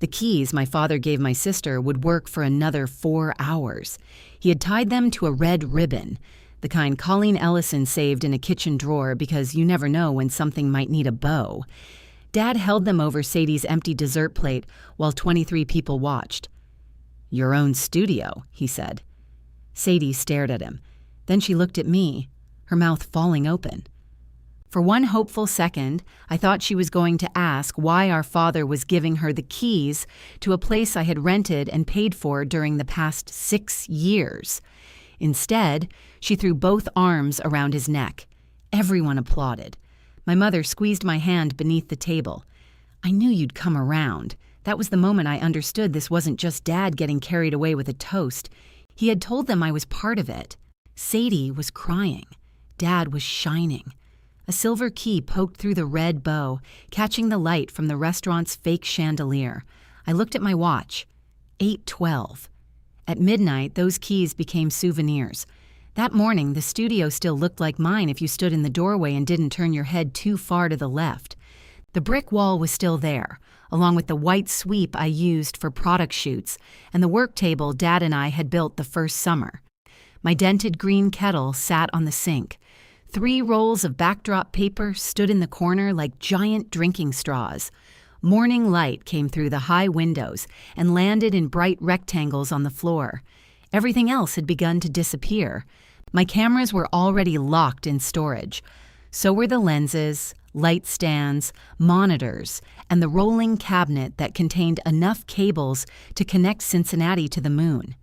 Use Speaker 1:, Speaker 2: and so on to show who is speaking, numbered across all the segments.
Speaker 1: The keys my father gave my sister would work for another 4 hours. He had tied them to a red ribbon, the kind Colleen Ellison saved in a kitchen drawer because you never know when something might need a bow. Dad held them over Sadie's empty dessert plate while 23 people watched. "Your own studio," he said. Sadie stared at him. Then she looked at me, her mouth falling open. For one hopeful second, I thought she was going to ask why our father was giving her the keys to a place I had rented and paid for during the past 6 years. Instead, she threw both arms around his neck. Everyone applauded. My mother squeezed my hand beneath the table. "I knew you'd come around." That was the moment I understood this wasn't just Dad getting carried away with a toast. He had told them I was part of it. Sadie was crying. Dad was shining. A silver key poked through the red bow, catching the light from the restaurant's fake chandelier. I looked at my watch. 8:12. At midnight, those keys became souvenirs. That morning, the studio still looked like mine if you stood in the doorway and didn't turn your head too far to the left. The brick wall was still there, along with the white sweep I used for product shoots and the work table Dad and I had built the first summer. My dented green kettle sat on the sink. 3 rolls of backdrop paper stood in the corner like giant drinking straws. Morning light came through the high windows and landed in bright rectangles on the floor. Everything else had begun to disappear. My cameras were already locked in storage. So were the lenses, light stands, monitors, and the rolling cabinet that contained enough cables to connect Cincinnati to the moon.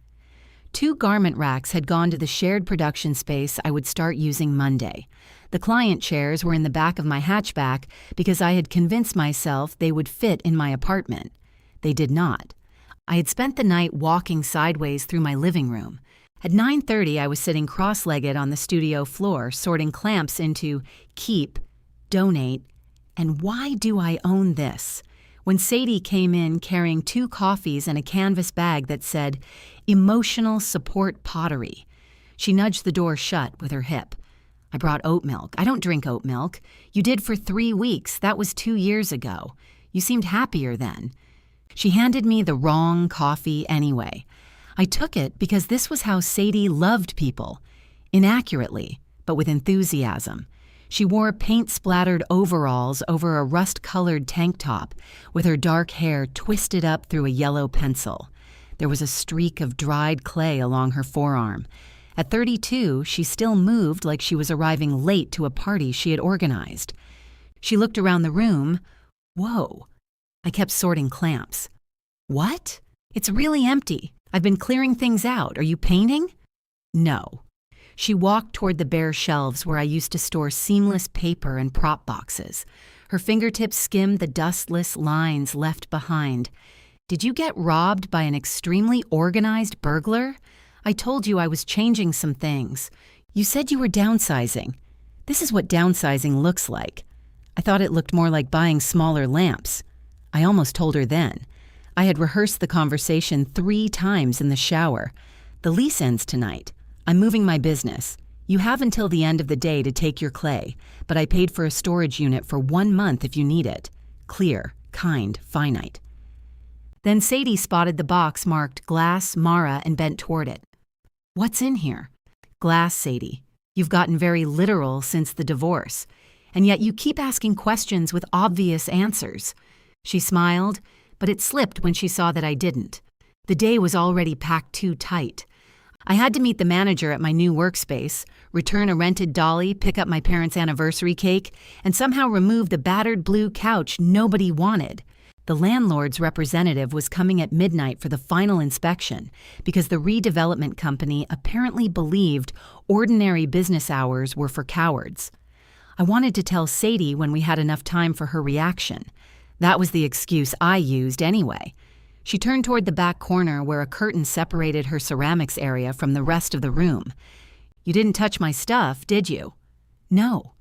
Speaker 1: 2 garment racks had gone to the shared production space I would start using Monday. The client chairs were in the back of my hatchback because I had convinced myself they would fit in my apartment. They did not. I had spent the night walking sideways through my living room. At 9:30, I was sitting cross-legged on the studio floor, sorting clamps into keep, donate, and why do I own this? When Sadie came in carrying 2 coffees and a canvas bag that said, "Emotional Support Pottery." She nudged the door shut with her hip. "I brought oat milk. I don't drink oat milk. You did for 3 weeks. That was 2 years ago. You seemed happier then." She handed me the wrong coffee anyway. I took it because this was how Sadie loved people. Inaccurately, but with enthusiasm. She wore paint-splattered overalls over a rust-colored tank top, with her dark hair twisted up through a yellow pencil. There was a streak of dried clay along her forearm. At 32, she still moved like she was arriving late to a party she had organized. She looked around the room. Whoa. I kept sorting clamps. "What? It's really empty. I've been clearing things out. Are you painting?" "No." She walked toward the bare shelves where I used to store seamless paper and prop boxes. Her fingertips skimmed the dustless lines left behind. "Did you get robbed by an extremely organized burglar? I told you I was changing some things. You said you were downsizing. This is what downsizing looks like." I thought it looked more like buying smaller lamps. I almost told her then. I had rehearsed the conversation 3 times in the shower. "The lease ends tonight. I'm moving my business. You have until the end of the day to take your clay, but I paid for a storage unit for 1 month if you need it. Clear, kind, finite." Then Sadie spotted the box marked Glass, Mara, and bent toward it. "What's in here?" "Glass, Sadie. You've gotten very literal since the divorce, and yet you keep asking questions with obvious answers." She smiled, but it slipped when she saw that I didn't. The day was already packed too tight. I had to meet the manager at my new workspace, return a rented dolly, pick up my parents' anniversary cake, and somehow remove the battered blue couch nobody wanted. The landlord's representative was coming at midnight for the final inspection because the redevelopment company apparently believed ordinary business hours were for cowards. I wanted to tell Sadie when we had enough time for her reaction. That was the excuse I used anyway. She turned toward the back corner where a curtain separated her ceramics area from the rest of the room. "You didn't touch my stuff, did you?" "No."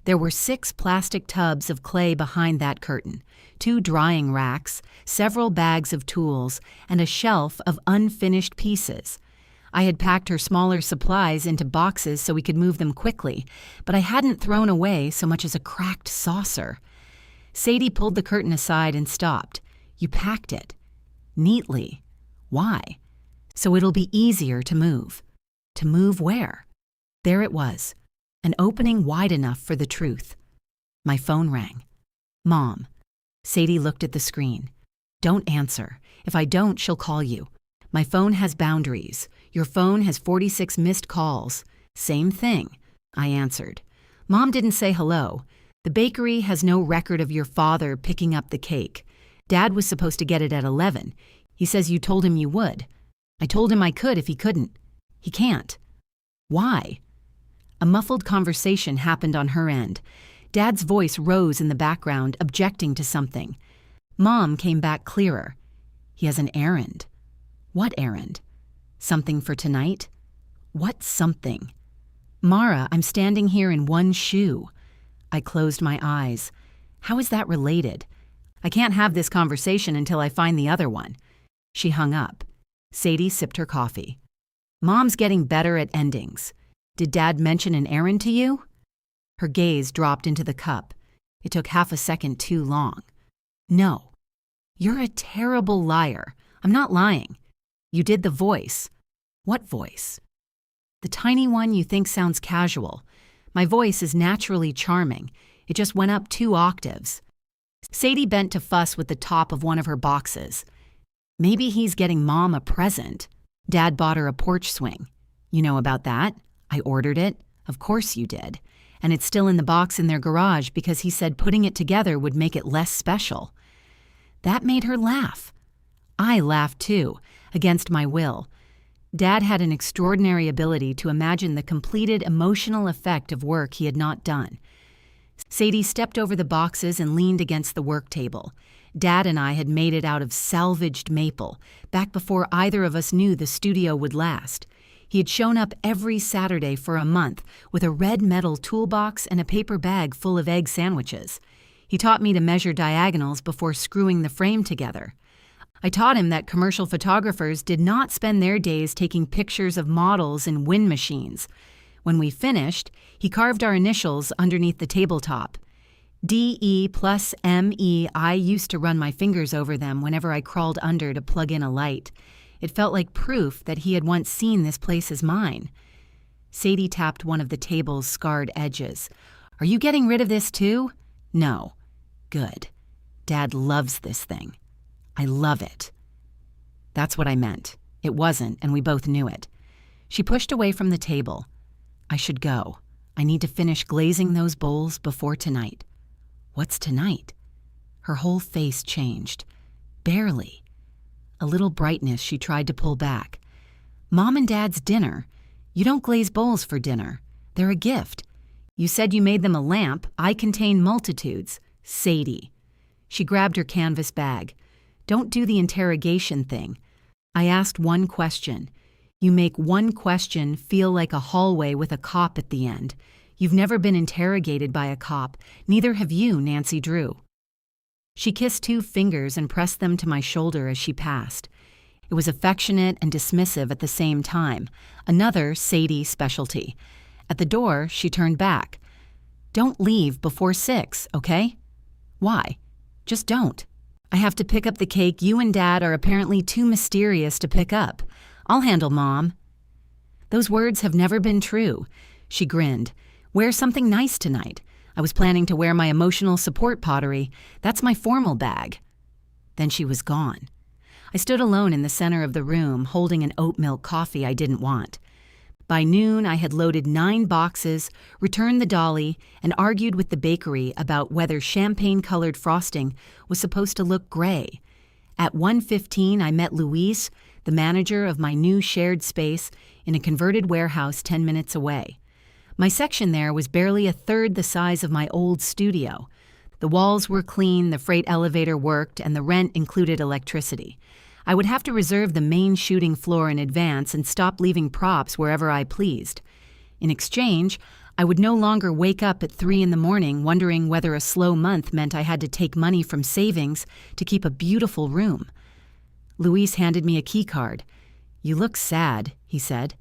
Speaker 1: There were 6 plastic tubs of clay behind that curtain, 2 drying racks, several bags of tools, and a shelf of unfinished pieces. I had packed her smaller supplies into boxes so we could move them quickly, but I hadn't thrown away so much as a cracked saucer. Sadie pulled the curtain aside and stopped. "You packed it. Neatly. Why? So it'll be easier to move. To move where? There it was, an opening wide enough for the truth. My phone rang. Mom. Sadie looked at the screen. Don't answer. If I don't, she'll call you. My phone has boundaries. Your phone has 46 missed calls. Same thing. I answered. Mom didn't say hello. The bakery has no record of your father picking up the cake. Dad was supposed to get it at 11. He says you told him you would. I told him I could if he couldn't. He can't. Why? A muffled conversation happened on her end. Dad's voice rose in the background, objecting to something. Mom came back clearer. He has an errand. What errand? Something for tonight? What something? Mara, I'm standing here in one shoe. I closed my eyes. How is that related? I can't have this conversation until I find the other one. She hung up. Sadie sipped her coffee. Mom's getting better at endings. Did Dad mention an errand to you? Her gaze dropped into the cup. It took half a second too long. No. You're a terrible liar. I'm not lying. You did the voice. What voice? The tiny one you think sounds casual. My voice is naturally charming. It just went up 2 octaves. Sadie bent to fuss with the top of one of her boxes. Maybe he's getting Mom a present. Dad bought her a porch swing. You know about that? I ordered it. Of course you did. And it's still in the box in their garage because he said putting it together would make it less special. That made her laugh. I laughed too, against my will. Dad had an extraordinary ability to imagine the completed emotional effect of work he had not done. Sadie stepped over the boxes and leaned against the work table. Dad and I had made it out of salvaged maple, back before either of us knew the studio would last. He had shown up every Saturday for a month with a red metal toolbox and a paper bag full of egg sandwiches. He taught me to measure diagonals before screwing the frame together. I taught him that commercial photographers did not spend their days taking pictures of models in wind machines. When we finished, he carved our initials underneath the tabletop. DE plus ME, I used to run my fingers over them whenever I crawled under to plug in a light. It felt like proof that he had once seen this place as mine. Sadie tapped one of the table's scarred edges. Are you getting rid of this too? No. Good. Dad loves this thing. I love it. That's what I meant. It wasn't, and we both knew it. She pushed away from the table. I should go. I need to finish glazing those bowls before tonight. What's tonight? Her whole face changed. Barely. A little brightness she tried to pull back. Mom and Dad's dinner. You don't glaze bowls for dinner. They're a gift. You said you made them a lamp. I contain multitudes. Sadie. She grabbed her canvas bag. Don't do the interrogation thing. I asked one question. You make one question feel like a hallway with a cop at the end. You've never been interrogated by a cop. Neither have you, Nancy Drew. She kissed 2 fingers and pressed them to my shoulder as she passed. It was affectionate and dismissive at the same time, another Sadie specialty. At the door, she turned back. Don't leave before 6, okay? Why? Just don't. I have to pick up the cake you and Dad are apparently too mysterious to pick up. I'll handle Mom. Those words have never been true. She grinned. Wear something nice tonight. I was planning to wear my emotional support pottery. That's my formal bag. Then she was gone. I stood alone in the center of the room, holding an oat milk coffee I didn't want. By noon, I had loaded 9 boxes, returned the dolly, and argued with the bakery about whether champagne-colored frosting was supposed to look gray. At 1:15, I met Luis, the manager of my new shared space, in a converted warehouse 10 minutes away. My section there was barely a third the size of my old studio. The walls were clean, the freight elevator worked, and the rent included electricity. I would have to reserve the main shooting floor in advance and stop leaving props wherever I pleased. In exchange, I would no longer wake up at 3 in the morning wondering whether a slow month meant I had to take money from savings to keep a beautiful room. Luis handed me a key card. You look sad, he said.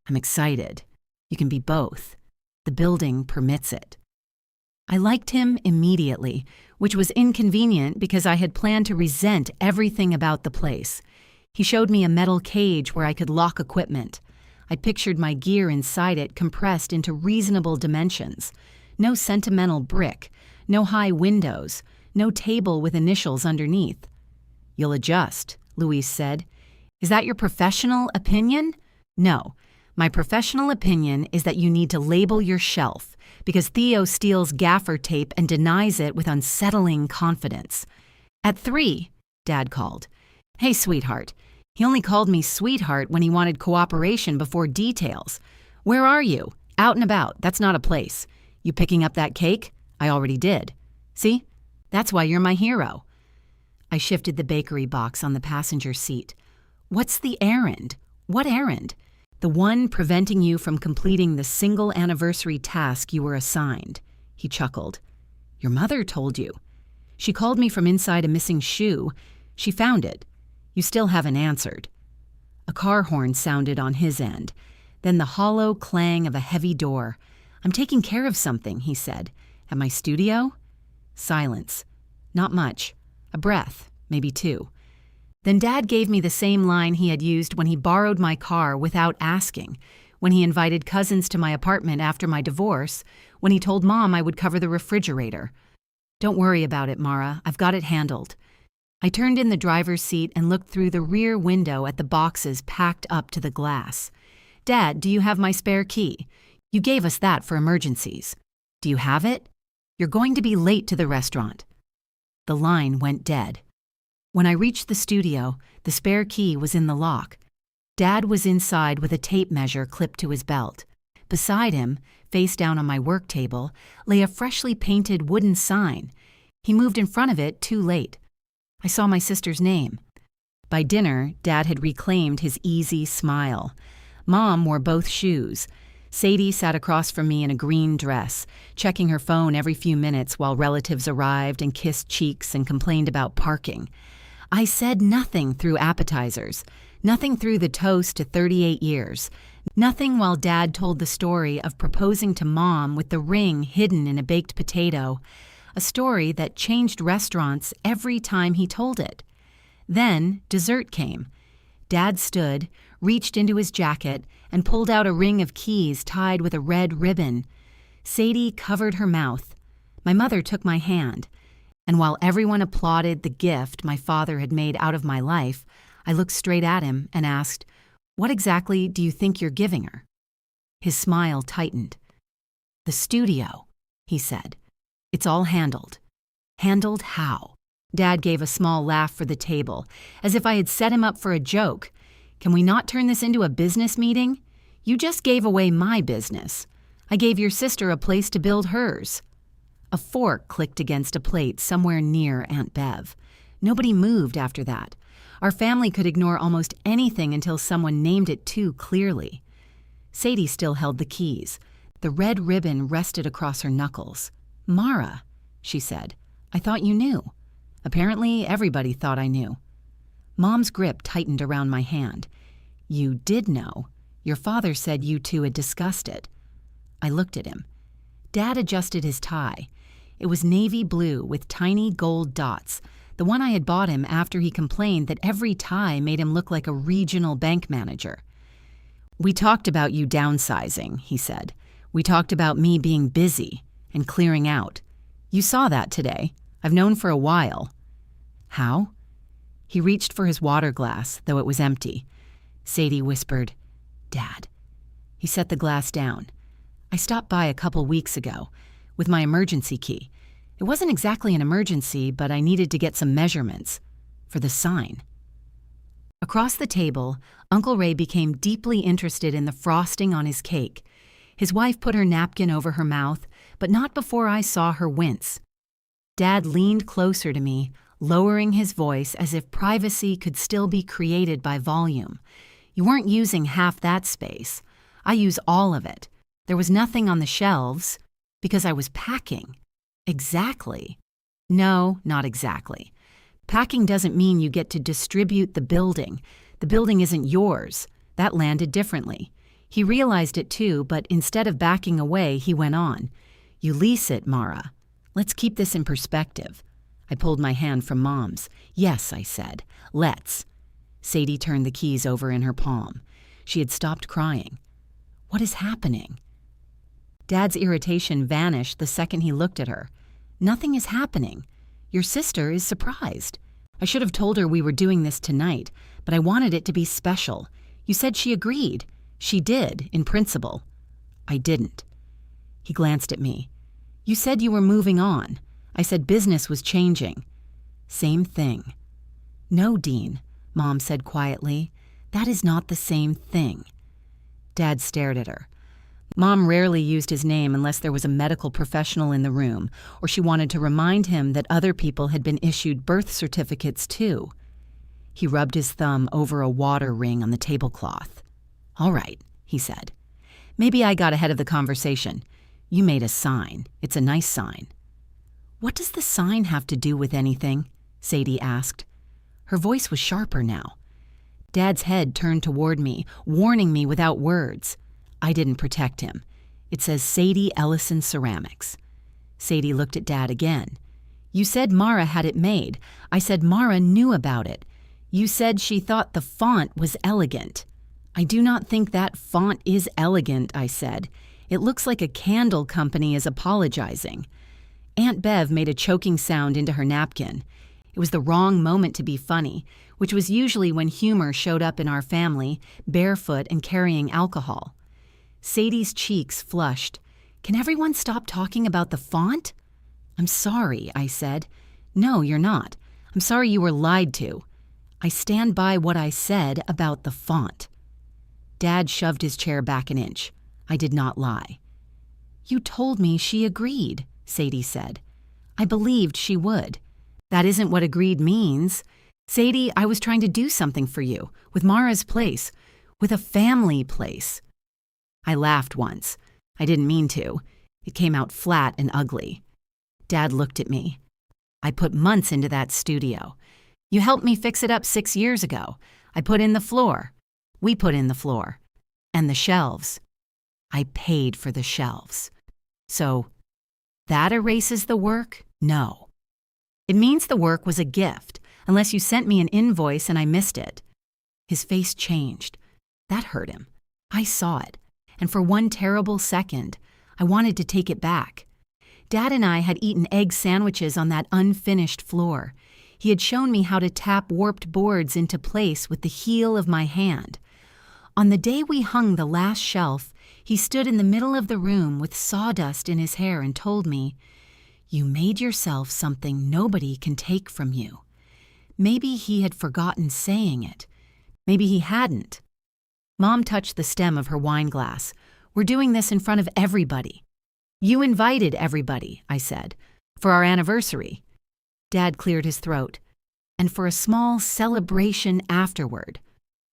Speaker 1: I'm excited. You can be both. The building permits it. I liked him immediately, which was inconvenient because I had planned to resent everything about the place. He showed me a metal cage where I could lock equipment. I pictured my gear inside it compressed into reasonable dimensions. No sentimental brick, no high windows, no table with initials underneath. "You'll adjust," Luis said. "Is that your professional opinion?" "No. My professional opinion is that you need to label your shelf, because Theo steals gaffer tape and denies it with unsettling confidence." "At 3, Dad called. "Hey, sweetheart." He only called me sweetheart when he wanted cooperation before details. "Where are you?" "Out and about. That's not a place." "You picking up that cake?" "I already did." "See? That's why you're my hero." I shifted the bakery box on the passenger seat. "What's the errand?" "What errand?" "The one preventing you from completing the single anniversary task you were assigned." He chuckled. "Your mother told you." "She called me from inside a missing shoe. She found it. You still haven't answered." A car horn sounded on his end, then the hollow clang of a heavy door. "I'm taking care of something," he said. "At my studio?" Silence. "Not much. A breath, maybe 2. Then Dad gave me the same line he had used when he borrowed my car without asking, when he invited cousins to my apartment after my divorce, when he told Mom I would cover the refrigerator. "Don't worry about it, Mara. I've got it handled." I turned in the driver's seat and looked through the rear window at the boxes packed up to the glass. "Dad, do you have my spare key? You gave us that for emergencies." "Do you have it?" "You're going to be late to the restaurant." The line went dead. When I reached the studio, the spare key was in the lock. Dad was inside with a tape measure clipped to his belt. Beside him, face down on my work table, lay a freshly painted wooden sign. He moved in front of it too late. I saw my sister's name. By dinner, Dad had reclaimed his easy smile. Mom wore both shoes. Sadie sat across from me in a green dress, checking her phone every few minutes while relatives arrived and kissed cheeks and complained about parking. I said nothing through appetizers, nothing through the toast to 38 years, nothing while Dad told the story of proposing to Mom with the ring hidden in a baked potato, a story that changed restaurants every time he told it. Then dessert came. Dad stood, reached into his jacket, and pulled out a ring of keys tied with a red ribbon. Sadie covered her mouth. My mother took my hand. And while everyone applauded the gift my father had made out of my life, I looked straight at him and asked, "What exactly do you think you're giving her?" His smile tightened. "The studio," he said. "It's all handled." "Handled how?" Dad gave a small laugh for the table, as if I had set him up for a joke. "Can we not turn this into a business meeting? You just gave away my business. I gave your sister a place to build hers." A fork clicked against a plate somewhere near Aunt Bev. Nobody moved after that. Our family could ignore almost anything until someone named it too clearly. Sadie still held the keys. The red ribbon rested across her knuckles. "Mara," she said, "I thought you knew." Apparently, everybody thought I knew. Mom's grip tightened around my hand. "You did know. Your father said you two had discussed it." I looked at him. Dad adjusted his tie. It was navy blue with tiny gold dots, the one I had bought him after he complained that every tie made him look like a regional bank manager. "We talked about you downsizing," he said. "We talked about me being busy and clearing out. You saw that today. I've known for a while." "How?" He reached for his water glass, though it was empty. Sadie whispered, "Dad." He set the glass down. "I stopped by a couple weeks ago with my emergency key. It wasn't exactly an emergency, but I needed to get some measurements for the sign." Across the table, Uncle Ray became deeply interested in the frosting on his cake. His wife put her napkin over her mouth, but not before I saw her wince. Dad leaned closer to me, lowering his voice as if privacy could still be created by volume. "You weren't using half that space. I use all of it. There was nothing on the shelves because I was packing." "Exactly." "No, not exactly. Packing doesn't mean you get to distribute the building. The building isn't yours. That landed differently." He realized it too, but instead of backing away, he went on. "You lease it, Mara. Let's keep this in perspective. I pulled my hand from Mom's. Yes, I said. Let's. Sadie turned the keys over in her palm. She had stopped crying. What is happening? Dad's irritation vanished the second he looked at her. Nothing is happening. Your sister is surprised. I should have told her we were doing this tonight, but I wanted it to be special. You said she agreed. She did, in principle. I didn't. He glanced at me. You said you were moving on. I said business was changing. Same thing. No, Dean, Mom said quietly. That is not the same thing. Dad stared at her. Mom rarely used his name unless there was a medical professional in the room, or she wanted to remind him that other people had been issued birth certificates too. He rubbed his thumb over a water ring on the tablecloth. All right, he said. Maybe I got ahead of the conversation. You made a sign. It's a nice sign. What does the sign have to do with anything? Sadie asked. Her voice was sharper now. Dad's head turned toward me, warning me without words. I didn't protect him. It says Sadie Ellison Ceramics. Sadie looked at Dad again. You said Mara had it made. I said Mara knew about it. You said she thought the font was elegant. I do not think that font is elegant, I said. It looks like a candle company is apologizing. Aunt Bev made a choking sound into her napkin. It was the wrong moment to be funny, which was usually when humor showed up in our family, barefoot and carrying alcohol. Sadie's cheeks flushed. Can everyone stop talking about the font? I'm sorry, I said. No, you're not. I'm sorry you were lied to. I stand by what I said about the font. Dad shoved his chair back an inch. I did not lie. You told me she agreed, Sadie said. I believed she would. That isn't what agreed means. Sadie, I was trying to do something for you, with Mara's place, with a family place. I laughed once. I didn't mean to. It came out flat and ugly. Dad looked at me. I put months into that studio. You helped me fix it up 6 years ago. I put in the floor. We put in the floor. And the shelves. I paid for the shelves. So, that erases the work? No. It means the work was a gift, unless you sent me an invoice and I missed it. His face changed. That hurt him. I saw it. And for one terrible second, I wanted to take it back. Dad and I had eaten egg sandwiches on that unfinished floor. He had shown me how to tap warped boards into place with the heel of my hand. On the day we hung the last shelf, he stood in the middle of the room with sawdust in his hair and told me, You made yourself something nobody can take from you. Maybe he had forgotten saying it. Maybe he hadn't. Mom touched the stem of her wine glass. We're doing this in front of everybody. You invited everybody, I said, for our anniversary. Dad cleared his throat. And for a small celebration afterward.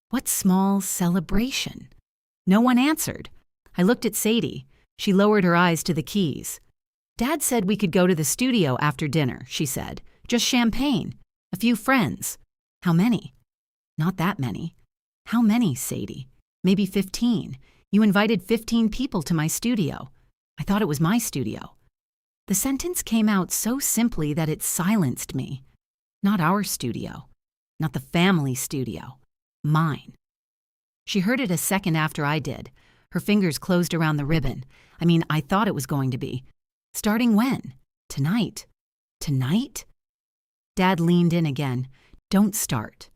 Speaker 1: What small celebration? No one answered. I looked at Sadie. She lowered her eyes to the keys. Dad said we could go to the studio after dinner, she said. Just champagne. A few friends. How many? Not that many. How many, Sadie? Maybe 15. You invited 15 people to my studio. I thought it was my studio. The sentence came out so simply that it silenced me. Not our studio. Not the family studio. Mine. She heard it a second after I did. Her fingers closed around the ribbon. I thought it was going to be. Starting when? Tonight. Tonight? Dad leaned in again. Don't start.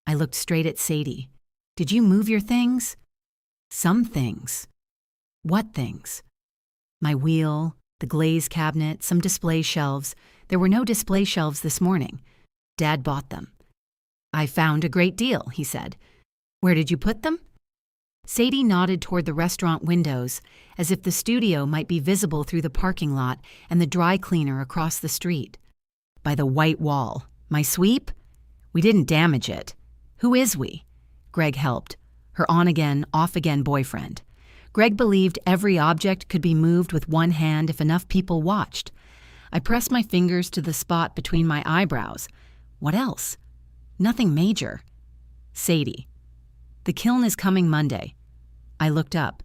Speaker 1: I looked straight at Sadie. Did you move your things? Some things. What things? My wheel, the glaze cabinet, some display shelves. There were no display shelves this morning. Dad bought them. I found a great deal, he said. Where did you put them? Sadie nodded toward the restaurant windows, as if the studio might be visible through the parking lot and the dry cleaner across the street. By the white wall. My sweep? We didn't damage it. Who is we? Greg helped. Her on-again, off-again boyfriend. Greg believed every object could be moved with one hand if enough people watched. I pressed my fingers to the spot between my eyebrows. What else? Nothing major. Sadie. The kiln is coming Monday. I looked up.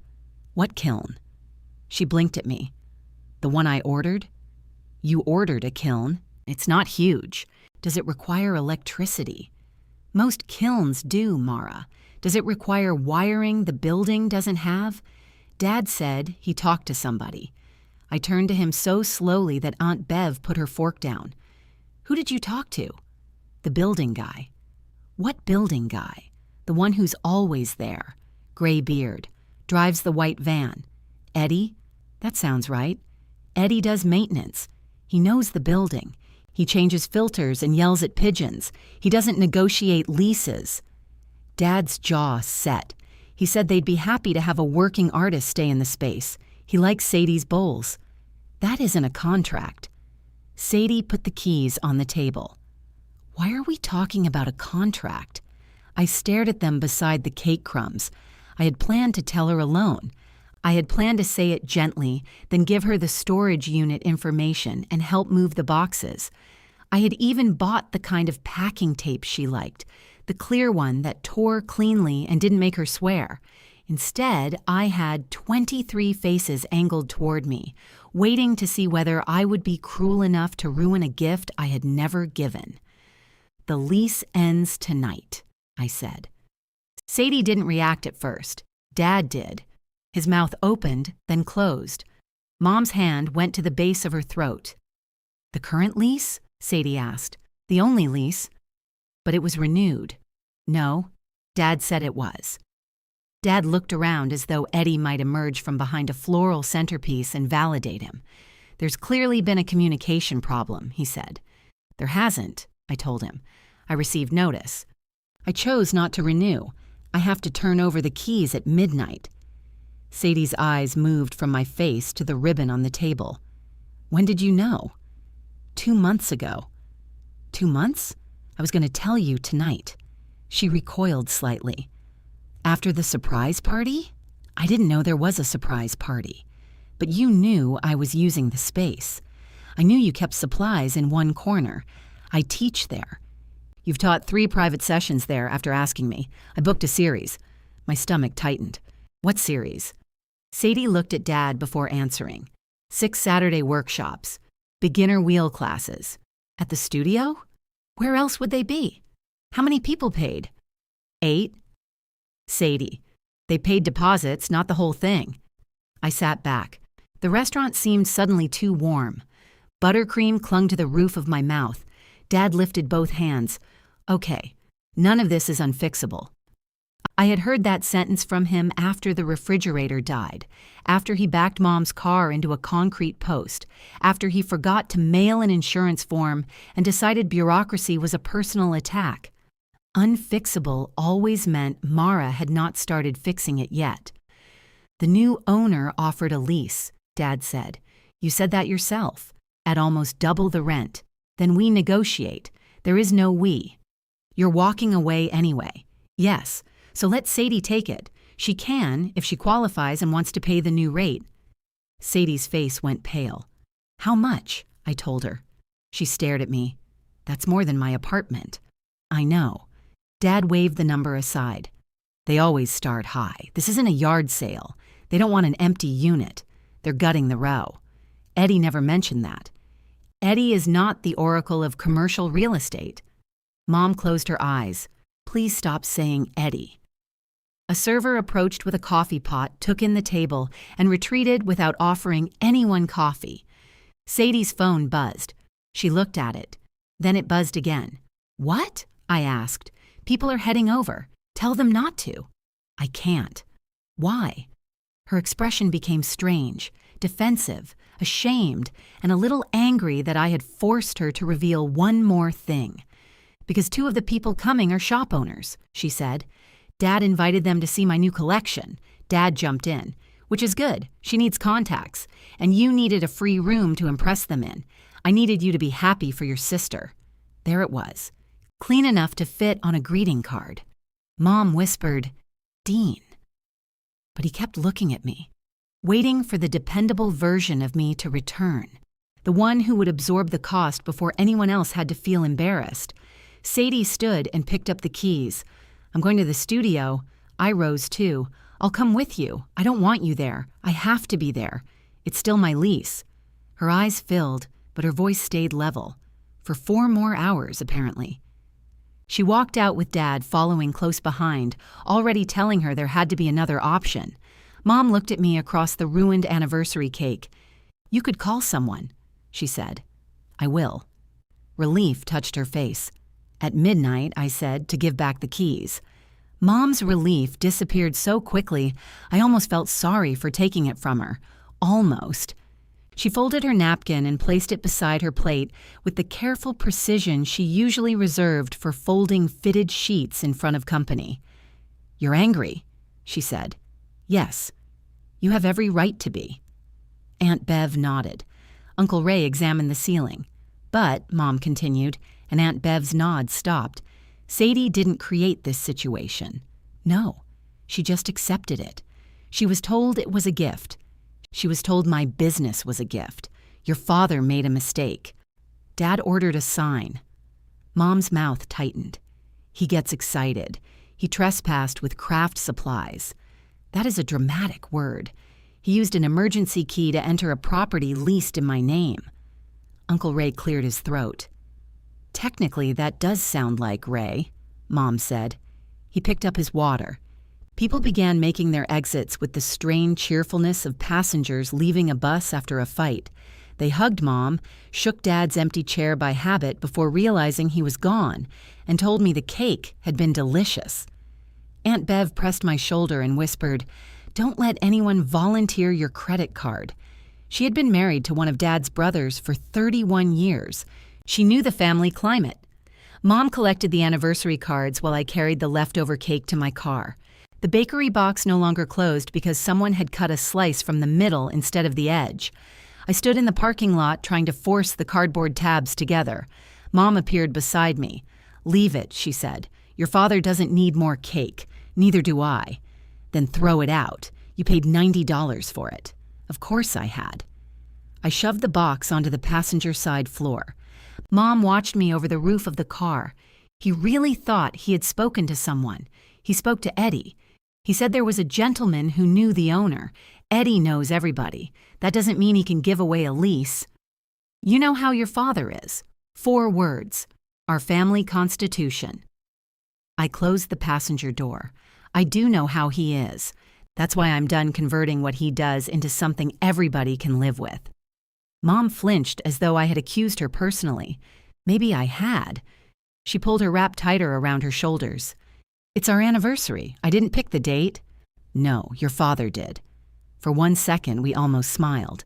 Speaker 1: What kiln? She blinked at me. The one I ordered? You ordered a kiln. It's not huge. Does it require electricity? Most kilns do, Mara. Does it require wiring the building doesn't have? Dad said he talked to somebody. I turned to him so slowly that Aunt Bev put her fork down. Who did you talk to? The building guy. What building guy? The one who's always there. Gray beard. Drives the white van. Eddie? That sounds right. Eddie does maintenance. He knows the building. He changes filters and yells at pigeons. He doesn't negotiate leases. Dad's jaw set. He said they'd be happy to have a working artist stay in the space. He likes Sadie's bowls. That isn't a contract. Sadie put the keys on the table. Why are we talking about a contract? I stared at them beside the cake crumbs. I had planned to tell her alone. I had planned to say it gently, then give her the storage unit information and help move the boxes. I had even bought the kind of packing tape she liked, the clear one that tore cleanly and didn't make her swear. Instead, I had 23 faces angled toward me, waiting to see whether I would be cruel enough to ruin a gift I had never given. The lease ends tonight, I said. Sadie didn't react at first. Dad did. His mouth opened, then closed. Mom's hand went to the base of her throat. The current lease? Sadie asked. The only lease. But it was renewed. No, Dad said it was. Dad looked around as though Eddie might emerge from behind a floral centerpiece and validate him. There's clearly been a communication problem, he said. There hasn't, I told him. I received notice. I chose not to renew. I have to turn over the keys at midnight. Sadie's eyes moved from my face to the ribbon on the table. When did you know? 2 months ago. 2 months? I was going to tell you tonight. She recoiled slightly. After the surprise party? I didn't know there was a surprise party. But you knew I was using the space. I knew you kept supplies in one corner. I teach there. You've taught 3 private sessions there after asking me. I booked a series. My stomach tightened. What series? Sadie looked at Dad before answering. 6 Saturday workshops. Beginner wheel classes. At the studio? Where else would they be? How many people paid? 8. Sadie. They paid deposits, not the whole thing. I sat back. The restaurant seemed suddenly too warm. Buttercream clung to the roof of my mouth. Dad lifted both hands. Okay, none of this is unfixable. I had heard that sentence from him after the refrigerator died, after he backed Mom's car into a concrete post, after he forgot to mail an insurance form and decided bureaucracy was a personal attack. Unfixable always meant Mara had not started fixing it yet. The new owner offered a lease, Dad said. You said that yourself, at almost double the rent. Then we negotiate. There is no we. You're walking away anyway. Yes. So let Sadie take it. She can, if she qualifies and wants to pay the new rate. Sadie's face went pale. How much? I told her. She stared at me. That's more than my apartment. I know. Dad waved the number aside. They always start high. This isn't a yard sale. They don't want an empty unit. They're gutting the row. Eddie never mentioned that. Eddie is not the oracle of commercial real estate. Mom closed her eyes. Please stop saying Eddie. A server approached with a coffee pot, took in the table, and retreated without offering anyone coffee. Sadie's phone buzzed. She looked at it. Then it buzzed again. What? I asked. People are heading over. Tell them not to. I can't. Why? Her expression became strange, defensive, ashamed, and a little angry that I had forced her to reveal one more thing. Because 2 of the people coming are shop owners, she said. Dad invited them to see my new collection. Dad jumped in, which is good. She needs contacts. And you needed a free room to impress them in. I needed you to be happy for your sister. There it was. Clean enough to fit on a greeting card. Mom whispered, Dean. But he kept looking at me, waiting for the dependable version of me to return. The one who would absorb the cost before anyone else had to feel embarrassed. Sadie stood and picked up the keys. I'm going to the studio. I rose too. I'll come with you. I don't want you there. I have to be there. It's still my lease. Her eyes filled, but her voice stayed level. For 4 more hours, apparently. She walked out with Dad following close behind, already telling her there had to be another option. Mom looked at me across the ruined anniversary cake. "You could call someone," she said. "I will." Relief touched her face. "At midnight," I said, "to give back the keys." Mom's relief disappeared so quickly, I almost felt sorry for taking it from her. Almost. She folded her napkin and placed it beside her plate with the careful precision she usually reserved for folding fitted sheets in front of company. "You're angry," she said. "Yes. You have every right to be." Aunt Bev nodded. Uncle Ray examined the ceiling. "But," Mom continued, and Aunt Bev's nod stopped, "Sadie didn't create this situation. No, she just accepted it. She was told it was a gift. She was told my business was a gift. Your father made a mistake. Dad ordered a sign." Mom's mouth tightened. "He gets excited. He trespassed with craft supplies." That is a dramatic word. He used an emergency key to enter a property leased in my name. Uncle Ray cleared his throat. "Technically, that does sound like Ray," Mom said. He picked up his water. People began making their exits with the strained cheerfulness of passengers leaving a bus after a fight. They hugged Mom, shook Dad's empty chair by habit before realizing he was gone, and told me the cake had been delicious. Aunt Bev pressed my shoulder and whispered, "Don't let anyone volunteer your credit card." She had been married to one of Dad's brothers for 31 years. She knew the family climate. Mom collected the anniversary cards while I carried the leftover cake to my car. The bakery box no longer closed because someone had cut a slice from the middle instead of the edge. I stood in the parking lot trying to force the cardboard tabs together. Mom appeared beside me. "Leave it," she said. "Your father doesn't need more cake. Neither do I." "Then throw it out. You paid $90 for it." Of course I had. I shoved the box onto the passenger side floor. Mom watched me over the roof of the car. He really thought he had spoken to someone. He spoke to Eddie. He said there was a gentleman who knew the owner. Eddie knows everybody. That doesn't mean he can give away a lease. "You know how your father is." 4 words. Our family constitution. I closed the passenger door. I do know how he is. That's why I'm done converting what he does into something everybody can live with. Mom flinched as though I had accused her personally. Maybe I had. She pulled her wrap tighter around her shoulders. "It's our anniversary. I didn't pick the date." "No, your father did." For 1 second, we almost smiled.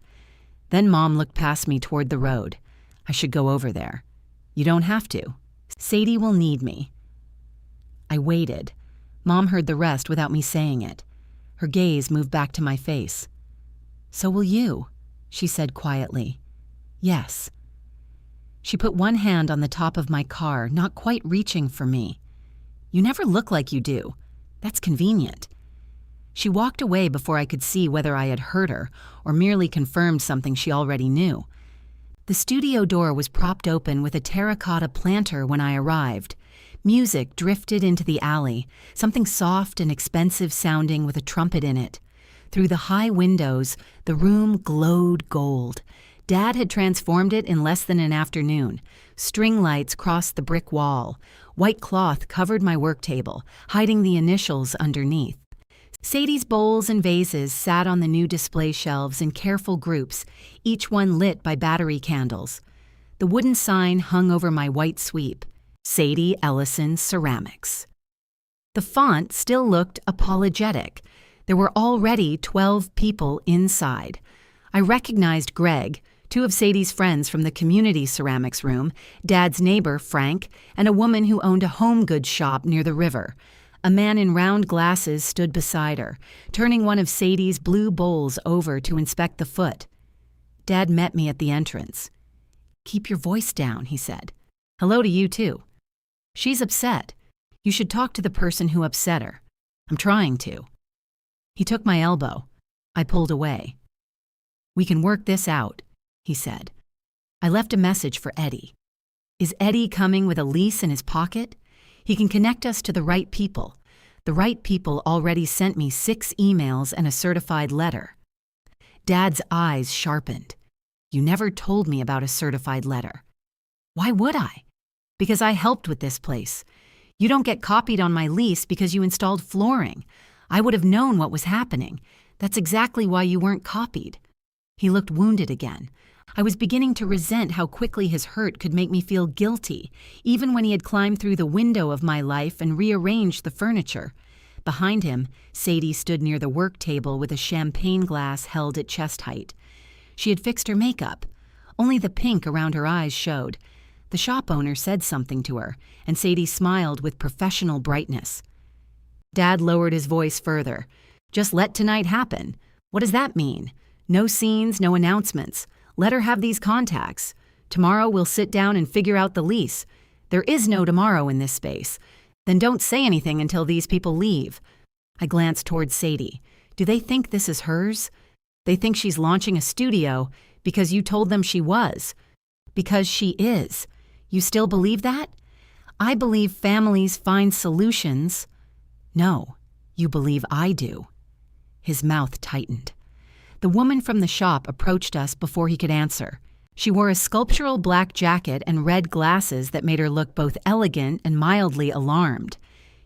Speaker 1: Then Mom looked past me toward the road. "I should go over there." "You don't have to. Sadie will need me." I waited. Mom heard the rest without me saying it. Her gaze moved back to my face. "So will you," she said quietly. "Yes." She put one hand on the top of my car, not quite reaching for me. "You never look like you do. That's convenient." She walked away before I could see whether I had hurt her or merely confirmed something she already knew. The studio door was propped open with a terracotta planter when I arrived. Music drifted into the alley, something soft and expensive sounding with a trumpet in it. Through the high windows, the room glowed gold. Dad had transformed it in less than an afternoon. String lights crossed the brick wall. White cloth covered my work table, hiding the initials underneath. Sadie's bowls and vases sat on the new display shelves in careful groups, each one lit by battery candles. The wooden sign hung over my white sweep. Sadie Ellison Ceramics. The font still looked apologetic. There were already 12 people inside. I recognized Greg, 2 of Sadie's friends from the community ceramics room, Dad's neighbor, Frank, and a woman who owned a home goods shop near the river. A man in round glasses stood beside her, turning one of Sadie's blue bowls over to inspect the foot. Dad met me at the entrance. "Keep your voice down," he said. "Hello to you, too. She's upset. You should talk to the person who upset her." "I'm trying to." He took my elbow. I pulled away. "We can work this out," he said. I left a message for Eddie. Is Eddie coming with a lease in his pocket? He can connect us to the right people. The right people already sent me 6 emails and a certified letter. Dad's eyes sharpened. You never told me about a certified letter. Why would I? Because I helped with this place. You don't get copied on my lease because you installed flooring. I would have known what was happening. That's exactly why you weren't copied. He looked wounded again. I was beginning to resent how quickly his hurt could make me feel guilty, even when he had climbed through the window of my life and rearranged the furniture. Behind him, Sadie stood near the work table with a champagne glass held at chest height. She had fixed her makeup. Only the pink around her eyes showed. The shop owner said something to her, and Sadie smiled with professional brightness. Dad lowered his voice further. Just let tonight happen. What does that mean? No scenes, no announcements. Let her have these contacts. Tomorrow we'll sit down and figure out the lease. There is no tomorrow in this space. Then don't say anything until these people leave. I glanced towards Sadie. Do they think this is hers? They think she's launching a studio because you told them she was. Because she is. You still believe that? I believe families find solutions. No, you believe I do. His mouth tightened. The woman from the shop approached us before he could answer. She wore a sculptural black jacket and red glasses that made her look both elegant and mildly alarmed.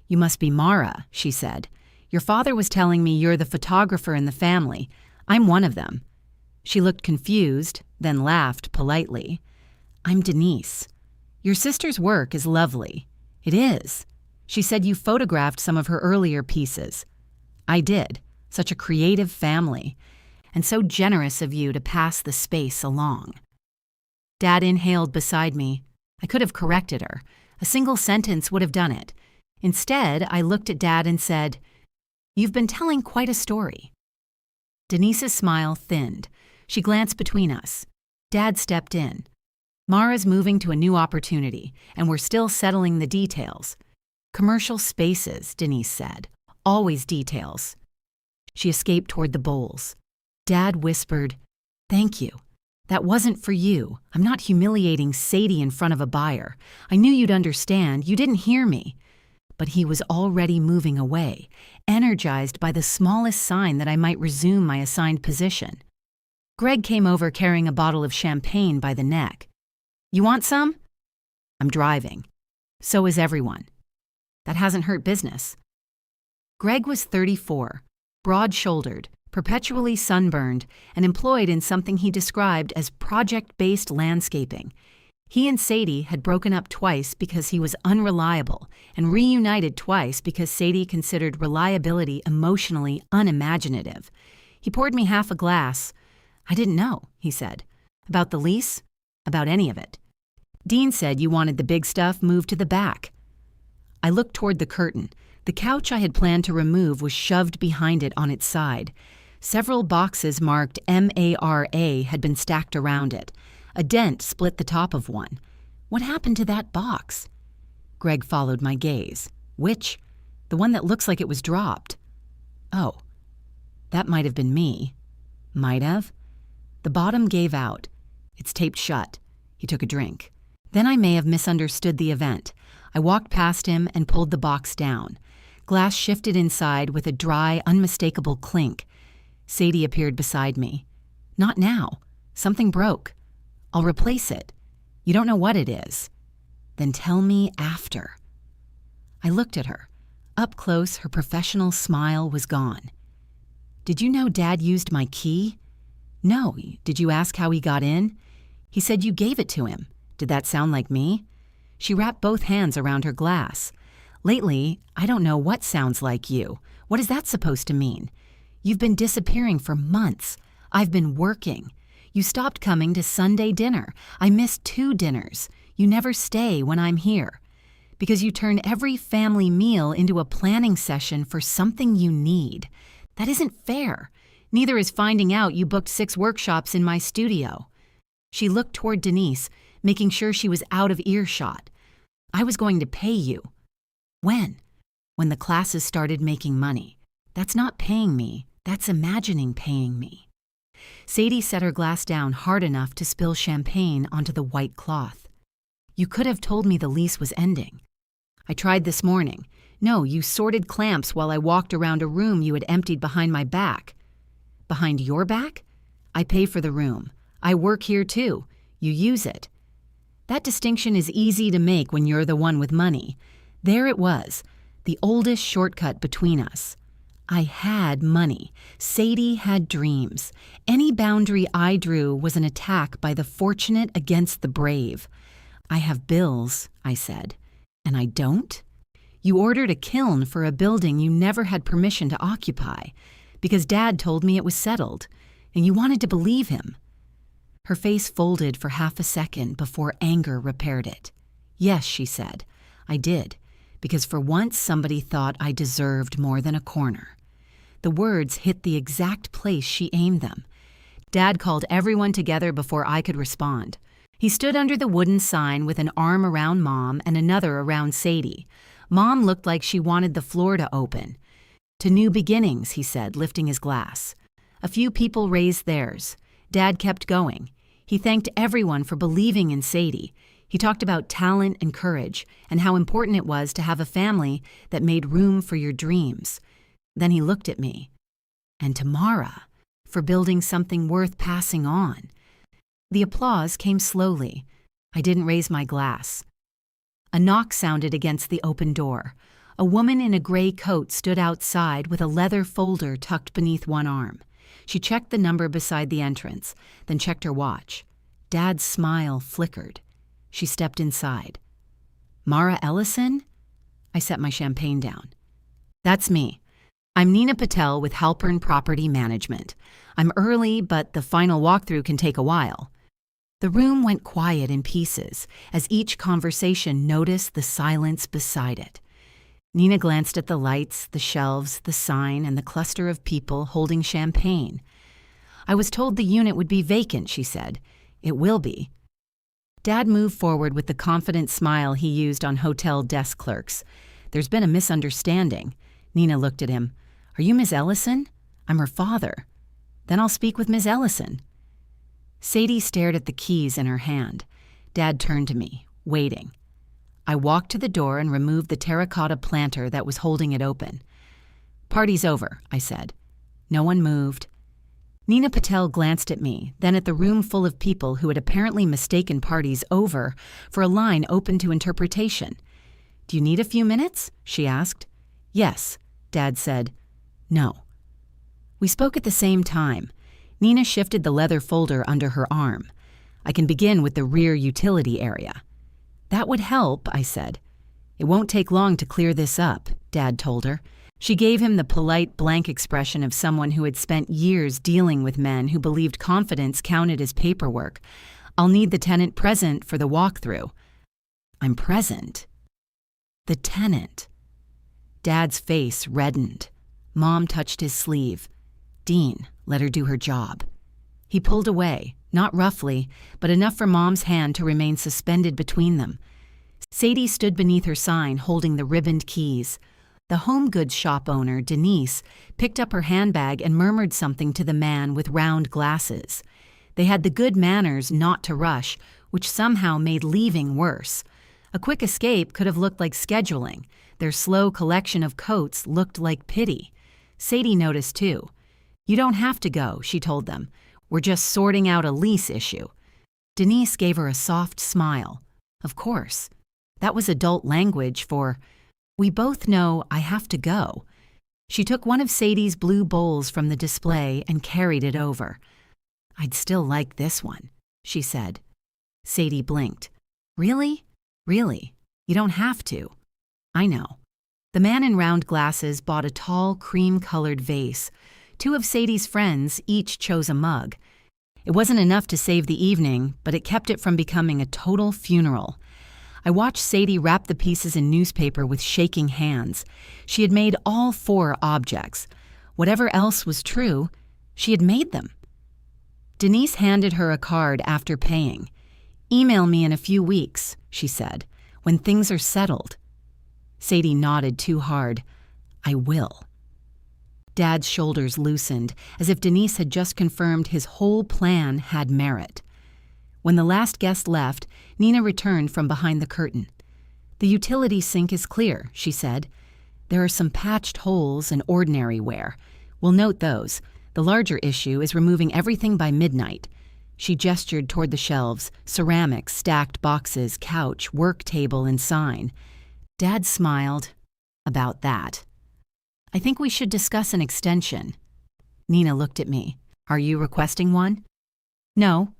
Speaker 1: You must be Mara, she said. Your father was telling me you're the photographer in the family. I'm one of them. She looked confused, then laughed politely. I'm Denise. Your sister's work is lovely. It is. She said you photographed some of her earlier pieces. I did. Such a creative family. And so generous of you to pass the space along. Dad inhaled beside me. I could have corrected her. A single sentence would have done it. Instead, I looked at Dad and said, You've been telling quite a story. Denise's smile thinned. She glanced between us. Dad stepped in. Mara's moving to a new opportunity, and we're still settling the details. Commercial spaces, Denise said. Always details. She escaped toward the bowls. Dad whispered, Thank you. That wasn't for you. I'm not humiliating Sadie in front of a buyer. I knew you'd understand. You didn't hear me. But he was already moving away, energized by the smallest sign that I might resume my assigned position. Greg came over carrying a bottle of champagne by the neck. You want some? I'm driving. So is everyone. That hasn't hurt business. Greg was 34, broad-shouldered, perpetually sunburned, and employed in something he described as project-based landscaping. He and Sadie had broken up twice because he was unreliable, and reunited twice because Sadie considered reliability emotionally unimaginative. He poured me half a glass. I didn't know, he said. About the lease? About any of it. Dean said you wanted the big stuff moved to the back. I looked toward the curtain. The couch I had planned to remove was shoved behind it on its side. Several boxes marked MARA had been stacked around it. A dent split the top of one. What happened to that box? Greg followed my gaze. Which? The one that looks like it was dropped. Oh, that might have been me. Might have? The bottom gave out. It's taped shut. He took a drink. Then I may have misunderstood the event. I walked past him and pulled the box down. Glass shifted inside with a dry, unmistakable clink. Sadie appeared beside me. Not now. Something broke. I'll replace it. You don't know what it is. Then tell me after. I looked at her. Up close, her professional smile was gone. Did you know Dad used my key? No. Did you ask how he got in? He said you gave it to him. Did that sound like me? She wrapped both hands around her glass. Lately, I don't know what sounds like you. What is that supposed to mean? You've been disappearing for months. I've been working. You stopped coming to Sunday dinner. I missed 2 dinners. You never stay when I'm here. Because you turn every family meal into a planning session for something you need. That isn't fair. Neither is finding out you booked 6 workshops in my studio. She looked toward Denise, making sure she was out of earshot. I was going to pay you. When? When the classes started making money. That's not paying me. That's imagining paying me. Sadie set her glass down hard enough to spill champagne onto the white cloth. You could have told me the lease was ending. I tried this morning. No, you sorted clamps while I walked around a room you had emptied behind my back. Behind your back? I pay for the room. I work here too. You use it. That distinction is easy to make when you're the one with money. There it was, the oldest shortcut between us. I had money. Sadie had dreams. Any boundary I drew was an attack by the fortunate against the brave. I have bills, I said. And I don't? You ordered a kiln for a building you never had permission to occupy, because Dad told me it was settled, and you wanted to believe him. Her face folded for half a second before anger repaired it. Yes, she said, I did, because for once somebody thought I deserved more than a corner. The words hit the exact place she aimed them. Dad called everyone together before I could respond. He stood under the wooden sign with an arm around Mom and another around Sadie. Mom looked like she wanted the floor to open. To new beginnings, he said, lifting his glass. A few people raised theirs. Dad kept going. He thanked everyone for believing in Sadie. He talked about talent and courage and how important it was to have a family that made room for your dreams. Then he looked at me. And Tamara, for building something worth passing on. The applause came slowly. I didn't raise my glass. A knock sounded against the open door. A woman in a gray coat stood outside with a leather folder tucked beneath one arm. She checked the number beside the entrance, then checked her watch. Dad's smile flickered. She stepped inside. Mara Ellison? I set my champagne down. That's me. I'm Nina Patel with Halpern Property Management. I'm early, but the final walkthrough can take a while. The room went quiet in pieces as each conversation noticed the silence beside it. Nina glanced at the lights, the shelves, the sign, and the cluster of people holding champagne. I was told the unit would be vacant, she said. It will be. Dad moved forward with the confident smile he used on hotel desk clerks. There's been a misunderstanding. Nina looked at him. Are you Miss Ellison? I'm her father. Then I'll speak with Miss Ellison. Sadie stared at the keys in her hand. Dad turned to me, waiting. I walked to the door and removed the terracotta planter that was holding it open. Party's over, I said. No one moved. Nina Patel glanced at me, then at the room full of people who had apparently mistaken parties over for a line open to interpretation. Do you need a few minutes? She asked. Yes, Dad said. No. We spoke at the same time. Nina shifted the leather folder under her arm. I can begin with the rear utility area. That would help, I said. It won't take long to clear this up, Dad told her. She gave him the polite, blank expression of someone who had spent years dealing with men who believed confidence counted as paperwork. I'll need the tenant present for the walkthrough. I'm present. The tenant. Dad's face reddened. Mom touched his sleeve. Dean, let her do her job. He pulled away, not roughly, but enough for Mom's hand to remain suspended between them. Sadie stood beneath her sign holding the ribboned keys. The home goods shop owner, Denise, picked up her handbag and murmured something to the man with round glasses. They had the good manners not to rush, which somehow made leaving worse. A quick escape could have looked like scheduling. Their slow collection of coats looked like pity. Sadie noticed too. You don't have to go, she told them. We're just sorting out a lease issue. Denise gave her a soft smile. Of course. That was adult language for, we both know I have to go. She took one of Sadie's blue bowls from the display and carried it over. I'd still like this one, she said. Sadie blinked. Really? Really? You don't have to. I know. The man in round glasses bought a tall, cream-colored vase. Two of Sadie's friends each chose a mug. It wasn't enough to save the evening, but it kept it from becoming a total funeral. I watched Sadie wrap the pieces in newspaper with shaking hands. She had made all 4 objects. Whatever else was true, she had made them. Denise handed her a card after paying. Email me in a few weeks, she said, when things are settled. Sadie nodded too hard. I will. Dad's shoulders loosened, as if Denise had just confirmed his whole plan had merit. When the last guest left, Nina returned from behind the curtain. The utility sink is clear, she said. There are some patched holes and ordinary wear. We'll note those. The larger issue is removing everything by midnight. She gestured toward the shelves, ceramics, stacked boxes, couch, work table, and sign. Dad smiled. About that. I think we should discuss an extension. Nina looked at me. Are you requesting one? No.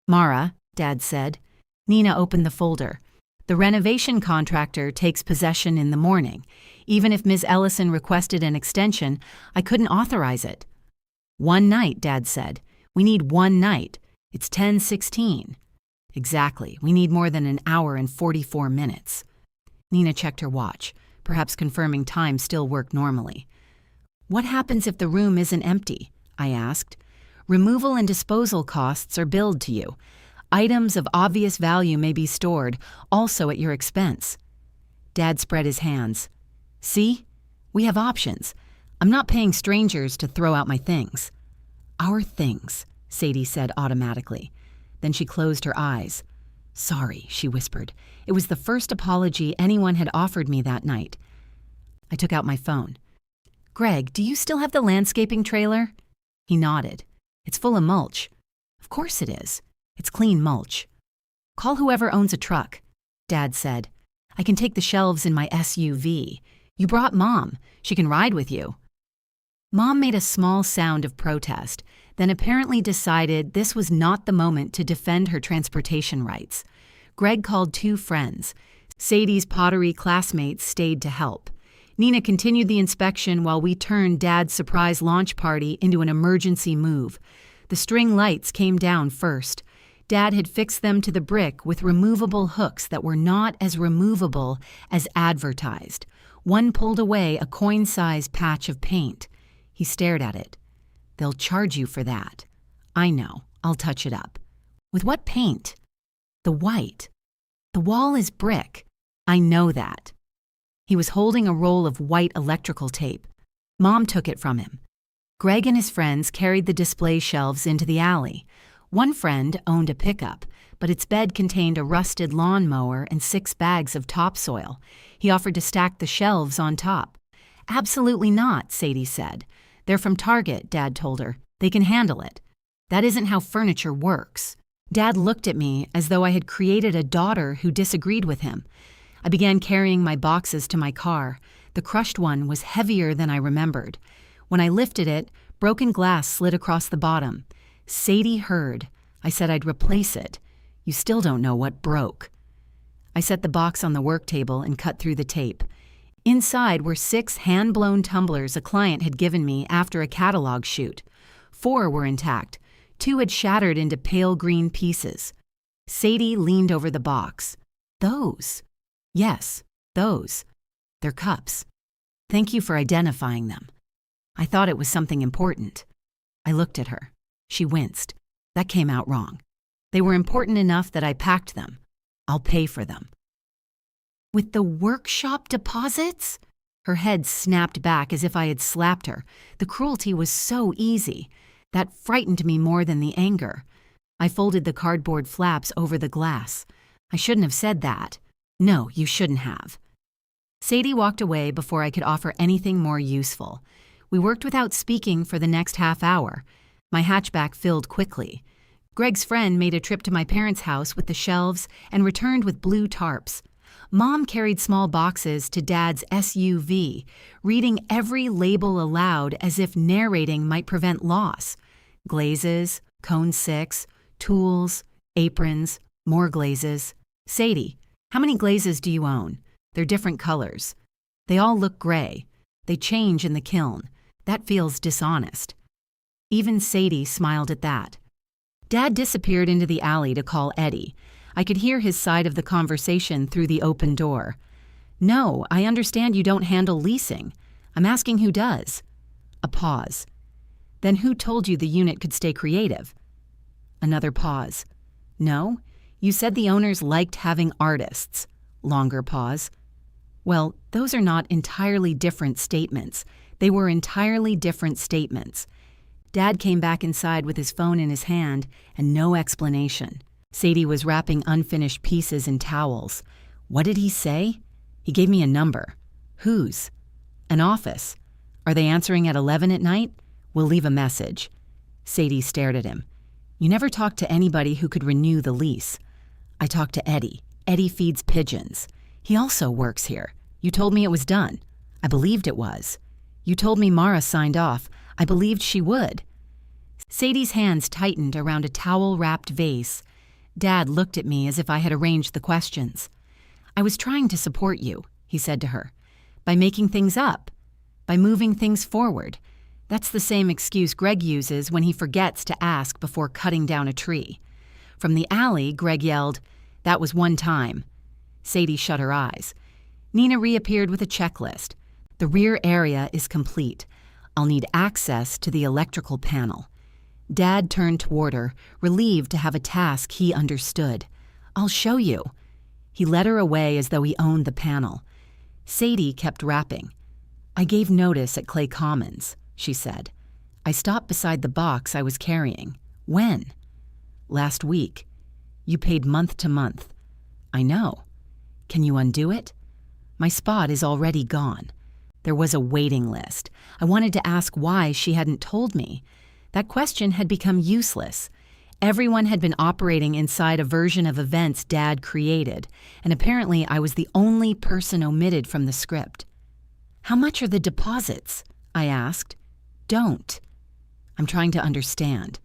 Speaker 1: Mara, Dad said. Nina opened the folder. The renovation contractor takes possession in the morning. Even if Ms. Ellison requested an extension, I couldn't authorize it. 1 night, Dad said. We need 1 night. It's 10:16. Exactly. We need more than an hour and 44 minutes. Nina checked her watch, perhaps confirming time still worked normally. What happens if the room isn't empty? I asked. Removal and disposal costs are billed to you. Items of obvious value may be stored, also at your expense. Dad spread his hands. See? We have options. I'm not paying strangers to throw out my things. Our things, Sadie said automatically. Then she closed her eyes. Sorry, she whispered. It was the first apology anyone had offered me that night. I took out my phone. Greg, do you still have the landscaping trailer? He nodded. It's full of mulch. Of course it is. It's clean mulch. Call whoever owns a truck, Dad said. I can take the shelves in my SUV. You brought Mom. She can ride with you. Mom made a small sound of protest, then apparently decided this was not the moment to defend her transportation rights. Greg called 2 friends. Sadie's pottery classmates stayed to help. Nina continued the inspection while we turned Dad's surprise launch party into an emergency move. The string lights came down first. Dad had fixed them to the brick with removable hooks that were not as removable as advertised. One pulled away a coin-sized patch of paint. He stared at it. They'll charge you for that. I know. I'll touch it up. With what paint? The white. The wall is brick. I know that. He was holding a roll of white electrical tape. Mom took it from him. Greg and his friends carried the display shelves into the alley. One friend owned a pickup, but its bed contained a rusted lawnmower and 6 bags of topsoil. He offered to stack the shelves on top. Absolutely not, Sadie said. They're from Target, Dad told her. They can handle it. That isn't how furniture works. Dad looked at me as though I had created a daughter who disagreed with him. I began carrying my boxes to my car. The crushed one was heavier than I remembered. When I lifted it, broken glass slid across the bottom. Sadie heard. I said I'd replace it. You still don't know what broke. I set the box on the work table and cut through the tape. Inside were 6 hand-blown tumblers a client had given me after a catalog shoot. 4 were intact. 2 had shattered into pale green pieces. Sadie leaned over the box. Those. Yes, those. They're cups. Thank you for identifying them. I thought it was something important. I looked at her. She winced. That came out wrong. They were important enough that I packed them. I'll pay for them. With the workshop deposits? Her head snapped back as if I had slapped her. The cruelty was so easy. That frightened me more than the anger. I folded the cardboard flaps over the glass. I shouldn't have said that. No, you shouldn't have. Sadie walked away before I could offer anything more useful. We worked without speaking for the next half hour. My hatchback filled quickly. Greg's friend made a trip to my parents' house with the shelves and returned with blue tarps. Mom carried small boxes to Dad's SUV, reading every label aloud as if narrating might prevent loss. Glazes, cone 6, tools, aprons, more glazes. Sadie, how many glazes do you own? They're different colors. They all look gray. They change in the kiln. That feels dishonest. Even Sadie smiled at that. Dad disappeared into the alley to call Eddie. I could hear his side of the conversation through the open door. No, I understand you don't handle leasing. I'm asking who does. A pause. Then who told you the unit could stay creative? Another pause. No, you said the owners liked having artists. Longer pause. Well, those are not entirely different statements. They were entirely different statements. Dad came back inside with his phone in his hand and no explanation. Sadie was wrapping unfinished pieces in towels. What did he say? He gave me a number. Whose? An office. Are they answering at 11 at night? We'll leave a message. Sadie stared at him. You never talked to anybody who could renew the lease. I talked to Eddie. Eddie feeds pigeons. He also works here. You told me it was done. I believed it was. You told me Mara signed off. I believed she would. Sadie's hands tightened around a towel-wrapped vase. Dad looked at me as if I had arranged the questions. I was trying to support you, he said to her, by making things up, by moving things forward. That's the same excuse Greg uses when he forgets to ask before cutting down a tree. From the alley, Greg yelled, "That was one time." Sadie shut her eyes. Nina reappeared with a checklist. The rear area is complete. I'll need access to the electrical panel. Dad turned toward her, relieved to have a task he understood. I'll show you. He led her away as though he owned the panel. Sadie kept rapping. I gave notice at Clay Commons, she said. I stopped beside the box I was carrying. When? Last week. You paid month to month. I know. Can you undo it? My spot is already gone. There was a waiting list. I wanted to ask why she hadn't told me. That question had become useless. Everyone had been operating inside a version of events Dad created, and apparently I was the only person omitted from the script. How much are the deposits? I asked. Don't. I'm trying to understand.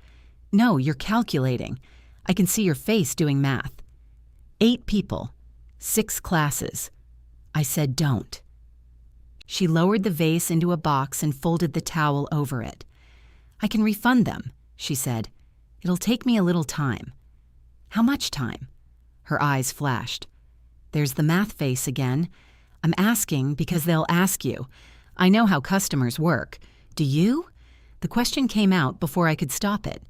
Speaker 1: No, you're calculating. I can see your face doing math. 8 people. 6 classes. I said don't. She lowered the vase into a box and folded the towel over it. I can refund them, she said. It'll take me a little time. How much time? Her eyes flashed. There's the math face again. I'm asking because they'll ask you. I know how customers work. Do you? The question came out before I could stop it.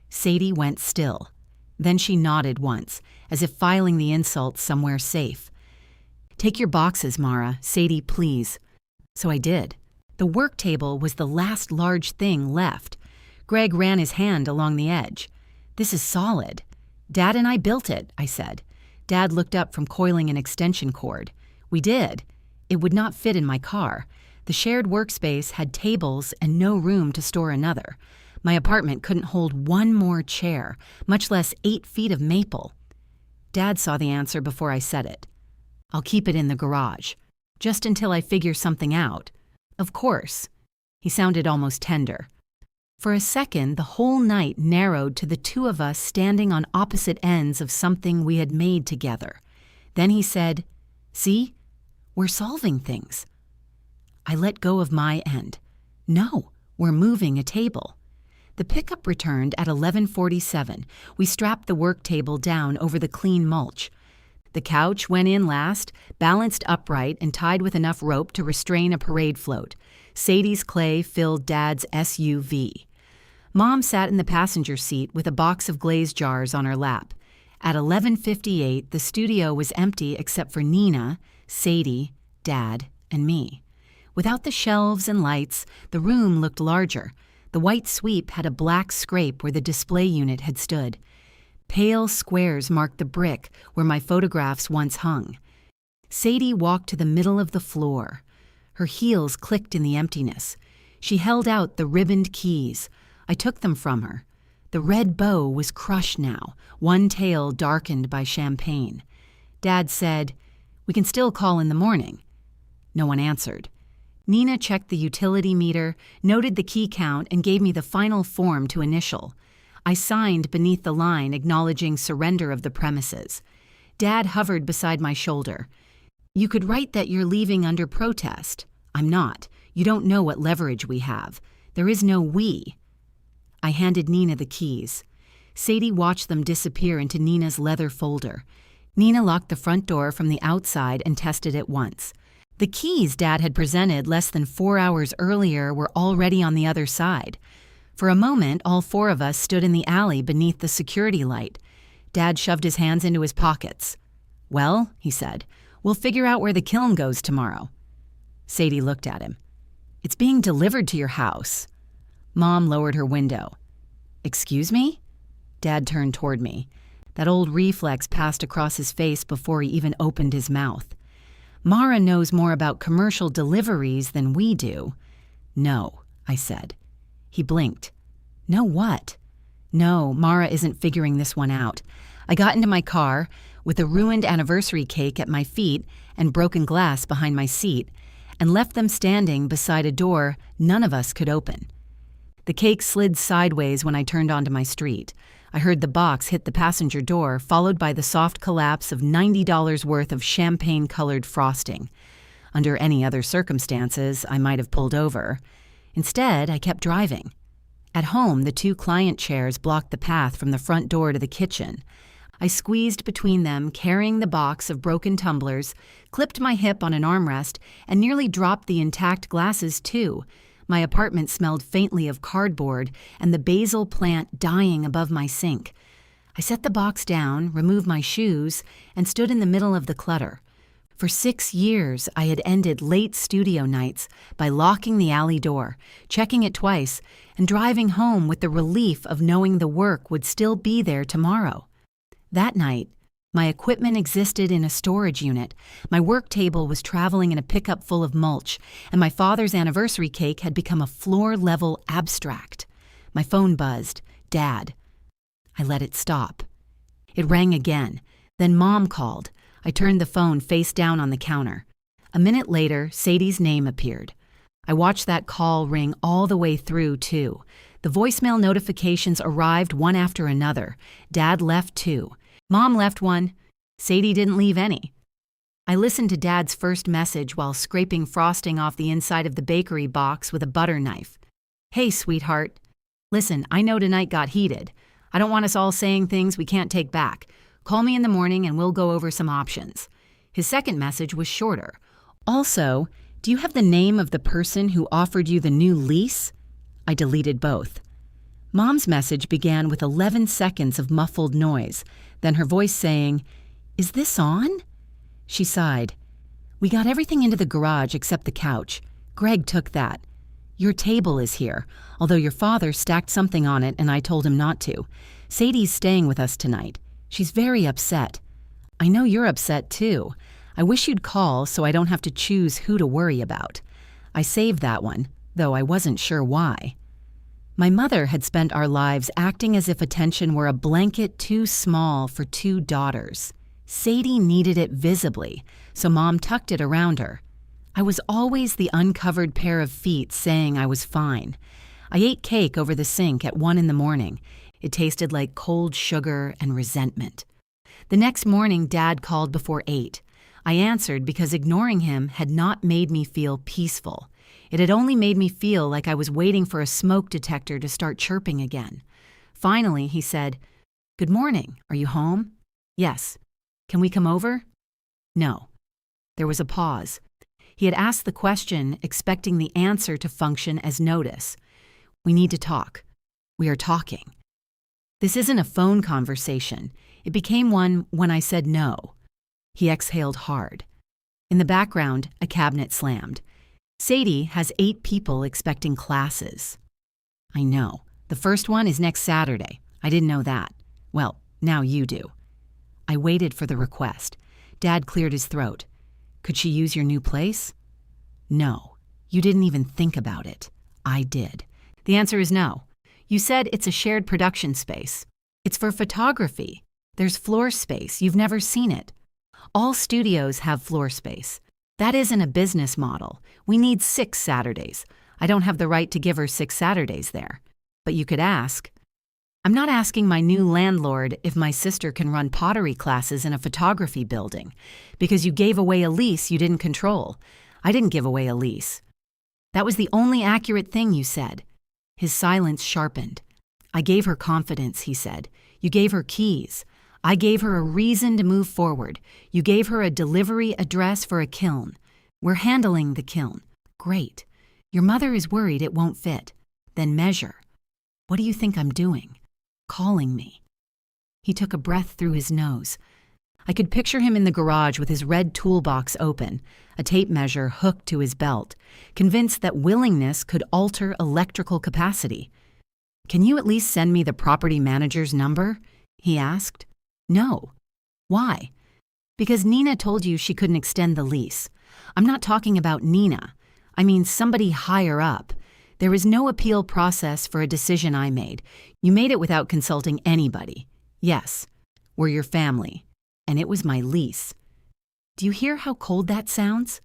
Speaker 1: Sadie went still. Then she nodded once, as if filing the insult somewhere safe. Take your boxes, Mara. Sadie, please. So I did. The work table was the last large thing left. Greg ran his hand along the edge. This is solid. Dad and I built it, I said. Dad looked up from coiling an extension cord. We did. It would not fit in my car. The shared workspace had tables and no room to store another. My apartment couldn't hold one more chair, much less 8 feet of maple. Dad saw the answer before I said it. I'll keep it in the garage, just until I figure something out. Of course. He sounded almost tender. For a second, the whole night narrowed to the two of us standing on opposite ends of something we had made together. Then he said, See? We're solving things. I let go of my end. No, we're moving a table. The pickup returned at 11:47. We strapped the work table down over the clean mulch. The couch went in last, balanced upright and tied with enough rope to restrain a parade float. Sadie's clay filled Dad's SUV. Mom sat in the passenger seat with a box of glaze jars on her lap. At 11:58, the studio was empty except for Nina, Sadie, Dad, and me. Without the shelves and lights, the room looked larger. The white sweep had a black scrape where the display unit had stood. Pale squares marked the brick where my photographs once hung. Sadie walked to the middle of the floor. Her heels clicked in the emptiness. She held out the ribboned keys. I took them from her. The red bow was crushed now, one tail darkened by champagne. Dad said, We can still call in the morning. No one answered. Nina checked the utility meter, noted the key count, and gave me the final form to initial. I signed beneath the line acknowledging surrender of the premises. Dad hovered beside my shoulder. You could write that you're leaving under protest. I'm not. You don't know what leverage we have. There is no we. I handed Nina the keys. Sadie watched them disappear into Nina's leather folder. Nina locked the front door from the outside and tested it once. The keys Dad had presented less than 4 hours earlier were already on the other side. For a moment, all 4 of us stood in the alley beneath the security light. Dad shoved his hands into his pockets. Well, he said, we'll figure out where the kiln goes tomorrow. Sadie looked at him. It's being delivered to your house. Mom lowered her window. Excuse me? Dad turned toward me. That old reflex passed across his face before he even opened his mouth. Mara knows more about commercial deliveries than we do. No, I said. He blinked. No what? No, Mara isn't figuring this one out. I got into my car with a ruined anniversary cake at my feet and broken glass behind my seat, and left them standing beside a door none of us could open. The cake slid sideways when I turned onto my street. I heard the box hit the passenger door, followed by the soft collapse of $90 worth of champagne-colored frosting. Under any other circumstances, I might have pulled over. Instead, I kept driving. At home, the 2 client chairs blocked the path from the front door to the kitchen. I squeezed between them, carrying the box of broken tumblers, clipped my hip on an armrest, and nearly dropped the intact glasses, too. My apartment smelled faintly of cardboard and the basil plant dying above my sink. I set the box down, removed my shoes, and stood in the middle of the clutter. For 6 years, I had ended late studio nights by locking the alley door, checking it twice, and driving home with the relief of knowing the work would still be there tomorrow. That night, my equipment existed in a storage unit, my work table was traveling in a pickup full of mulch, and my father's anniversary cake had become a floor-level abstract. My phone buzzed. Dad. I let it stop. It rang again. Then Mom called. I turned the phone face down on the counter. A minute later, Sadie's name appeared. I watched that call ring all the way through, too. The voicemail notifications arrived one after another. Dad left 2. Mom left 1. Sadie didn't leave any. I listened to Dad's first message while scraping frosting off the inside of the bakery box with a butter knife. Hey, sweetheart. Listen, I know tonight got heated. I don't want us all saying things we can't take back. Call me in the morning and we'll go over some options. His second message was shorter. Also, do you have the name of the person who offered you the new lease? I deleted both. Mom's message began with 11 seconds of muffled noise, then her voice saying, "Is this on?" She sighed. "We got everything into the garage except the couch. Greg took that. Your table is here, although your father stacked something on it and I told him not to. Sadie's staying with us tonight. She's very upset. I know you're upset too. I wish you'd call so I don't have to choose who to worry about." I saved that one, though I wasn't sure why. My mother had spent our lives acting as if attention were a blanket too small for 2 daughters. Sadie needed it visibly, so Mom tucked it around her. I was always the uncovered pair of feet saying I was fine. I ate cake over the sink at 1 in the morning. It tasted like cold sugar and resentment. The next morning, Dad called before 8. I answered because ignoring him had not made me feel peaceful. It had only made me feel like I was waiting for a smoke detector to start chirping again. Finally, he said, "Good morning. Are you home?" "Yes." "Can we come over?" "No." There was a pause. He had asked the question, expecting the answer to function as notice. "We need to talk." "We are talking." This isn't a phone conversation. It became one when I said no. He exhaled hard. In the background, a cabinet slammed. Sadie has 8 people expecting classes. I know. The first one is next Saturday. I didn't know that. Well, now you do. I waited for the request. Dad cleared his throat. Could she use your new place? No. You didn't even think about it. I did. The answer is no. You said it's a shared production space. It's for photography. There's floor space. You've never seen it. All studios have floor space. That isn't a business model. We need 6 Saturdays. I don't have the right to give her 6 Saturdays there. But you could ask. I'm not asking my new landlord if my sister can run pottery classes in a photography building, because you gave away a lease you didn't control. I didn't give away a lease. That was the only accurate thing you said. His silence sharpened. I gave her confidence, he said. You gave her keys. I gave her a reason to move forward. You gave her a delivery address for a kiln. We're handling the kiln. Great. Your mother is worried it won't fit. Then measure. What do you think I'm doing? Calling me. He took a breath through his nose. I could picture him in the garage with his red toolbox open, a tape measure hooked to his belt, convinced that willingness could alter electrical capacity. Can you at least send me the property manager's number? He asked. No. Why? Because Nina told you she couldn't extend the lease. I'm not talking about Nina. I mean somebody higher up. There is no appeal process for a decision I made. You made it without consulting anybody. Yes, we're your family. And it was my lease. Do you hear how cold that sounds?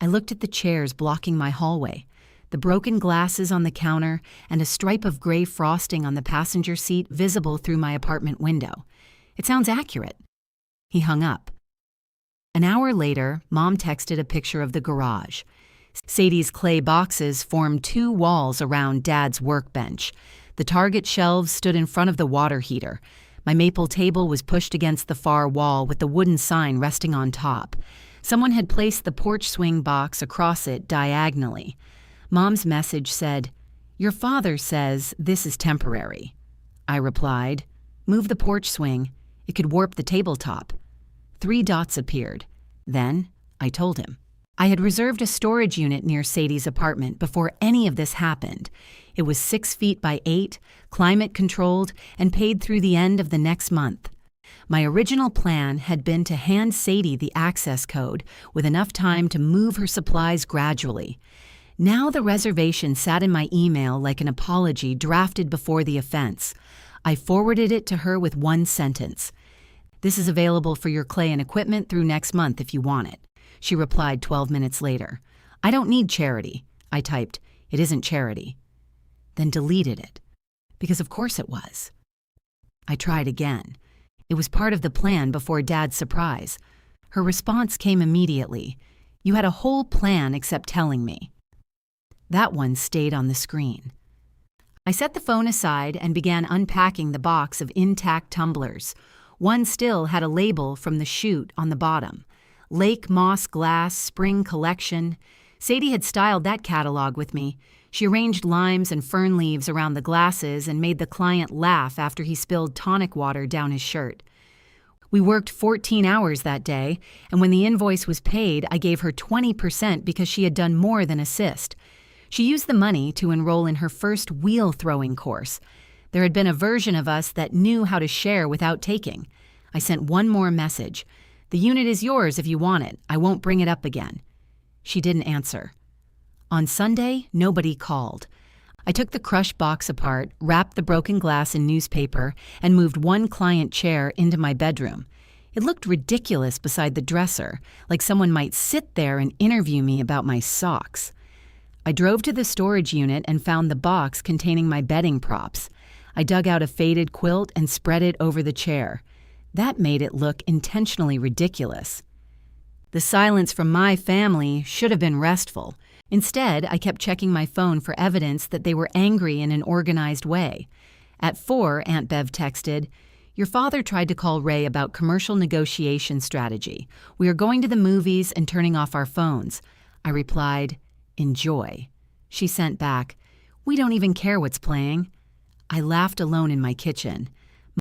Speaker 1: I looked at the chairs blocking my hallway, the broken glasses on the counter, and a stripe of gray frosting on the passenger seat visible through my apartment window. It sounds accurate. He hung up. An hour later, Mom texted a picture of the garage. Sadie's clay boxes formed 2 walls around Dad's workbench. The Target shelves stood in front of the water heater. My maple table was pushed against the far wall with the wooden sign resting on top. Someone had placed the porch swing box across it diagonally. Mom's message said, "Your father says this is temporary." I replied, "Move the porch swing. It could warp the tabletop." 3 dots appeared. Then I told him. I had reserved a storage unit near Sadie's apartment before any of this happened. It was 6 feet by 8, climate-controlled, and paid through the end of the next month. My original plan had been to hand Sadie the access code with enough time to move her supplies gradually. Now the reservation sat in my email like an apology drafted before the offense. I forwarded it to her with 1 sentence. "This is available for your clay and equipment through next month if you want it." She replied 12 minutes later. "I don't need charity." I typed, "It isn't charity." Then deleted it, because of course it was. I tried again. It was part of the plan before Dad's surprise. Her response came immediately. "You had a whole plan except telling me." That one stayed on the screen. I set the phone aside and began unpacking the box of intact tumblers. One still had a label from the chute on the bottom. Lake Moss Glass Spring Collection. Sadie had styled that catalog with me. She arranged limes and fern leaves around the glasses and made the client laugh after he spilled tonic water down his shirt. We worked 14 hours that day, and when the invoice was paid, I gave her 20% because she had done more than assist. She used the money to enroll in her first wheel-throwing course. There had been a version of us that knew how to share without taking. I sent one more message. "The unit is yours if you want it. I won't bring it up again." She didn't answer. On Sunday, nobody called. I took the crushed box apart, wrapped the broken glass in newspaper, and moved 1 client chair into my bedroom. It looked ridiculous beside the dresser, like someone might sit there and interview me about my socks. I drove to the storage unit and found the box containing my bedding props. I dug out a faded quilt and spread it over the chair. That made it look intentionally ridiculous. The silence from my family should have been restful. Instead, I kept checking my phone for evidence that they were angry in an organized way. At 4, Aunt Bev texted, "Your father tried to call Ray about commercial negotiation strategy. We are going to the movies and turning off our phones." I replied, "Enjoy." She sent back, "We don't even care what's playing." I laughed alone in my kitchen.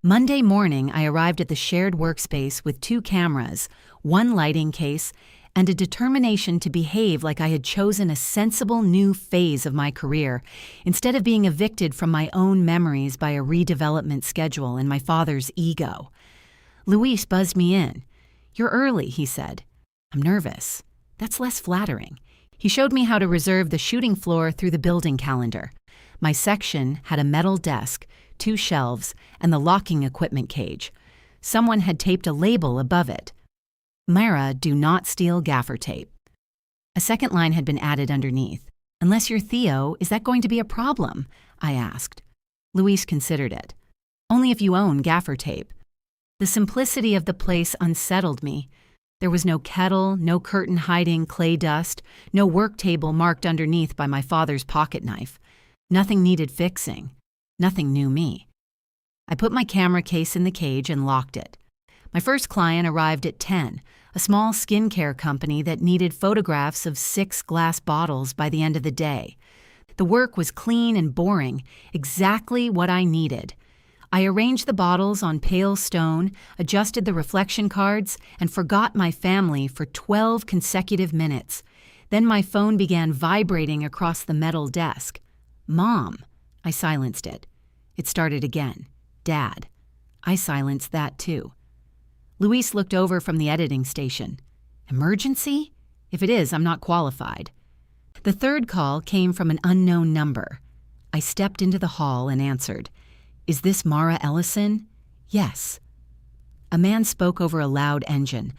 Speaker 1: Monday morning, I arrived at the shared workspace with 2 cameras, 1 lighting case, and a determination to behave like I had chosen a sensible new phase of my career, instead of being evicted from my own memories by a redevelopment schedule and my father's ego. Luis buzzed me in. "You're early," he said. "I'm nervous." That's less flattering. He showed me how to reserve the shooting floor through the building calendar. My section had a metal desk, 2 shelves, and the locking equipment cage. Someone had taped a label above it. "Myra, do not steal gaffer tape." A second line had been added underneath. "Unless you're Theo, is that going to be a problem?" I asked. Luis considered it. "Only if you own gaffer tape." The simplicity of the place unsettled me. There was no kettle, no curtain hiding clay dust, no work table marked underneath by my father's pocket knife. Nothing needed fixing. Nothing knew me. I put my camera case in the cage and locked it. My first client arrived at 10, a small skincare company that needed photographs of 6 glass bottles by the end of the day. The work was clean and boring, exactly what I needed. I arranged the bottles on pale stone, adjusted the reflection cards, and forgot my family for 12 consecutive minutes. Then my phone began vibrating across the metal desk. "Mom." I silenced it. It started again. "Dad." I silenced that too. Luis looked over from the editing station. "Emergency? If it is, I'm not qualified." The third call came from an unknown number. I stepped into the hall and answered. "Is this Mara Ellison?" "Yes." A man spoke over a loud engine.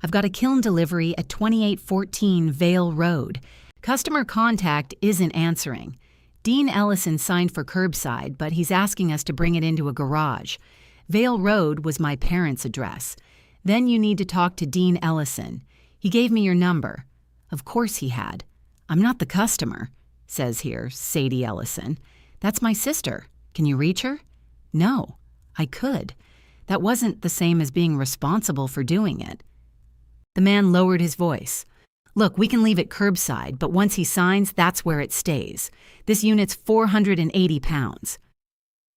Speaker 1: "I've got a kiln delivery at 2814 Vale Road. Customer contact isn't answering. Dean Ellison signed for curbside, but he's asking us to bring it into a garage. Vale Road was my parents' address. Then you need to talk to Dean Ellison. He gave me your number." Of course he had. "I'm not the customer," says here Sadie Ellison. "That's my sister. Can you reach her?" "No, I could. That wasn't the same as being responsible for doing it." The man lowered his voice. "Look, we can leave it curbside, but once he signs, that's where it stays. This unit's 480 pounds.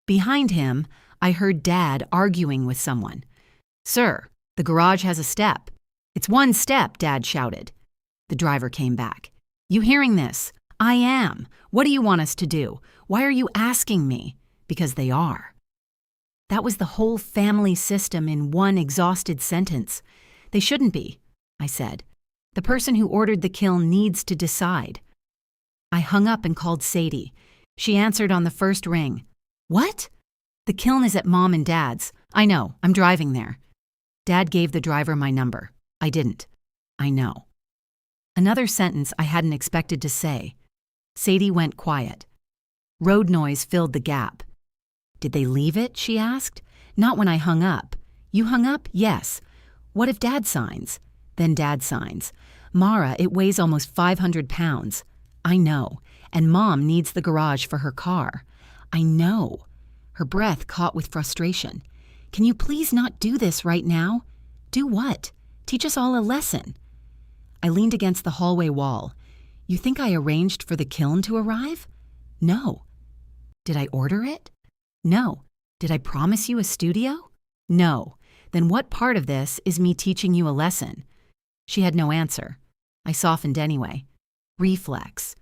Speaker 1: Behind him, I heard Dad arguing with someone. "Sir, the garage has a step." "It's one step," Dad shouted. The driver came back. "You hearing this?" "I am. What do you want us to do? Why are you asking me?" "Because they are." That was the whole family system in one exhausted sentence. "They shouldn't be," I said. "The person who ordered the kiln needs to decide." I hung up and called Sadie. She answered on the first ring. "What?" "The kiln is at Mom and Dad's. I know, I'm driving there." Dad gave the driver my number. I didn't. I know. Another sentence I hadn't expected to say. Sadie went quiet. Road noise filled the gap. "Did they leave it?" she asked. "Not when I hung up." "You hung up?" "Yes." "What if Dad signs?" Then Dad signs. "Mara, it weighs almost 500 pounds. I know. And Mom needs the garage for her car." "I know." Her breath caught with frustration. "Can you please not do this right now?" "Do what?" "Teach us all a lesson." I leaned against the hallway wall. "You think I arranged for the kiln to arrive?" "No." "Did I order it?" "No." "Did I promise you a studio?" "No." "Then what part of this is me teaching you a lesson?" She had no answer. I softened anyway. Reflex.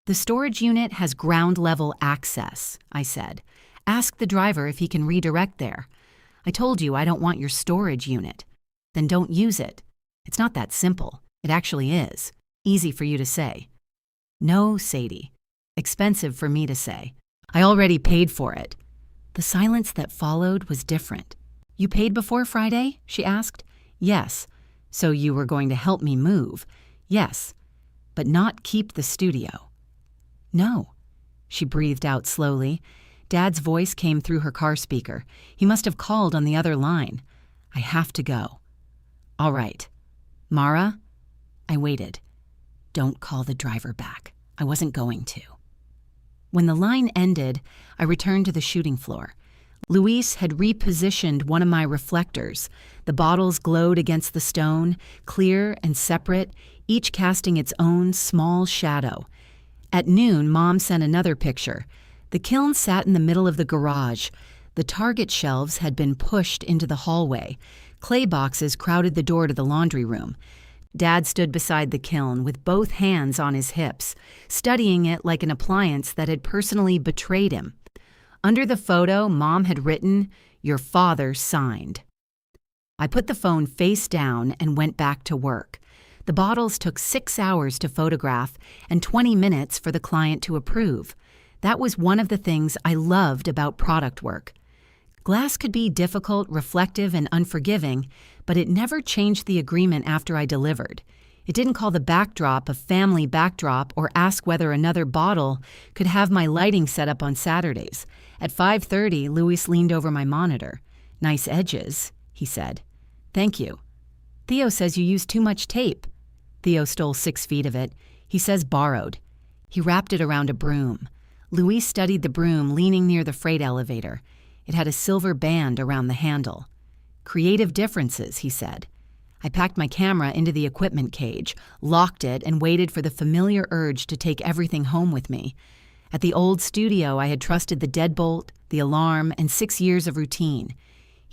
Speaker 1: "The storage unit has ground-level access," I said. "Ask the driver if he can redirect there. I told you I don't want your storage unit. Then don't use it. It's not that simple. It actually is. Easy for you to say." "No, Sadie. Expensive for me to say. I already paid for it." The silence that followed was different. "You paid before Friday?" she asked. "Yes." "So you were going to help me move?" "Yes." "But not keep the studio?" "No." She breathed out slowly. Dad's voice came through her car speaker. He must have called on the other line. "I have to go." "All right. Mara?" I waited. "Don't call the driver back." I wasn't going to. When the line ended, I returned to the shooting floor. Luis had repositioned one of my reflectors. The bottles glowed against the stone, clear and separate, each casting its own small shadow. At noon, Mom sent another picture. The kiln sat in the middle of the garage. The target shelves had been pushed into the hallway. Clay boxes crowded the door to the laundry room. Dad stood beside the kiln with both hands on his hips, studying it like an appliance that had personally betrayed him. Under the photo, Mom had written, "Your father signed." I put the phone face down and went back to work. The bottles took 6 hours to photograph and 20 minutes for the client to approve. That was one of the things I loved about product work. Glass could be difficult, reflective, and unforgiving, but it never changed the agreement after I delivered. It didn't call the backdrop a family backdrop or ask whether another bottle could have my lighting set up on Saturdays. At 5:30, Luis leaned over my monitor. "Nice edges," he said. "Thank you." "Theo says you used too much tape." Theo stole 6 feet of it. He says borrowed. He wrapped it around a broom. Luis studied the broom leaning near the freight elevator. It had a silver band around the handle. "Creative differences," he said. I packed my camera into the equipment cage, locked it, and waited for the familiar urge to take everything home with me. At the old studio, I had trusted the deadbolt, the alarm, and 6 years of routine.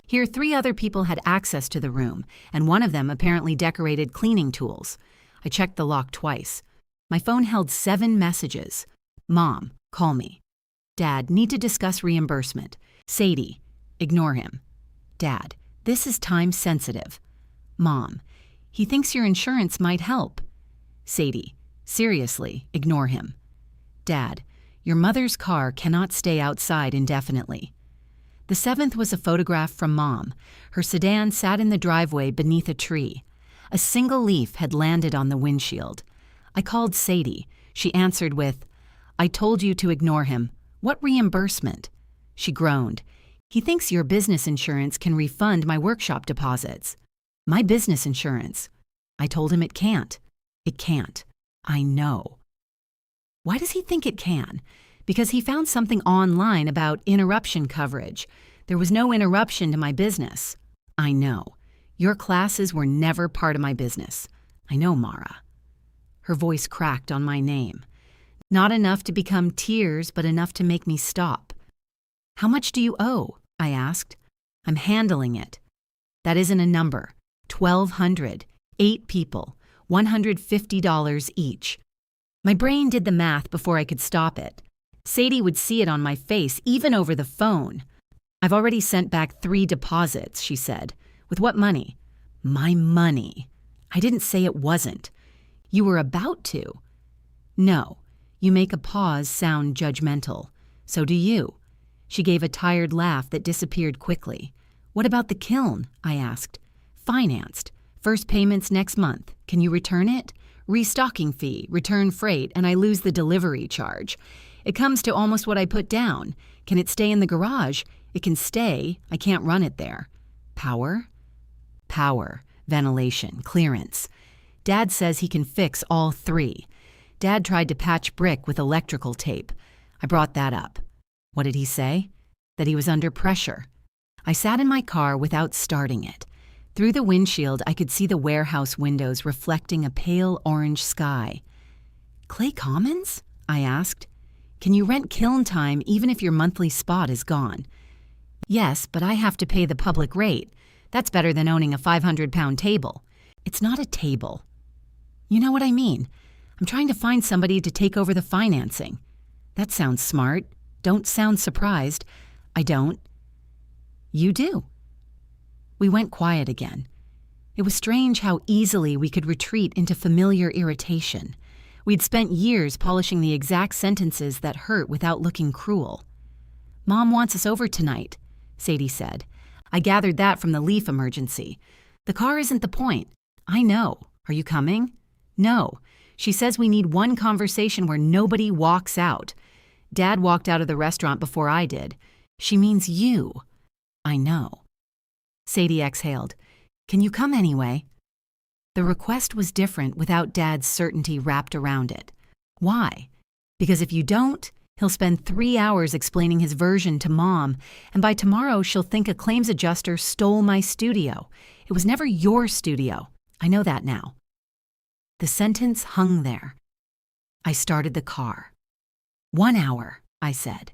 Speaker 1: Here, 3 other people had access to the room, and one of them apparently decorated cleaning tools. I checked the lock twice. My phone held 7 messages. "Mom, call me." "Dad, need to discuss reimbursement." "Sadie, ignore him." "Dad, this is time sensitive." "Mom, he thinks your insurance might help." "Sadie, Seriously, ignore him. Dad, your mother's car cannot stay outside indefinitely. The seventh was a photograph from Mom. Her sedan sat in the driveway beneath a tree. A single leaf had landed on the windshield. I called Sadie. She answered with, "I told you to ignore him. What reimbursement?" She groaned. "He thinks your business insurance can refund my workshop deposits." "My business insurance?" I told him it can't. It can't. I know. Why does he think it can? Because he found something online about interruption coverage. There was no interruption to my business. I know. Your classes were never part of my business. I know, Mara. Her voice cracked on my name. Not enough to become tears, but enough to make me stop. "How much do you owe?" I asked. "I'm handling it." "That isn't a number. 1,200. 8 people. $150 each." My brain did the math before I could stop it. Sadie would see it on my face, even over the phone. "I've already sent back 3 deposits," she said. "With what money?" "My money." I didn't say it wasn't. "You were about to." "No." You make a pause sound judgmental. "So do you." She gave a tired laugh that disappeared quickly. "What about the kiln?" I asked. "Financed. First payment's next month. Can you return it? Restocking fee, return freight, and I lose the delivery charge. It comes to almost what I put down. Can it stay in the garage? It can stay. I can't run it there. Power? Power, ventilation, clearance. Dad says he can fix all 3. Dad tried to patch brick with electrical tape. I brought that up. What did he say? That he was under pressure. I sat in my car without starting it. Through the windshield, I could see the warehouse windows reflecting a pale orange sky. "Clay Commons?" I asked. "Can you rent kiln time even if your monthly spot is gone?" "Yes, but I have to pay the public rate. That's better than owning a 500-pound table." "It's not a table." "You know what I mean. I'm trying to find somebody to take over the financing." "That sounds smart. Don't sound surprised." "I don't." "You do." We went quiet again. It was strange how easily we could retreat into familiar irritation. We'd spent years polishing the exact sentences that hurt without looking cruel. "Mom wants us over tonight," Sadie said. "I gathered that from the Leaf emergency. The car isn't the point." "I know. Are you coming?" "No. She says we need one conversation where nobody walks out. Dad walked out of the restaurant before I did. She means you." "I know." Sadie exhaled. "Can you come anyway?" The request was different without Dad's certainty wrapped around it. "Why?" "Because if you don't, he'll spend 3 hours explaining his version to Mom, and by tomorrow she'll think a claims adjuster stole my studio. It was never your studio. I know that now." The sentence hung there. I started the car. 1 hour, I said.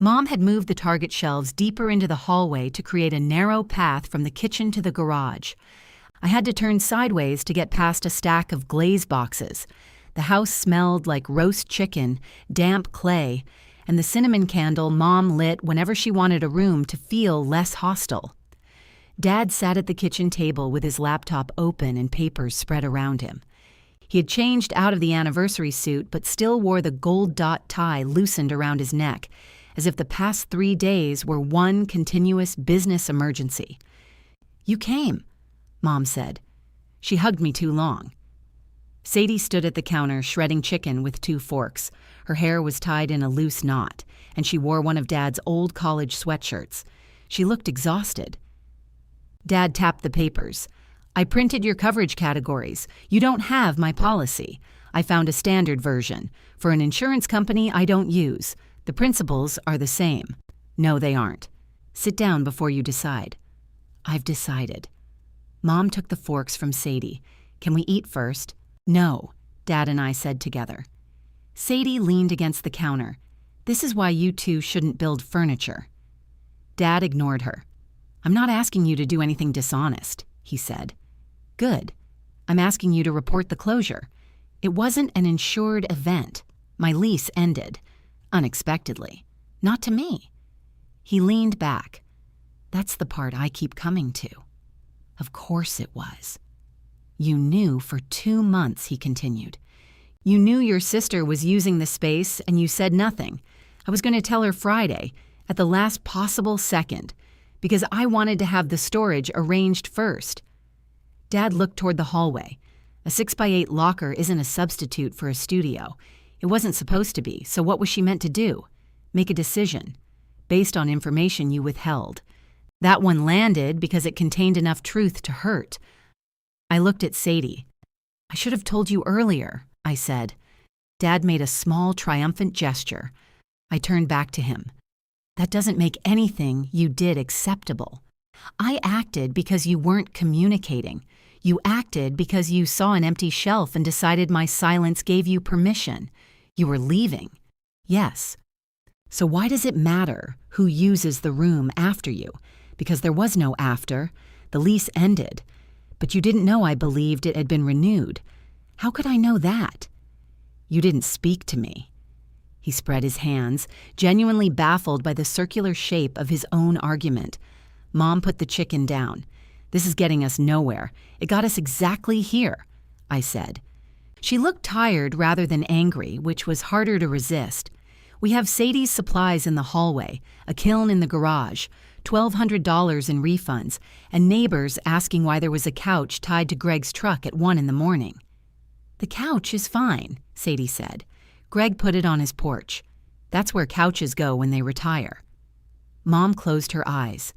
Speaker 1: Mom had moved the Target shelves deeper into the hallway to create a narrow path from the kitchen to the garage. I had to turn sideways to get past a stack of glaze boxes. The house smelled like roast chicken, damp clay, and the cinnamon candle Mom lit whenever she wanted a room to feel less hostile. Dad sat at the kitchen table with his laptop open and papers spread around him. He had changed out of the anniversary suit but still wore the gold dot tie loosened around his neck, as if the past 3 days were one continuous business emergency. "You came," Mom said. She hugged me too long. Sadie stood at the counter shredding chicken with 2 forks. Her hair was tied in a loose knot, and she wore one of Dad's old college sweatshirts. She looked exhausted. Dad tapped the papers. "I printed your coverage categories. You don't have my policy. I found a standard version. For an insurance company I don't use. The principles are the same." "No, they aren't. Sit down before you decide." "I've decided." Mom took the forks from Sadie. "Can we eat first?" "No," Dad and I said together. Sadie leaned against the counter. "This is why you two shouldn't build furniture." Dad ignored her. "I'm not asking you to do anything dishonest," he said. "Good. I'm asking you to report the closure. It wasn't an insured event. My lease ended. Unexpectedly. Not to me." He leaned back. "That's the part I keep coming to." "Of course it was." "You knew for 2 months," he continued. You knew your sister was using the space and you said nothing. I was going to tell her Friday, at the last possible second, because I wanted to have the storage arranged first. Dad looked toward the hallway. A 6x8 locker isn't a substitute for a studio. It wasn't supposed to be, so what was she meant to do? Make a decision, based on information you withheld. That one landed because it contained enough truth to hurt. I looked at Sadie. I should have told you earlier, I said. Dad made a small, triumphant gesture. I turned back to him. That doesn't make anything you did acceptable. I acted because you weren't communicating. You acted because you saw an empty shelf and decided my silence gave you permission. You were leaving. Yes. So why does it matter who uses the room after you? Because there was no after. The lease ended. But you didn't know I believed it had been renewed. How could I know that? You didn't speak to me. He spread his hands, genuinely baffled by the circular shape of his own argument. Mom put the chicken down. This is getting us nowhere. It got us exactly here, I said. She looked tired rather than angry, which was harder to resist. We have Sadie's supplies in the hallway, a kiln in the garage, $1,200 in refunds, and neighbors asking why there was a couch tied to Greg's truck at 1 a.m. The couch is fine, Sadie said. Greg put it on his porch. That's where couches go when they retire. Mom closed her eyes.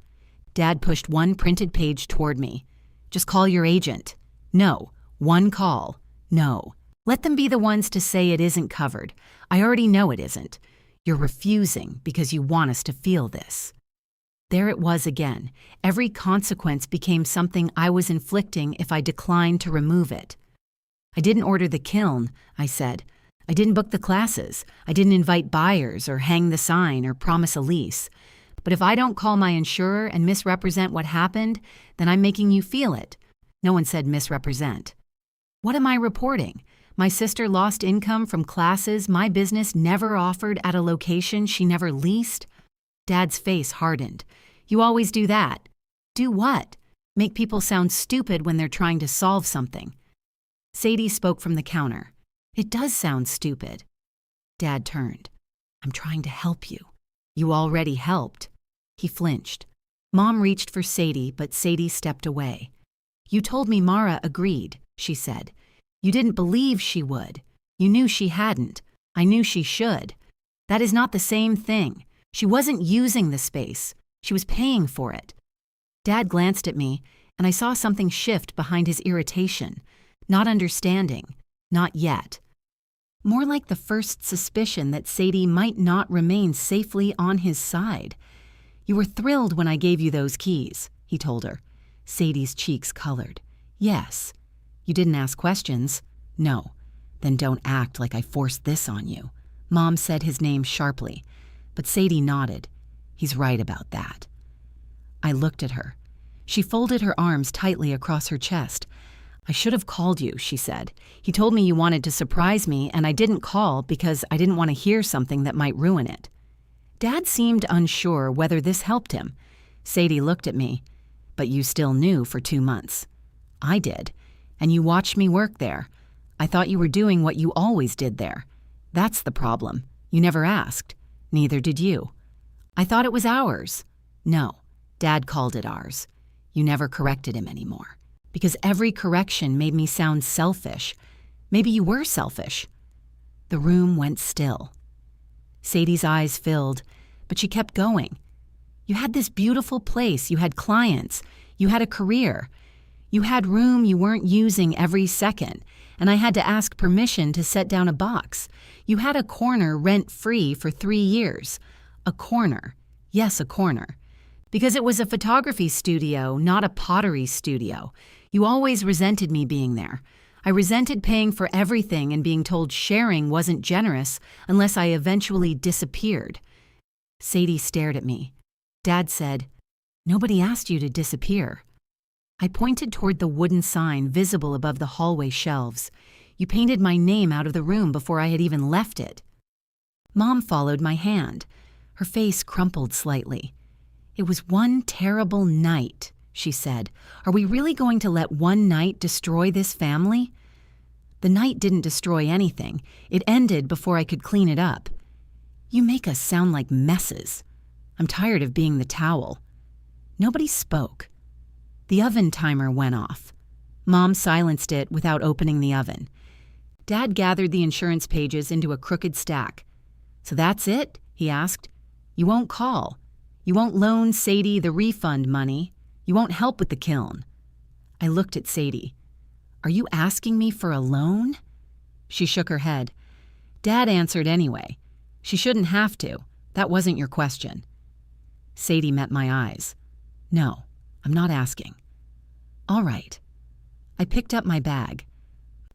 Speaker 1: Dad pushed one printed page toward me. Just call your agent. No. One call. No. Let them be the ones to say it isn't covered. I already know it isn't. You're refusing because you want us to feel this. There it was again. Every consequence became something I was inflicting if I declined to remove it. I didn't order the kiln, I said. I didn't book the classes. I didn't invite buyers or hang the sign or promise a lease. But if I don't call my insurer and misrepresent what happened, then I'm making you feel it. No one said misrepresent. What am I reporting? My sister lost income from classes my business never offered at a location she never leased? Dad's face hardened. You always do that. Do what? Make people sound stupid when they're trying to solve something. Sadie spoke from the counter. It does sound stupid. Dad turned. I'm trying to help you. You already helped. He flinched. Mom reached for Sadie, but Sadie stepped away. You told me Mara agreed, she said. You didn't believe she would. You knew she hadn't. I knew she should. That is not the same thing. She wasn't using the space. She was paying for it. Dad glanced at me, and I saw something shift behind his irritation. Not understanding. Not yet. More like the first suspicion that Sadie might not remain safely on his side. You were thrilled when I gave you those keys, he told her. Sadie's cheeks colored. Yes. You didn't ask questions? No. Then don't act like I forced this on you. Mom said his name sharply, but Sadie nodded. He's right about that. I looked at her. She folded her arms tightly across her chest. I should have called you, she said. He told me you wanted to surprise me, and I didn't call because I didn't want to hear something that might ruin it. Dad seemed unsure whether this helped him. Sadie looked at me. But you still knew for 2 months. I did. And you watched me work there. I thought you were doing what you always did there. That's the problem. You never asked. Neither did you. I thought it was ours. No, Dad called it ours. You never corrected him anymore. Because every correction made me sound selfish. Maybe you were selfish. The room went still. Sadie's eyes filled, but she kept going. You had this beautiful place. You had clients. You had a career. You had room you weren't using every second, and I had to ask permission to set down a box. You had a corner rent-free for 3 years. A corner. Yes, a corner. Because it was a photography studio, not a pottery studio. You always resented me being there. I resented paying for everything and being told sharing wasn't generous unless I eventually disappeared. Sadie stared at me. Dad said, "Nobody asked you to disappear." I pointed toward the wooden sign visible above the hallway shelves. You painted my name out of the room before I had even left it. Mom followed my hand. Her face crumpled slightly. It was one terrible night, she said. Are we really going to let one night destroy this family? The night didn't destroy anything. It ended before I could clean it up. You make us sound like messes. I'm tired of being the towel. Nobody spoke. The oven timer went off. Mom silenced it without opening the oven. Dad gathered the insurance pages into a crooked stack. "So that's it?" he asked. "You won't call. You won't loan Sadie the refund money. You won't help with the kiln." I looked at Sadie. "Are you asking me for a loan?" She shook her head. Dad answered anyway. "She shouldn't have to. That wasn't your question." Sadie met my eyes. "No, I'm not asking." "All right." I picked up my bag.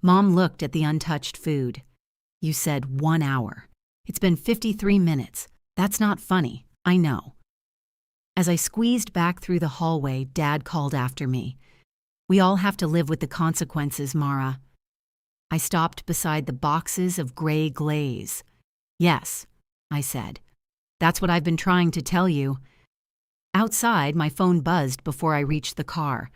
Speaker 1: Mom looked at the untouched food. "You said 1 hour. It's been 53 minutes. That's not funny, I know." As I squeezed back through the hallway, Dad called after me. "We all have to live with the consequences, Mara." I stopped beside the boxes of gray glaze. "Yes," I said. "That's what I've been trying to tell you." Outside, my phone buzzed before I reached the car.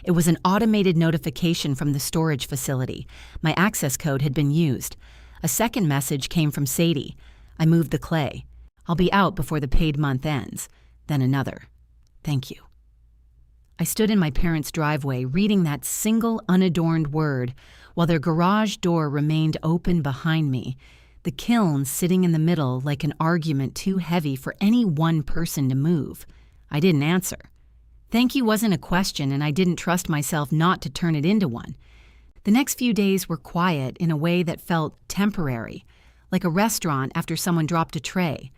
Speaker 1: It was an automated notification from the storage facility. My access code had been used. A second message came from Sadie. "I moved the clay. I'll be out before the paid month ends." Then another. "Thank you." I stood in my parents' driveway reading that single unadorned word while their garage door remained open behind me, the kiln sitting in the middle like an argument too heavy for any one person to move. I didn't answer. Thank you wasn't a question, and I didn't trust myself not to turn it into one. The next few days were quiet in a way that felt temporary, like a restaurant after someone dropped a tray.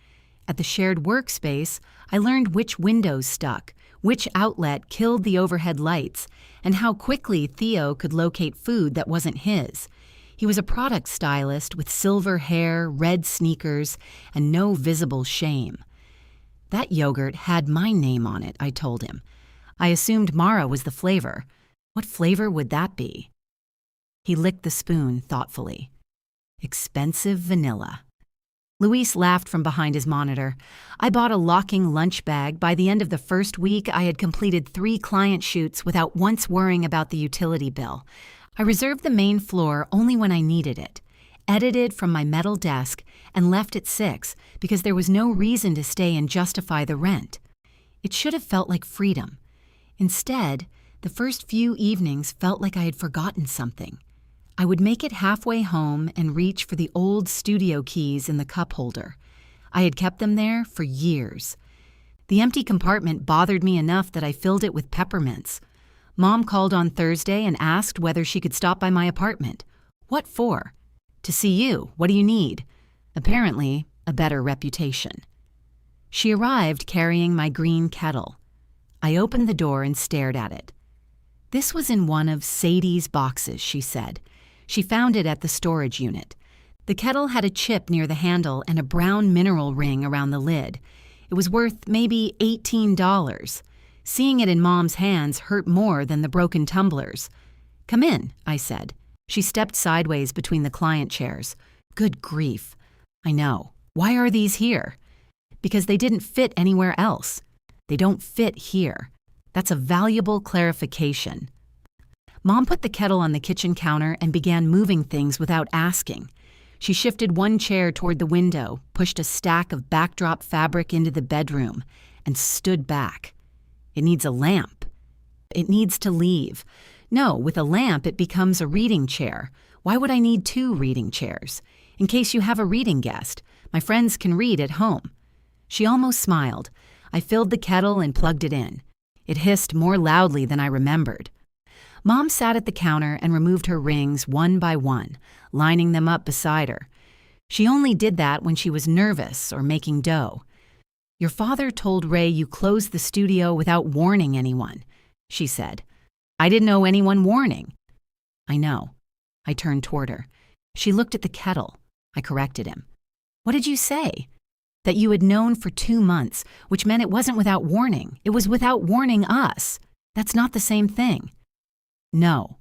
Speaker 1: At the shared workspace, I learned which windows stuck, which outlet killed the overhead lights, and how quickly Theo could locate food that wasn't his. He was a product stylist with silver hair, red sneakers, and no visible shame. "That yogurt had my name on it," I told him. I assumed Mara was the flavor. What flavor would that be? He licked the spoon thoughtfully. "Expensive vanilla." Luis laughed from behind his monitor. I bought a locking lunch bag. By the end of the first week, I had completed 3 client shoots without once worrying about the utility bill. I reserved the main floor only when I needed it, edited from my metal desk, and left at 6 because there was no reason to stay and justify the rent. It should have felt like freedom. Instead, the first few evenings felt like I had forgotten something. I would make it halfway home and reach for the old studio keys in the cup holder. I had kept them there for years. The empty compartment bothered me enough that I filled it with peppermints. Mom called on Thursday and asked whether she could stop by my apartment. "What for?" "To see you. What do you need?" Apparently, a better reputation. She arrived carrying my green kettle. I opened the door and stared at it. "This was in one of Sadie's boxes," she said. She found it at the storage unit. The kettle had a chip near the handle and a brown mineral ring around the lid. It was worth maybe $18. Seeing it in Mom's hands hurt more than the broken tumblers. "Come in," I said. She stepped sideways between the client chairs. Good grief. I know. Why are these here? Because they didn't fit anywhere else. They don't fit here. That's a valuable clarification. Mom put the kettle on the kitchen counter and began moving things without asking. She shifted one chair toward the window, pushed a stack of backdrop fabric into the bedroom, and stood back. "It needs a lamp. It needs to leave. No, with a lamp it becomes a reading chair. Why would I need 2 reading chairs? In case you have a reading guest. My friends can read at home." She almost smiled. I filled the kettle and plugged it in. It hissed more loudly than I remembered. Mom sat at the counter and removed her rings one by one, lining them up beside her. She only did that when she was nervous or making dough. "Your father told Ray you closed the studio without warning anyone," she said. "I didn't owe anyone warning." "I know." I turned toward her. She looked at the kettle. I corrected him. "What did you say?" "That you had known for 2 months, which meant it wasn't without warning. It was without warning us. That's not the same thing." "No."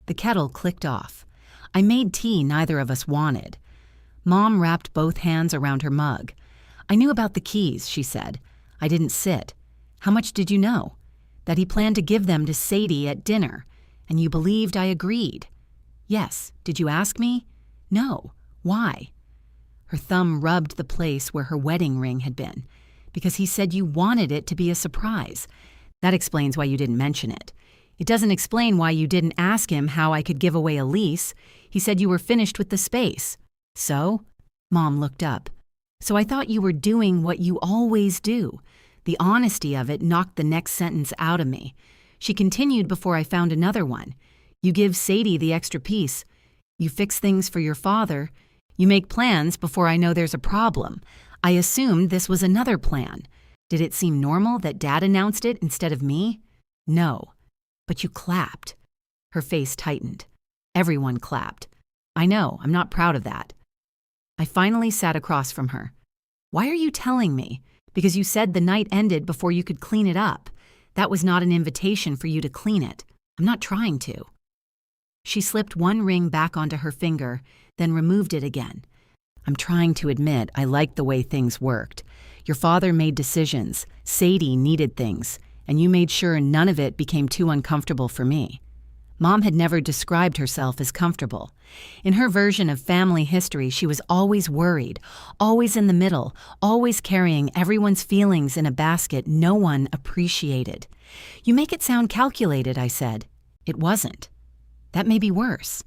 Speaker 1: The kettle clicked off. I made tea neither of us wanted. Mom wrapped both hands around her mug. "I knew about the keys," she said. "I didn't sit. How much did you know?" "That he planned to give them to Sadie at dinner, and you believed I agreed." Yes. Did you ask me? No. Why? Her thumb rubbed the place where her wedding ring had been. Because he said you wanted it to be a surprise. That explains why you didn't mention it. It doesn't explain why you didn't ask him how I could give away a lease. He said you were finished with the space. So? Mom looked up. So I thought you were doing what you always do. The honesty of it knocked the next sentence out of me. She continued before I found another one. You give Sadie the extra piece. You fix things for your father. You make plans before I know there's a problem. I assumed this was another plan. Did it seem normal that Dad announced it instead of me? No. But you clapped. Her face tightened. Everyone clapped. I know, I'm not proud of that. I finally sat across from her. Why are you telling me? Because you said the night ended before you could clean it up. That was not an invitation for you to clean it. I'm not trying to. She slipped one ring back onto her finger, then removed it again. I'm trying to admit I liked the way things worked. Your father made decisions. Sadie needed things. And you made sure none of it became too uncomfortable for me. Mom had never described herself as comfortable. In her version of family history, she was always worried, always in the middle, always carrying everyone's feelings in a basket no one appreciated. You make it sound calculated, I said. It wasn't. That may be worse.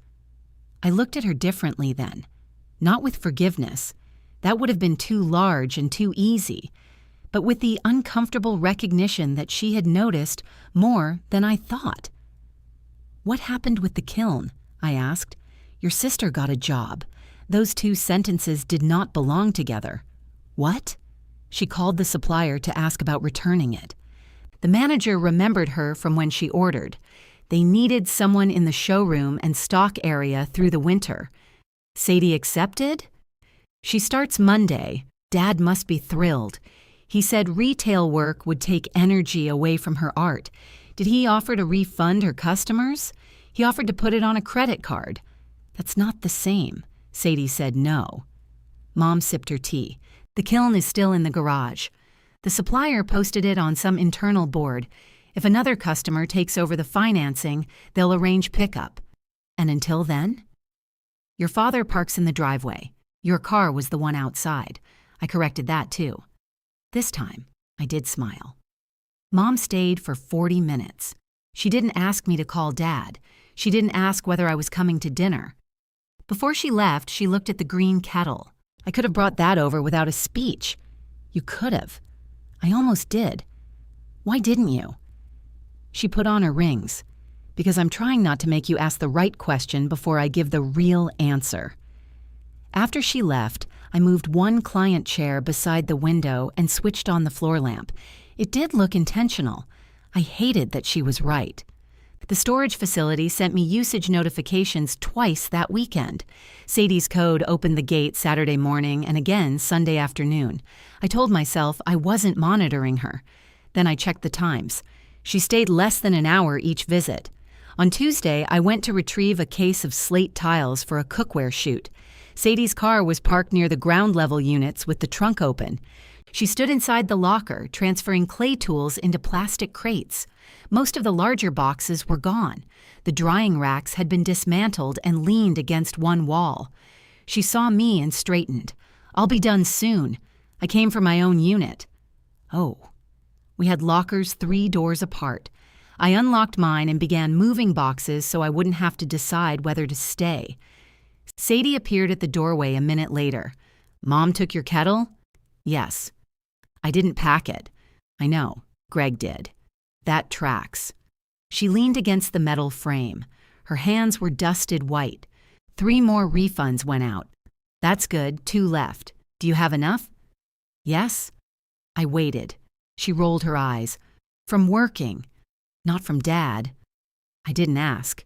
Speaker 1: I looked at her differently then. Not with forgiveness. That would have been too large and too easy. But with the uncomfortable recognition that she had noticed more than I thought. What happened with the kiln? I asked. Your sister got a job. Those two sentences did not belong together. What? She called the supplier to ask about returning it. The manager remembered her from when she ordered. They needed someone in the showroom and stock area through the winter. Sadie accepted? She starts Monday. Dad must be thrilled. He said retail work would take energy away from her art. Did he offer to refund her customers? He offered to put it on a credit card. That's not the same. Sadie said no. Mom sipped her tea. The kiln is still in the garage. The supplier posted it on some internal board. If another customer takes over the financing, they'll arrange pickup. And until then? Your father parks in the driveway. Your car was the one outside. I corrected that too. This time, I did smile. Mom stayed for 40 minutes. She didn't ask me to call Dad. She didn't ask whether I was coming to dinner. Before she left, she looked at the green kettle. I could have brought that over without a speech. You could have. I almost did. Why didn't you? She put on her rings. Because I'm trying not to make you ask the right question before I give the real answer. After she left, I moved one client chair beside the window and switched on the floor lamp. It did look intentional. I hated that she was right. The storage facility sent me usage notifications twice that weekend. Sadie's code opened the gate Saturday morning and again Sunday afternoon. I told myself I wasn't monitoring her. Then I checked the times. She stayed less than an hour each visit. On Tuesday, I went to retrieve a case of slate tiles for a cookware shoot. Sadie's car was parked near the ground level units with the trunk open. She stood inside the locker, transferring clay tools into plastic crates. Most of the larger boxes were gone. The drying racks had been dismantled and leaned against one wall. She saw me and straightened. I'll be done soon. I came from my own unit. Oh. We had lockers 3 doors apart. I unlocked mine and began moving boxes so I wouldn't have to decide whether to stay. Sadie appeared at the doorway a minute later. Mom took your kettle? Yes. I didn't pack it. I know. Greg did. That tracks. She leaned against the metal frame. Her hands were dusted white. 3 more refunds went out. That's good. 2 left. Do you have enough? Yes. I waited. She rolled her eyes. From working. Not from Dad. I didn't ask.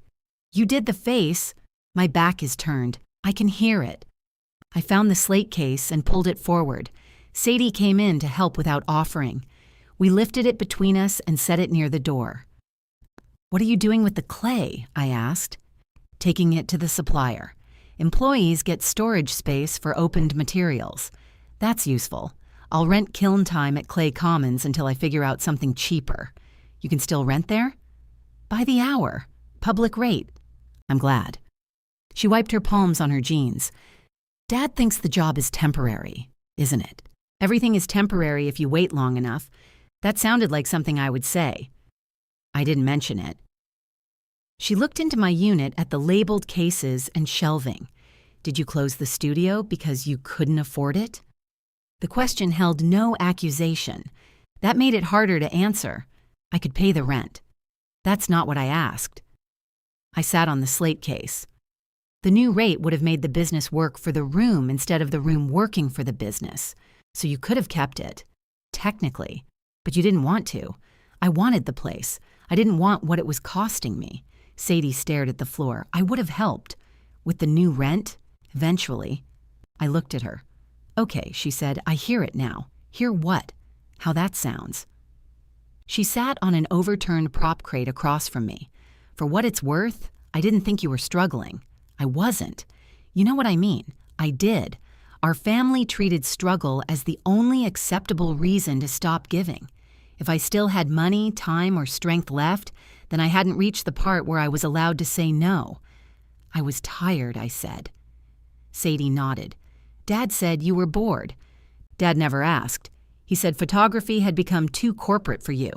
Speaker 1: You did the face. My back is turned. I can hear it. I found the slate case and pulled it forward. Sadie came in to help without offering. We lifted it between us and set it near the door. What are you doing with the clay? I asked. Taking it to the supplier. Employees get storage space for opened materials. That's useful. I'll rent kiln time at Clay Commons until I figure out something cheaper. You can still rent there? By the hour. Public rate. I'm glad. She wiped her palms on her jeans. Dad thinks the job is temporary, isn't it? Everything is temporary if you wait long enough. That sounded like something I would say. I didn't mention it. She looked into my unit at the labeled cases and shelving. Did you close the studio because you couldn't afford it? The question held no accusation. That made it harder to answer. I could pay the rent. That's not what I asked. I sat on the slate case. The new rate would have made the business work for the room instead of the room working for the business. So you could have kept it. Technically. But you didn't want to. I wanted the place. I didn't want what it was costing me. Sadie stared at the floor. I would have helped. With the new rent? Eventually. I looked at her. Okay, she said, I hear it now. Hear what? How that sounds. She sat on an overturned prop crate across from me. For what it's worth, I didn't think you were struggling. I wasn't. You know what I mean? I did. Our family treated struggle as the only acceptable reason to stop giving. If I still had money, time, or strength left, then I hadn't reached the part where I was allowed to say no. I was tired, I said. Sadie nodded. Dad said you were bored. Dad never asked. He said photography had become too corporate for you.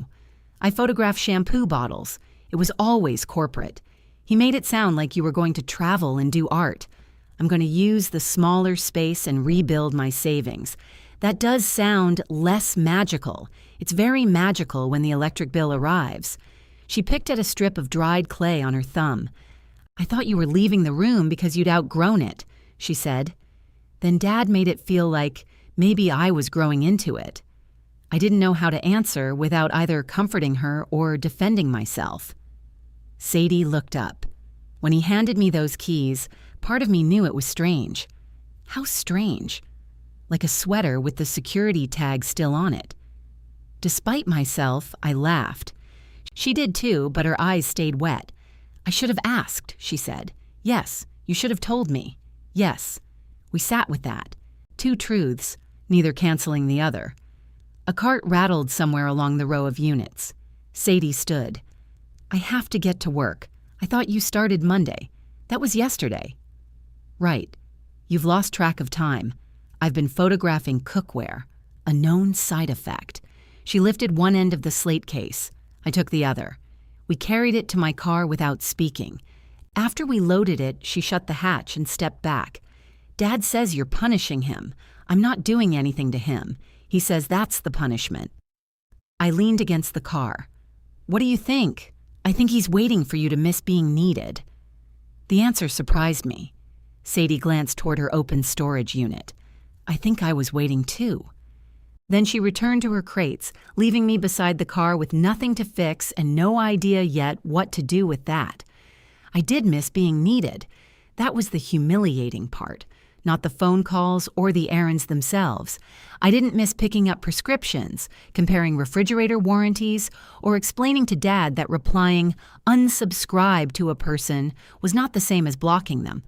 Speaker 1: I photographed shampoo bottles. It was always corporate. He made it sound like you were going to travel and do art. I'm going to use the smaller space and rebuild my savings. That does sound less magical. It's very magical when the electric bill arrives. She picked at a strip of dried clay on her thumb. I thought you were leaving the room because you'd outgrown it, she said. Then Dad made it feel like maybe I was growing into it. I didn't know how to answer without either comforting her or defending myself. Sadie looked up. When he handed me those keys, part of me knew it was strange. How strange? Like a sweater with the security tag still on it. Despite myself, I laughed. She did too, but her eyes stayed wet. I should have asked, she said. Yes, you should have told me. Yes. We sat with that. Two truths, neither canceling the other. A cart rattled somewhere along the row of units. Sadie stood. I have to get to work. I thought you started Monday. That was yesterday. Right. You've lost track of time. I've been photographing cookware. A known side effect. She lifted one end of the slate case. I took the other. We carried it to my car without speaking. After we loaded it, she shut the hatch and stepped back. Dad says you're punishing him. I'm not doing anything to him. He says that's the punishment. I leaned against the car. What do you think? I think he's waiting for you to miss being needed. The answer surprised me. Sadie glanced toward her open storage unit. I think I was waiting too. Then she returned to her crates, leaving me beside the car with nothing to fix and no idea yet what to do with that. I did miss being needed. That was the humiliating part, not the phone calls or the errands themselves. I didn't miss picking up prescriptions, comparing refrigerator warranties, or explaining to Dad that replying unsubscribe to a person was not the same as blocking them.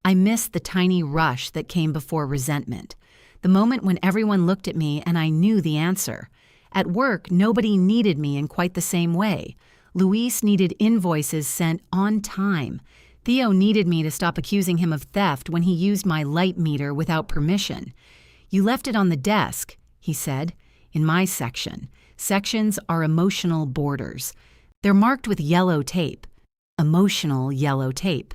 Speaker 1: I missed the tiny rush that came before resentment, the moment when everyone looked at me and I knew the answer. At work, nobody needed me in quite the same way. Luis needed invoices sent on time. Theo needed me to stop accusing him of theft when he used my light meter without permission. You left it on the desk, he said. In my section. Sections are emotional borders. They're marked with yellow tape. Emotional yellow tape.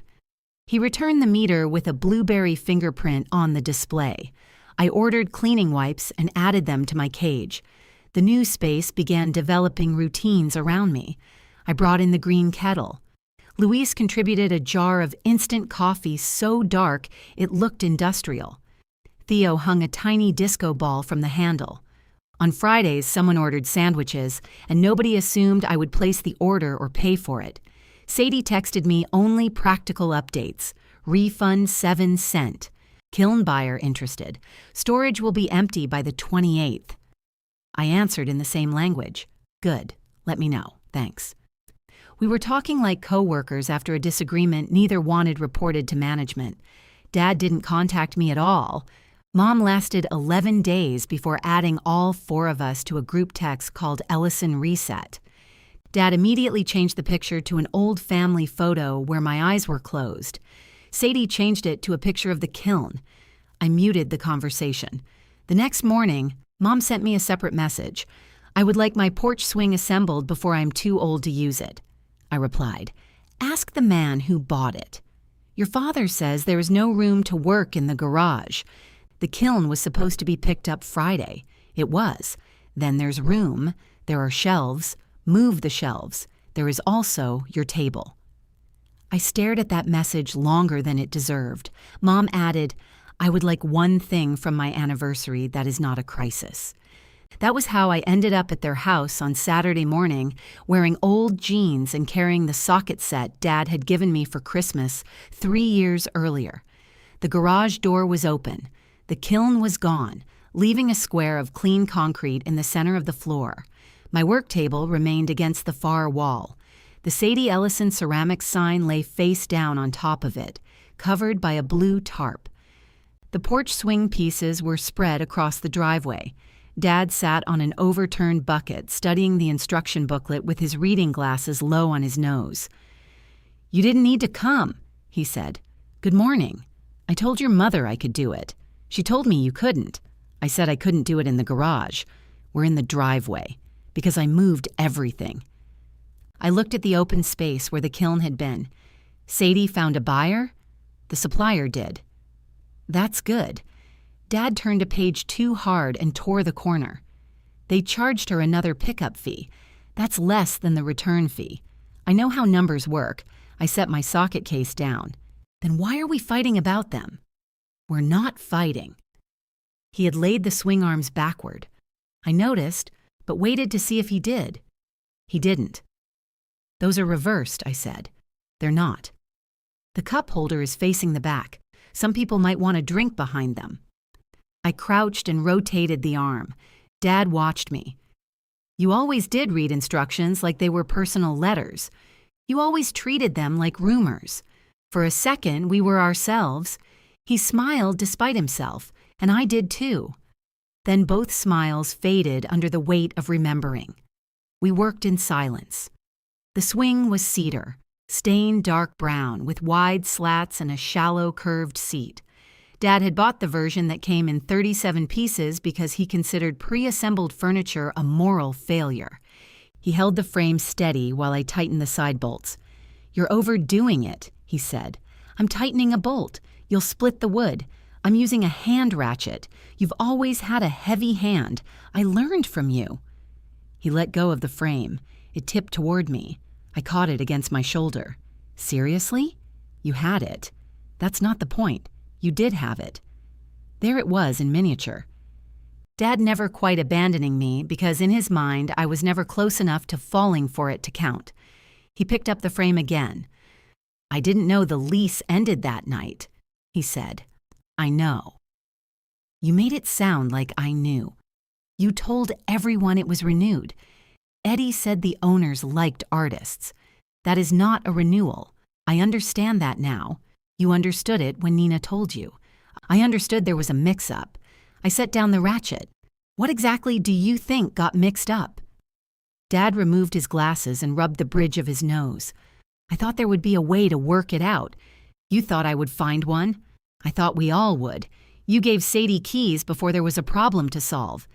Speaker 1: He returned the meter with a blueberry fingerprint on the display. I ordered cleaning wipes and added them to my cage. The new space began developing routines around me. I brought in the green kettle. Luis contributed a jar of instant coffee so dark it looked industrial. Theo hung a tiny disco ball from the handle. On Fridays, someone ordered sandwiches, and nobody assumed I would place the order or pay for it. Sadie texted me only practical updates. Refund 7 cents. Kiln buyer interested. Storage will be empty by the 28th. I answered in the same language. Good. Let me know. Thanks. We were talking like co-workers after a disagreement neither wanted reported to management. Dad didn't contact me at all. Mom lasted 11 days before adding all 4 of us to a group text called Ellison Reset. Dad immediately changed the picture to an old family photo where my eyes were closed. Sadie changed it to a picture of the kiln. I muted the conversation. The next morning, Mom sent me a separate message. I would like my porch swing assembled before I'm too old to use it. I replied, "Ask the man who bought it. Your father says there is no room to work in the garage. The kiln was supposed to be picked up Friday. It was. Then there's room. There are shelves. Move the shelves. There is also your table." I stared at that message longer than it deserved. Mom added, "I would like one thing from my anniversary that is not a crisis." That was how I ended up at their house on Saturday morning, wearing old jeans and carrying the socket set Dad had given me for Christmas 3 years earlier. The garage door was open. The kiln was gone, leaving a square of clean concrete in the center of the floor. My work table remained against the far wall. The Sadie Ellison ceramics sign lay face down on top of it, covered by a blue tarp. The porch swing pieces were spread across the driveway. Dad sat on an overturned bucket, studying the instruction booklet with his reading glasses low on his nose. "You didn't need to come," he said. "Good morning. I told your mother I could do it. She told me you couldn't. I said I couldn't do it in the garage. We're in the driveway, because I moved everything." I looked at the open space where the kiln had been. Sadie found a buyer? The supplier did. That's good. Dad turned a page too hard and tore the corner. They charged her another pickup fee. That's less than the return fee. I know how numbers work. I set my socket case down. Then why are we fighting about them? We're not fighting. He had laid the swing arms backward. I noticed, but waited to see if he did. He didn't. "Those are reversed," I said. "They're not. The cup holder is facing the back. Some people might want a drink behind them." I crouched and rotated the arm. Dad watched me. "You always did read instructions like they were personal letters. You always treated them like rumors. For a second, we were ourselves." He smiled despite himself, and I did too. Then both smiles faded under the weight of remembering. We worked in silence. The swing was cedar, stained dark brown with wide slats and a shallow curved seat. Dad had bought the version that came in 37 pieces because he considered pre-assembled furniture a moral failure. He held the frame steady while I tightened the side bolts. "You're overdoing it," he said. "I'm tightening a bolt. You'll split the wood. I'm using a hand ratchet. You've always had a heavy hand. I learned from you." He let go of the frame. It tipped toward me. I caught it against my shoulder. "Seriously? You had it. That's not the point. You did have it." There it was in miniature. Dad never quite abandoning me because in his mind I was never close enough to falling for it to count. He picked up the frame again. "I didn't know the lease ended that night," he said. "I know." "You made it sound like I knew. You told everyone it was renewed. Eddie said the owners liked artists. That is not a renewal. I understand that now. You understood it when Nina told you. I understood there was a mix-up. I set down the ratchet. What exactly do you think got mixed up?" Dad removed his glasses and rubbed the bridge of his nose. "I thought there would be a way to work it out. You thought I would find one. I thought we all would. You gave Sadie keys before there was a problem to solve.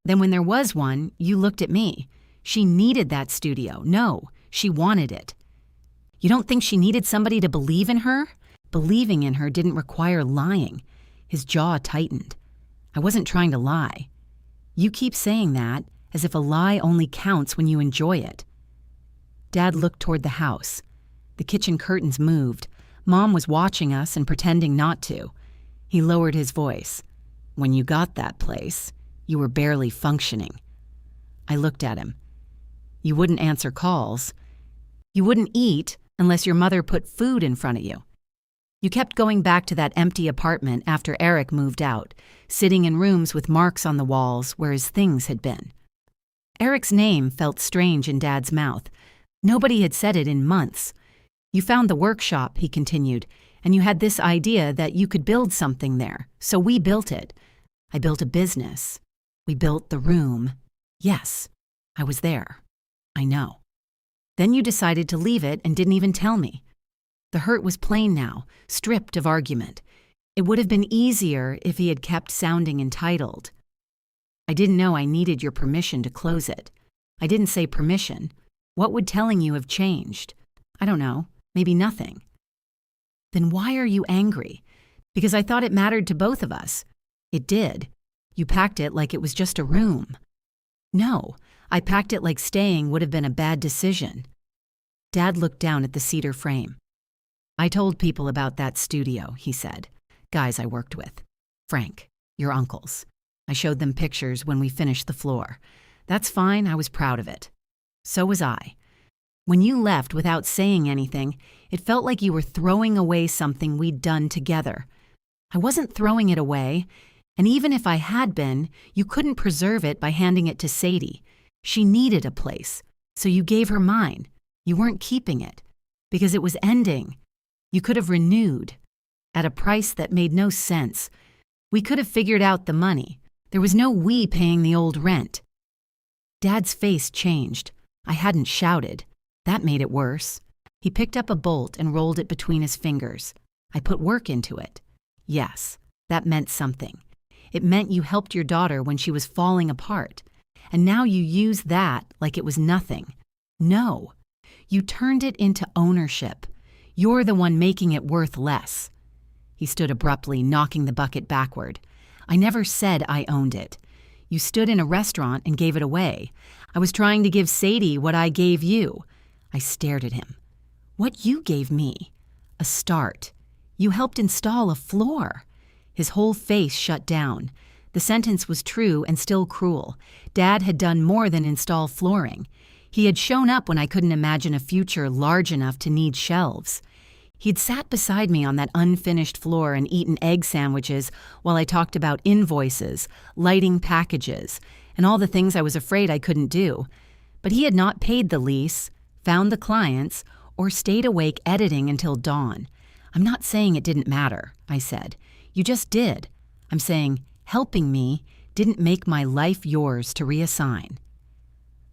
Speaker 1: Then when there was one, you looked at me. She needed that studio. No, she wanted it. You don't think she needed somebody to believe in her? Believing in her didn't require lying." His jaw tightened. "I wasn't trying to lie. You keep saying that as if a lie only counts when you enjoy it." Dad looked toward the house. The kitchen curtains moved. Mom was watching us and pretending not to. He lowered his voice. "When you got that place, you were barely functioning." I looked at him. "You wouldn't answer calls. You wouldn't eat unless your mother put food in front of you. You kept going back to that empty apartment after Eric moved out, sitting in rooms with marks on the walls where his things had been." Eric's name felt strange in Dad's mouth. Nobody had said it in months. "You found the workshop," he continued, "and you had this idea that you could build something there, so we built it. I built a business. We built the room. Yes, I was there. I know. Then you decided to leave it and didn't even tell me. The hurt was plain now, stripped of argument. It would have been easier if he had kept sounding entitled. I didn't know I needed your permission to close it. I didn't say permission. What would telling you have changed? I don't know, maybe nothing. Then why are you angry? Because I thought it mattered to both of us. It did. You packed it like it was just a room. No, I packed it like staying would have been a bad decision. Dad looked down at the cedar frame. I told people about that studio, he said. Guys I worked with. Frank, your uncles. I showed them pictures when we finished the floor. That's fine, I was proud of it. So was I. When you left without saying anything, it felt like you were throwing away something we'd done together. I wasn't throwing it away, and even if I had been, you couldn't preserve it by handing it to Sadie. She needed a place, so you gave her mine. You weren't keeping it, because it was ending. You could have renewed, at a price that made no sense. We could have figured out the money. There was no we paying the old rent. Dad's face changed. I hadn't shouted. That made it worse. He picked up a bolt and rolled it between his fingers. I put work into it. Yes, that meant something. It meant you helped your daughter when she was falling apart. And now you use that like it was nothing. No. You turned it into ownership. You're the one making it worth less. He stood abruptly, knocking the bucket backward. I never said I owned it. You stood in a restaurant and gave it away. I was trying to give Sadie what I gave you. I stared at him. What you gave me? A start. You helped install a floor. His whole face shut down. The sentence was true and still cruel. Dad had done more than install flooring. He had shown up when I couldn't imagine a future large enough to need shelves. He'd sat beside me on that unfinished floor and eaten egg sandwiches while I talked about invoices, lighting packages, and all the things I was afraid I couldn't do. But he had not paid the lease, found the clients, or stayed awake editing until dawn. I'm not saying it didn't matter, I said. You just did. I'm saying helping me didn't make my life yours to reassign.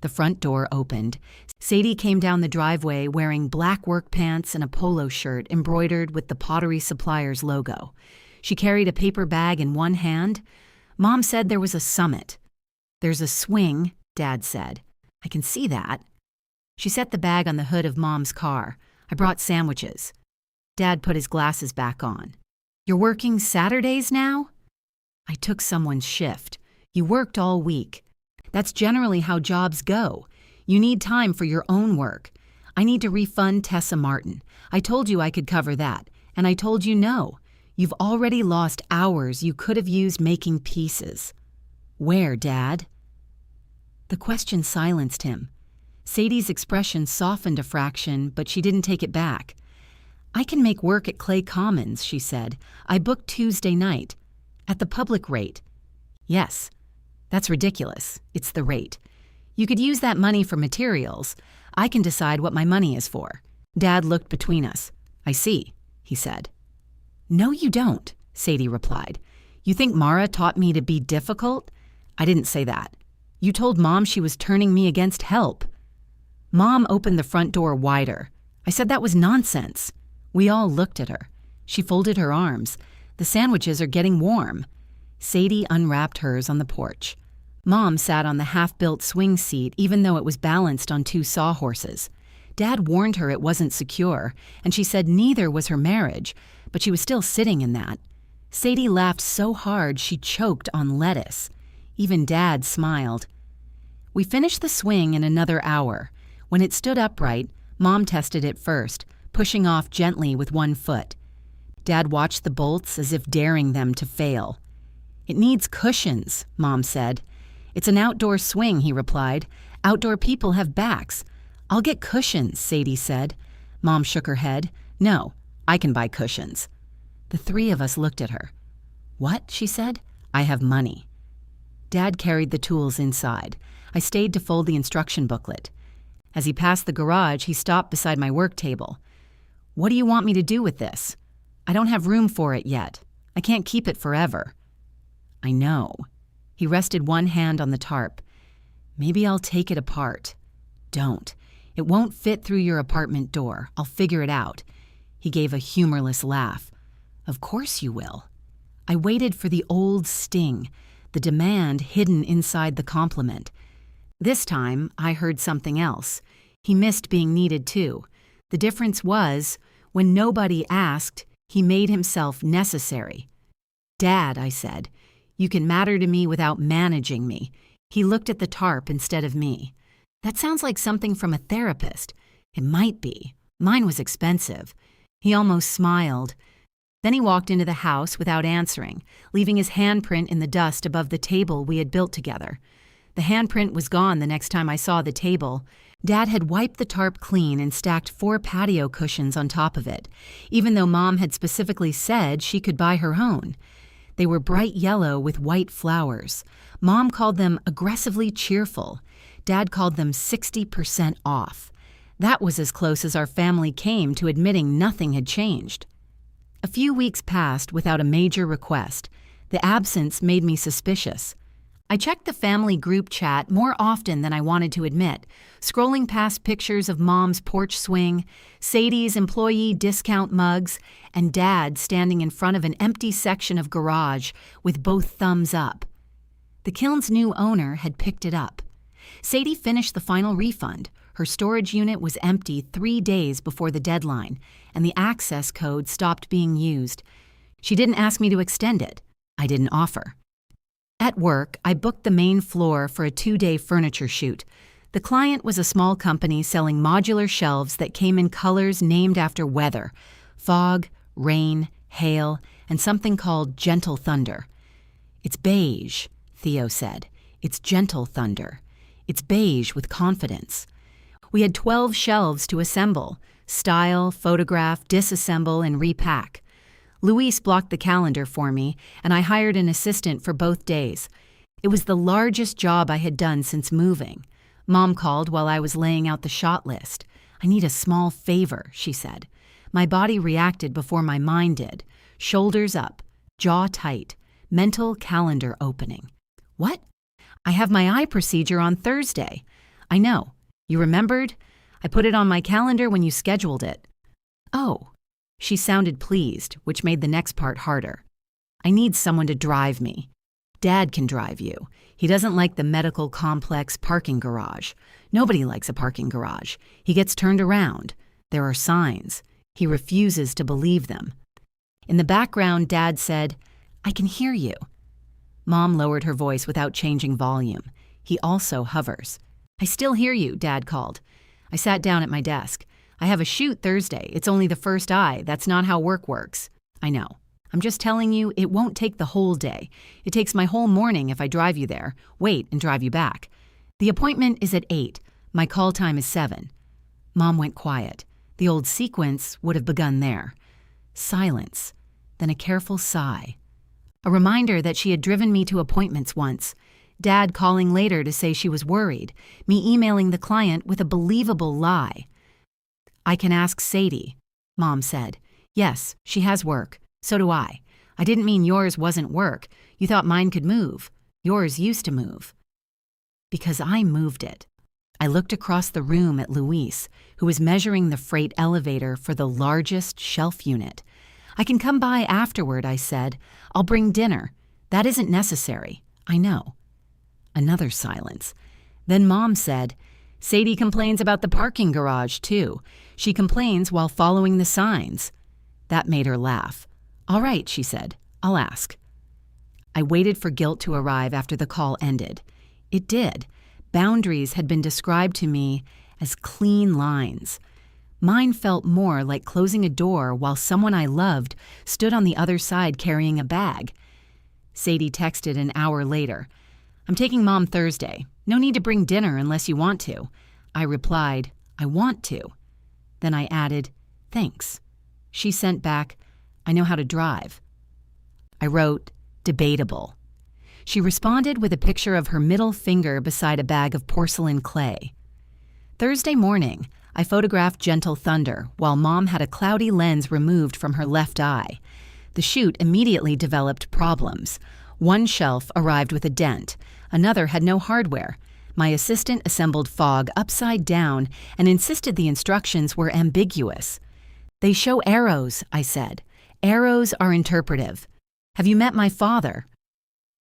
Speaker 1: The front door opened. Sadie came down the driveway wearing black work pants and a polo shirt embroidered with the Pottery Suppliers logo. She carried a paper bag in one hand. Mom said there was a summit. There's a swing, Dad said. I can see that. She set the bag on the hood of Mom's car. I brought sandwiches. Dad put his glasses back on. You're working Saturdays now? I took someone's shift. You worked all week. That's generally how jobs go. You need time for your own work. I need to refund Tessa Martin. I told you I could cover that, and I told you no. You've already lost hours you could have used making pieces. Where, Dad? The question silenced him. Sadie's expression softened a fraction, but she didn't take it back. I can make work at Clay Commons, she said. I booked Tuesday night. At the public rate. Yes. That's ridiculous. It's the rate. You could use that money for materials. I can decide what my money is for. Dad looked between us. I see, he said. No, you don't, Sadie replied. You think Mara taught me to be difficult? I didn't say that. You told Mom she was turning me against help. Mom opened the front door wider. I said that was nonsense. We all looked at her. She folded her arms. The sandwiches are getting warm. Sadie unwrapped hers on the porch. Mom sat on the half-built swing seat even though it was balanced on two sawhorses. Dad warned her it wasn't secure, and she said neither was her marriage, but she was still sitting in that. Sadie laughed so hard she choked on lettuce. Even Dad smiled. We finished the swing in another hour. When it stood upright, Mom tested it first, pushing off gently with one foot. Dad watched the bolts as if daring them to fail. It needs cushions, Mom said. It's an outdoor swing, he replied. Outdoor people have backs. I'll get cushions, Sadie said. Mom shook her head. No, I can buy cushions. The three of us looked at her. What? She said. I have money. Dad carried the tools inside. I stayed to fold the instruction booklet. As he passed the garage, he stopped beside my work table. What do you want me to do with this? I don't have room for it yet. I can't keep it forever. I know. He rested one hand on the tarp. Maybe I'll take it apart. Don't. It won't fit through your apartment door. I'll figure it out. He gave a humorless laugh. Of course you will. I waited for the old sting, the demand hidden inside the compliment. This time, I heard something else. He missed being needed too. The difference was, when nobody asked, he made himself necessary. Dad, I said, you can matter to me without managing me. He looked at the tarp instead of me. That sounds like something from a therapist. It might be. Mine was expensive. He almost smiled. Then he walked into the house without answering, leaving his handprint in the dust above the table we had built together. The handprint was gone the next time I saw the table. Dad had wiped the tarp clean and stacked 4 patio cushions on top of it, even though Mom had specifically said she could buy her own. They were bright yellow with white flowers. Mom called them aggressively cheerful. Dad called them 60% off. That was as close as our family came to admitting nothing had changed. A few weeks passed without a major request. The absence made me suspicious. I checked the family group chat more often than I wanted to admit, scrolling past pictures of Mom's porch swing, Sadie's employee discount mugs, and Dad standing in front of an empty section of garage with both thumbs up. The kiln's new owner had picked it up. Sadie finished the final refund. Her storage unit was empty 3 days before the deadline, and the access code stopped being used. She didn't ask me to extend it. I didn't offer. At work, I booked the main floor for a 2-day furniture shoot. The client was a small company selling modular shelves that came in colors named after weather: fog, rain, hail, and something called gentle thunder. It's beige, Theo said. It's gentle thunder. It's beige with confidence. We had 12 shelves to assemble, style, photograph, disassemble, and repack. Luis blocked the calendar for me, and I hired an assistant for both days. It was the largest job I had done since moving. Mom called while I was laying out the shot list. I need a small favor, she said. My body reacted before my mind did. Shoulders up, jaw tight, mental calendar opening. What? I have my eye procedure on Thursday. I know. You remembered? I put it on my calendar when you scheduled it. Oh. She sounded pleased, which made the next part harder. I need someone to drive me. Dad can drive you. He doesn't like the medical complex parking garage. Nobody likes a parking garage. He gets turned around. There are signs. He refuses to believe them. In the background, Dad said, I can hear you. Mom lowered her voice without changing volume. He also hovers. I still hear you, Dad called. I sat down at my desk. I have a shoot Thursday. It's only the first eye. That's not how work works. I know. I'm just telling you, it won't take the whole day. It takes my whole morning if I drive you there, wait, and drive you back. The appointment is at 8. My call time is 7. Mom went quiet. The old sequence would have begun there. Silence, then a careful sigh. A reminder that she had driven me to appointments once. Dad calling later to say she was worried. Me emailing the client with a believable lie. I can ask Sadie, Mom said. Yes, she has work. So do I. I didn't mean yours wasn't work. You thought mine could move. Yours used to move. Because I moved it. I looked across the room at Luis, who was measuring the freight elevator for the largest shelf unit. I can come by afterward, I said. I'll bring dinner. That isn't necessary. I know. Another silence. Then Mom said, Sadie complains about the parking garage, too. She complains while following the signs. That made her laugh. All right, she said. I'll ask. I waited for guilt to arrive after the call ended. It did. Boundaries had been described to me as clean lines. Mine felt more like closing a door while someone I loved stood on the other side carrying a bag. Sadie texted an hour later. I'm taking Mom Thursday. No need to bring dinner unless you want to. I replied, I want to. Then I added, thanks. She sent back, I know how to drive. I wrote, debatable. She responded with a picture of her middle finger beside a bag of porcelain clay. Thursday morning, I photographed Gentle Thunder while Mom had a cloudy lens removed from her left eye. The shoot immediately developed problems. One shelf arrived with a dent. Another had no hardware. My assistant assembled fog upside down and insisted the instructions were ambiguous. They show arrows, I said. Arrows are interpretive. Have you met my father?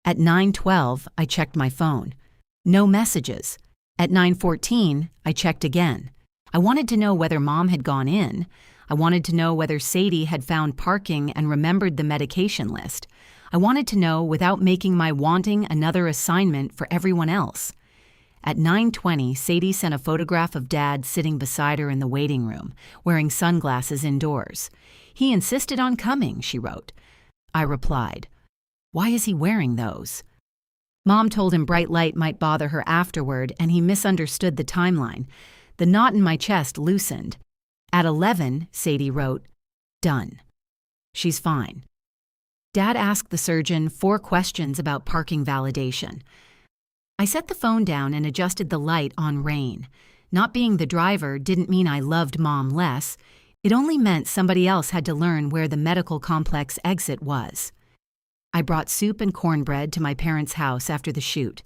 Speaker 1: At 9:12, I checked my phone. No messages. At 9:14, I checked again. I wanted to know whether Mom had gone in. I wanted to know whether Sadie had found parking and remembered the medication list. I wanted to know without making my wanting another assignment for everyone else. At 9:20, Sadie sent a photograph of Dad sitting beside her in the waiting room, wearing sunglasses indoors. He insisted on coming, she wrote. I replied, "Why is he wearing those?" Mom told him bright light might bother her afterward, and he misunderstood the timeline. The knot in my chest loosened. At 11, Sadie wrote, "Done. She's fine." Dad asked the surgeon 4 questions about parking validation. I set the phone down and adjusted the light on rain. Not being the driver didn't mean I loved Mom less. It only meant somebody else had to learn where the medical complex exit was. I brought soup and cornbread to my parents' house after the shoot.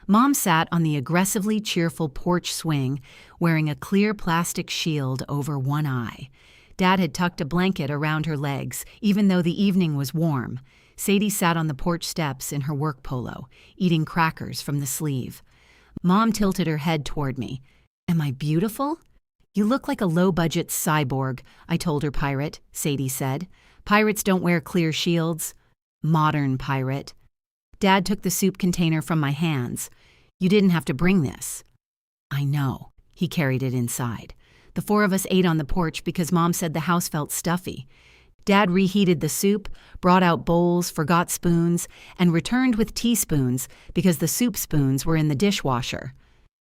Speaker 1: Mom sat on the aggressively cheerful porch swing, wearing a clear plastic shield over one eye. Dad had tucked a blanket around her legs, even though the evening was warm. Sadie sat on the porch steps in her work polo, eating crackers from the sleeve. Mom tilted her head toward me. "Am I beautiful?" "You look like a low-budget cyborg," I told her pirate, Sadie said. "Pirates don't wear clear shields." Modern pirate. Dad took the soup container from my hands. "You didn't have to bring this." "I know." He carried it inside. The 4 of us ate on the porch because Mom said the house felt stuffy. Dad reheated the soup, brought out bowls, forgot spoons, and returned with teaspoons because the soup spoons were in the dishwasher.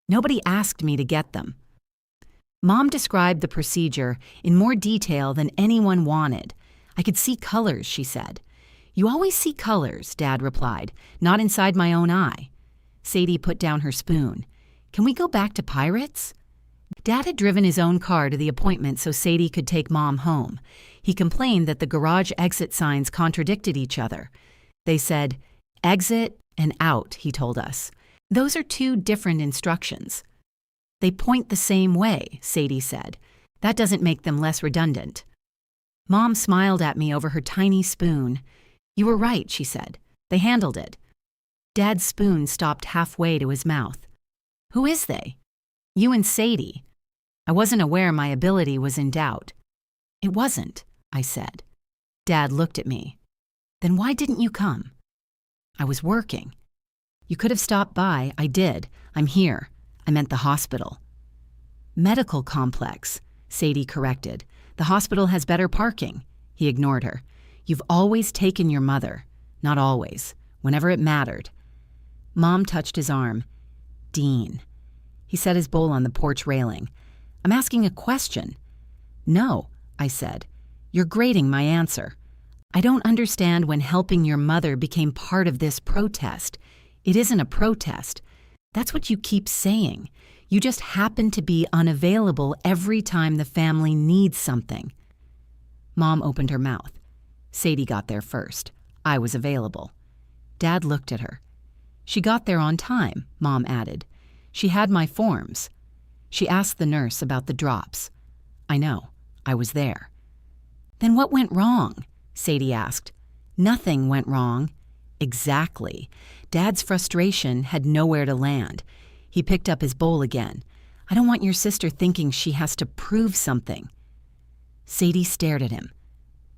Speaker 1: Nobody asked me to get them. Mom described the procedure in more detail than anyone wanted. "I could see colors," she said. "You always see colors," Dad replied, "not inside my own eye." Sadie put down her spoon. "Can we go back to Pirates?" Dad had driven his own car to the appointment so Sadie could take Mom home. He complained that the garage exit signs contradicted each other. They said, "exit" and "out," he told us. "Those are 2 different instructions." "They point the same way," Sadie said. "That doesn't make them less redundant." Mom smiled at me over her tiny spoon. "You were right," she said. "They handled it." Dad's spoon stopped halfway to his mouth. "Who is they?" "You and Sadie." I wasn't aware my ability was in doubt. "It wasn't," I said. Dad looked at me. "Then why didn't you come?" "I was working." "You could have stopped by. I did. I'm here." I meant the hospital. "Medical complex," Sadie corrected. "The hospital has better parking." He ignored her. "You've always taken your mother." "Not always. Whenever it mattered." Mom touched his arm. "Dean." He set his bowl on the porch railing. "I'm asking a question." "No," I said. "You're grading my answer. I don't understand when helping your mother became part of this protest. It isn't a protest. That's what you keep saying. You just happen to be unavailable every time the family needs something." Mom opened her mouth. Sadie got there first. I was available. Dad looked at her. "She got there on time," Mom added. "She had my forms." She asked the nurse about the drops. "I know. I was there." "Then what went wrong?" Sadie asked. "Nothing went wrong." Exactly. Dad's frustration had nowhere to land. He picked up his bowl again. "I don't want your sister thinking she has to prove something." Sadie stared at him.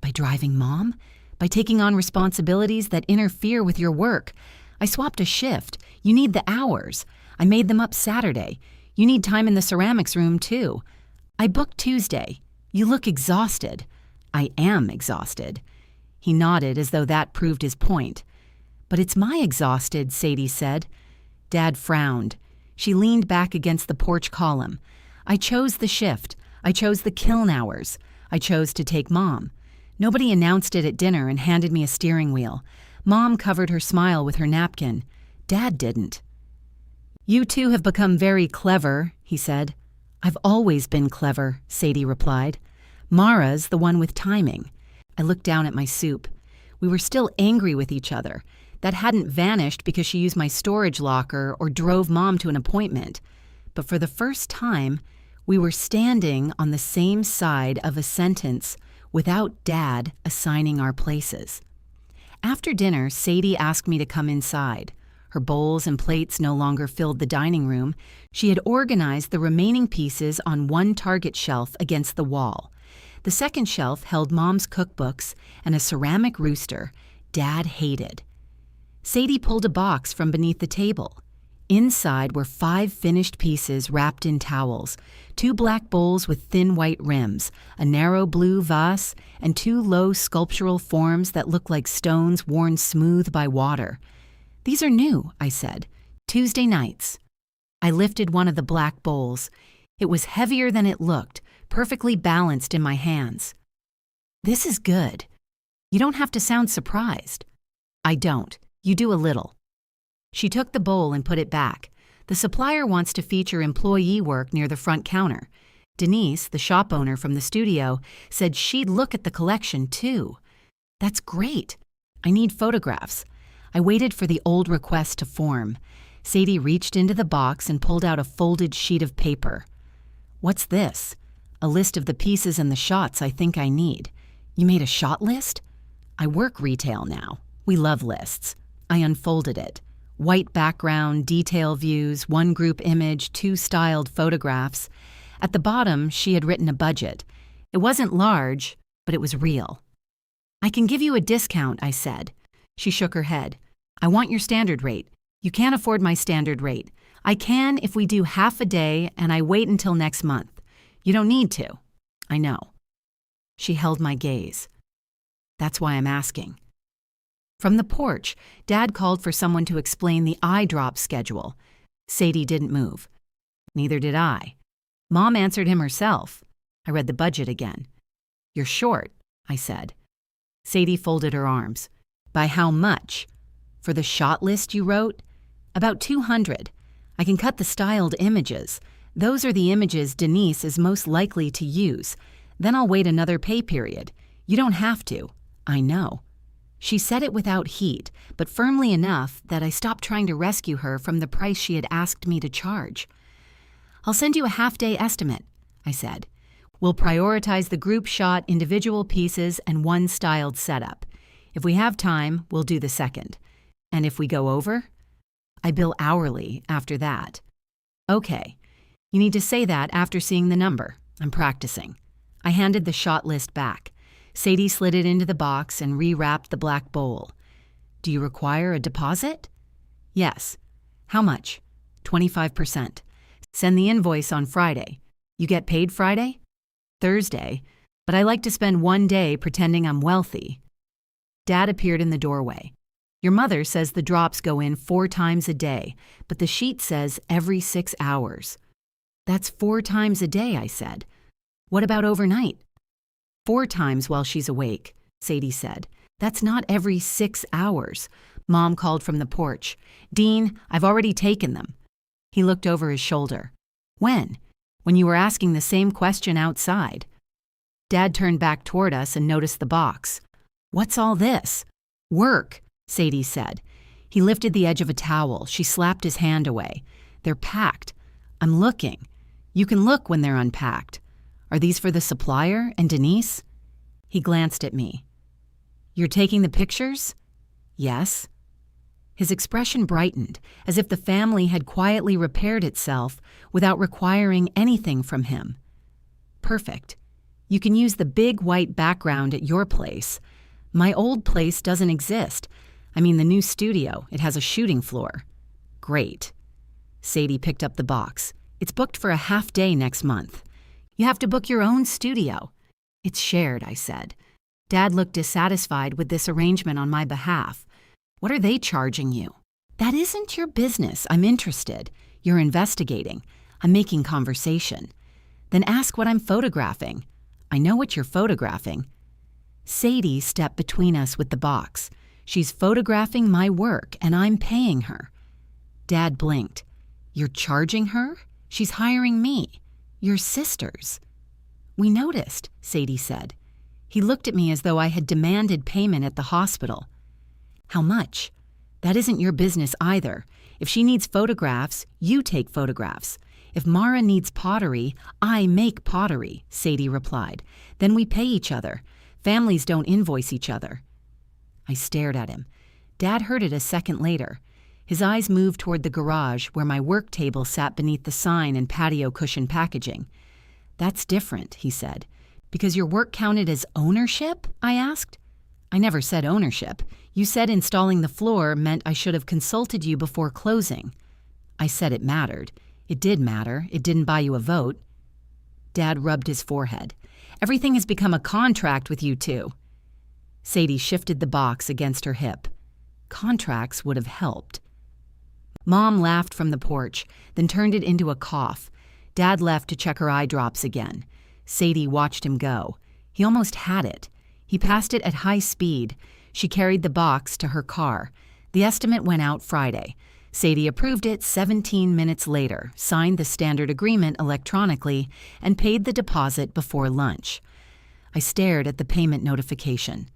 Speaker 1: "By driving Mom? By taking on responsibilities that interfere with your work? I swapped a shift. You need the hours. I made them up Saturday. You need time in the ceramics room, too. I booked Tuesday. You look exhausted." "I am exhausted." He nodded as though that proved his point. "But it's my exhausted," Sadie said. Dad frowned. She leaned back against the porch column. "I chose the shift. I chose the kiln hours. I chose to take Mom. Nobody announced it at dinner and handed me a steering wheel. Mom covered her smile with her napkin. Dad didn't." "You two have become very clever," he said. "I've always been clever," Sadie replied. "Mara's the one with timing." I looked down at my soup. We were still angry with each other. That hadn't vanished because she used my storage locker or drove Mom to an appointment. But for the first time, We were standing on the same side of a sentence without Dad assigning our places. After dinner, Sadie asked me to come inside. Her bowls and plates no longer filled the dining room. She had organized the remaining pieces on one Target shelf against the wall. The second shelf held Mom's cookbooks and a ceramic rooster Dad hated. Sadie pulled a box from beneath the table. Inside were 5 finished pieces wrapped in towels, 2 black bowls with thin white rims, a narrow blue vase, and 2 low sculptural forms that looked like stones worn smooth by water. "These are new," I said. "Tuesday nights." I lifted one of the black bowls. It was heavier than it looked, perfectly balanced in my hands. "This is good. You don't have to sound surprised." "I don't. You do a little." She took the bowl and put it back. "The supplier wants to feature employee work near the front counter. Denise, the shop owner from the studio, said she'd look at the collection too." "That's great. I need photographs." I waited for the old request to form. Sadie reached into the box and pulled out a folded sheet of paper. "What's this?" "A list of the pieces and the shots I think I need." "You made a shot list?" "I work retail now. We love lists." I unfolded it. White background, detail views, 1 group image, 2 styled photographs. At the bottom, she had written a budget. It wasn't large, but it was real. "I can give you a discount," I said. She shook her head. "I want your standard rate. You can't afford my standard rate. I can if we do half a day and I wait until next month. You don't need to." "I know." She held my gaze. "That's why I'm asking." From the porch, Dad called for someone to explain the eye drop schedule. Sadie didn't move. Neither did I. Mom answered him herself. I read the budget again. "You're short," I said. Sadie folded her arms. "By how much?" "For the shot list you wrote?" "About 200. I can cut the styled images. Those are the images Denise is most likely to use. Then I'll wait another pay period. You don't have to." "I know." She said it without heat, but firmly enough that I stopped trying to rescue her from the price she had asked me to charge. "I'll send you a half-day estimate," I said. "We'll prioritize the group shot, individual pieces, and 1 styled setup. If we have time, we'll do the second. And if we go over? I bill hourly after that." "Okay. You need to say that after seeing the number. I'm practicing." I handed the shot list back. Sadie slid it into the box and rewrapped the black bowl. "Do you require a deposit?" "Yes." "How much?" 25%. "Send the invoice on Friday." "You get paid Friday?" "Thursday, but I like to spend 1 day pretending I'm wealthy." Dad appeared in the doorway. "Your mother says the drops go in 4 times a day, but the sheet says every 6 hours." "That's 4 times a day," I said. "What about overnight?" 4 times while she's awake," Sadie said. "That's not every 6 hours. Mom called from the porch. "Dean, I've already taken them." He looked over his shoulder. "When?" "When you were asking the same question outside." Dad turned back toward us and noticed the box. "What's all this?" "Work," Sadie said. He lifted the edge of a towel. She slapped his hand away. "They're packed." "I'm looking." "You can look when they're unpacked." "Are these for the supplier and Denise?" He glanced at me. "You're taking the pictures?" "Yes." His expression brightened, as if the family had quietly repaired itself without requiring anything from him. "Perfect. You can use the big white background at your place. My old place doesn't exist. I mean the new studio. It has a shooting floor." "Great." Sadie picked up the box. "It's booked for a half day next month." "You have to book your own studio." "It's shared," I said. Dad looked dissatisfied with this arrangement on my behalf. "What are they charging you?" "That isn't your business. I'm interested. You're investigating. I'm making conversation." "Then ask what I'm photographing." "I know what you're photographing." Sadie stepped between us with the box. "She's photographing my work, and I'm paying her." Dad blinked. "You're charging her? She's hiring me. You're sisters." "We noticed," Sadie said. He looked at me as though I had demanded payment at the hospital. "How much?" "That isn't your business either. If she needs photographs, you take photographs. If Mara needs pottery, I make pottery, Sadie replied. Then we pay each other. Families don't invoice each other. I stared at him. Dad heard it a second later. His eyes moved toward the garage where my work table sat beneath the sign and patio cushion packaging. That's different, he said. Because your work counted as ownership? I asked. I never said ownership. You said installing the floor meant I should have consulted you before closing. I said it mattered. It did matter. It didn't buy you a vote. Dad rubbed his forehead. Everything has become a contract with you two. Sadie shifted the box against her hip. Contracts would have helped. Mom laughed from the porch, then turned it into a cough. Dad left to check her eye drops again. Sadie watched him go. He almost had it. He passed it at high speed. She carried the box to her car. The estimate went out Friday. Sadie approved it 17 minutes later, signed the standard agreement electronically, and paid the deposit before lunch. I stared at the payment notification.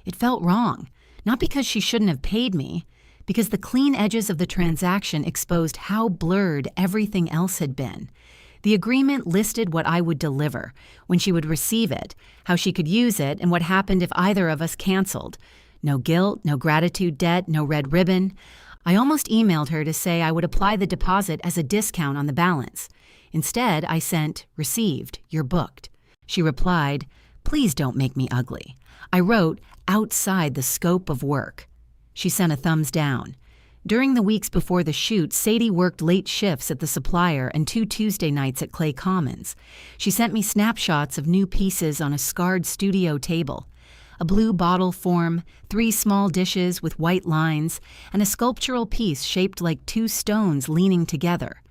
Speaker 1: It felt wrong, not because she shouldn't have paid me, because the clean edges of the transaction exposed how blurred everything else had been. The agreement listed what I would deliver, when she would receive it, how she could use it, and what happened if either of us canceled. No guilt, no gratitude debt, no red ribbon. I almost emailed her to say I would apply the deposit as a discount on the balance. Instead, I sent, "Received, you're booked." She replied, "Please don't make me ugly." I wrote, "Outside the scope of work." She sent a thumbs down. During the weeks before the shoot, Sadie worked late shifts at the supplier and 2 Tuesday nights at Clay Commons. She sent me snapshots of new pieces on a scarred studio table. A blue bottle form, 3 small dishes with white lines, and a sculptural piece shaped like 2 stones leaning together.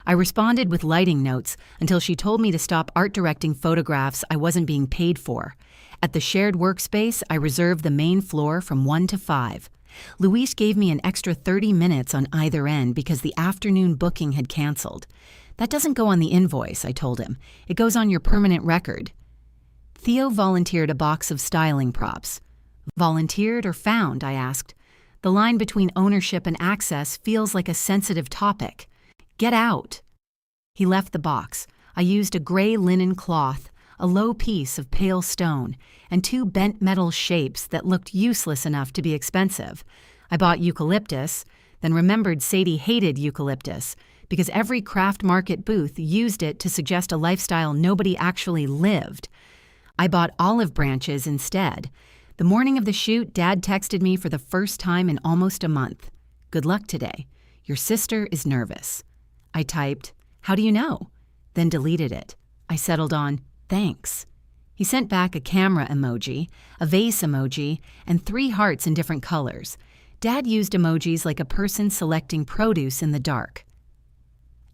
Speaker 1: I responded with lighting notes until she told me to stop art directing photographs I wasn't being paid for. At the shared workspace, I reserved the main floor from 1 to 5. Luis gave me an extra 30 minutes on either end because the afternoon booking had canceled. "That doesn't go on the invoice," I told him. "It goes on your permanent record." Theo volunteered a box of styling props. Volunteered or found, I asked. The line between ownership and access feels like a sensitive topic. "Get out." He left the box. I used a gray linen cloth, a low piece of pale stone, and 2 bent metal shapes that looked useless enough to be expensive. I bought eucalyptus, then remembered Sadie hated eucalyptus because every craft market booth used it to suggest a lifestyle nobody actually lived. I bought olive branches instead. The morning of the shoot, Dad texted me for the first time in almost a month. "Good luck today. Your sister is nervous." I typed, "How do you know?" Then deleted it. I settled on, "Thanks." He sent back a camera emoji, a vase emoji, and 3 hearts in different colors. Dad used emojis like a person selecting produce in the dark.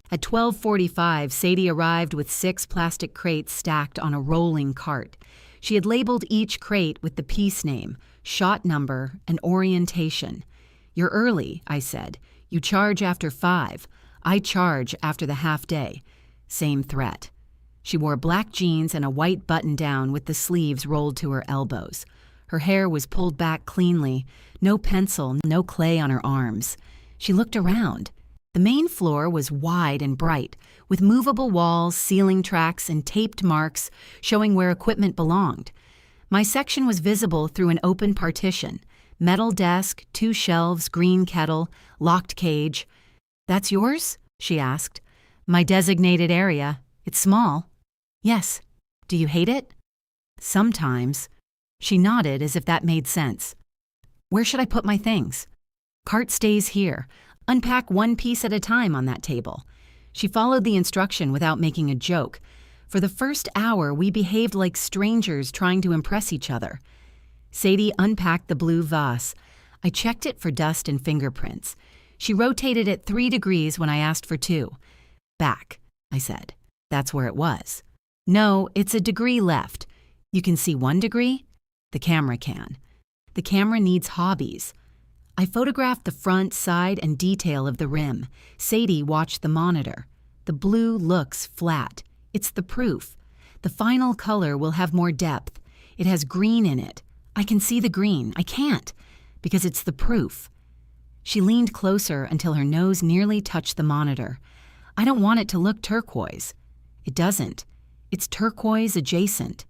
Speaker 1: At 12:45, Sadie arrived with 6 plastic crates stacked on a rolling cart. She had labeled each crate with the piece name, shot number, and orientation. "You're early," I said. "You charge after 5. I charge after the half day." Same threat. She wore black jeans and a white button-down with the sleeves rolled to her elbows. Her hair was pulled back cleanly, no pencil, no clay on her arms. She looked around. The main floor was wide and bright, with movable walls, ceiling tracks, and taped marks showing where equipment belonged. My section was visible through an open partition. Metal desk, 2 shelves, green kettle, locked cage. "That's yours?" she asked. "My designated area. It's small." "Yes." "Do you hate it?" "Sometimes." She nodded as if that made sense. "Where should I put my things?" "Cart stays here. Unpack 1 piece at a time on that table." She followed the instruction without making a joke. For the first hour, we behaved like strangers trying to impress each other. Sadie unpacked the blue vase. I checked it for dust and fingerprints. She rotated it 3 degrees when I asked for 2. "Back," I said. "That's where it was." "No, it's a degree left." "You can see 1 degree?" "The camera can." "The camera needs hobbies." I photographed the front, side, and detail of the rim. Sadie watched the monitor. "The blue looks flat. It's the proof. The final color will have more depth. It has green in it. I can see the green. I can't, because it's the proof." She leaned closer until her nose nearly touched the monitor. I don't want it to look turquoise. It doesn't. It's turquoise adjacent.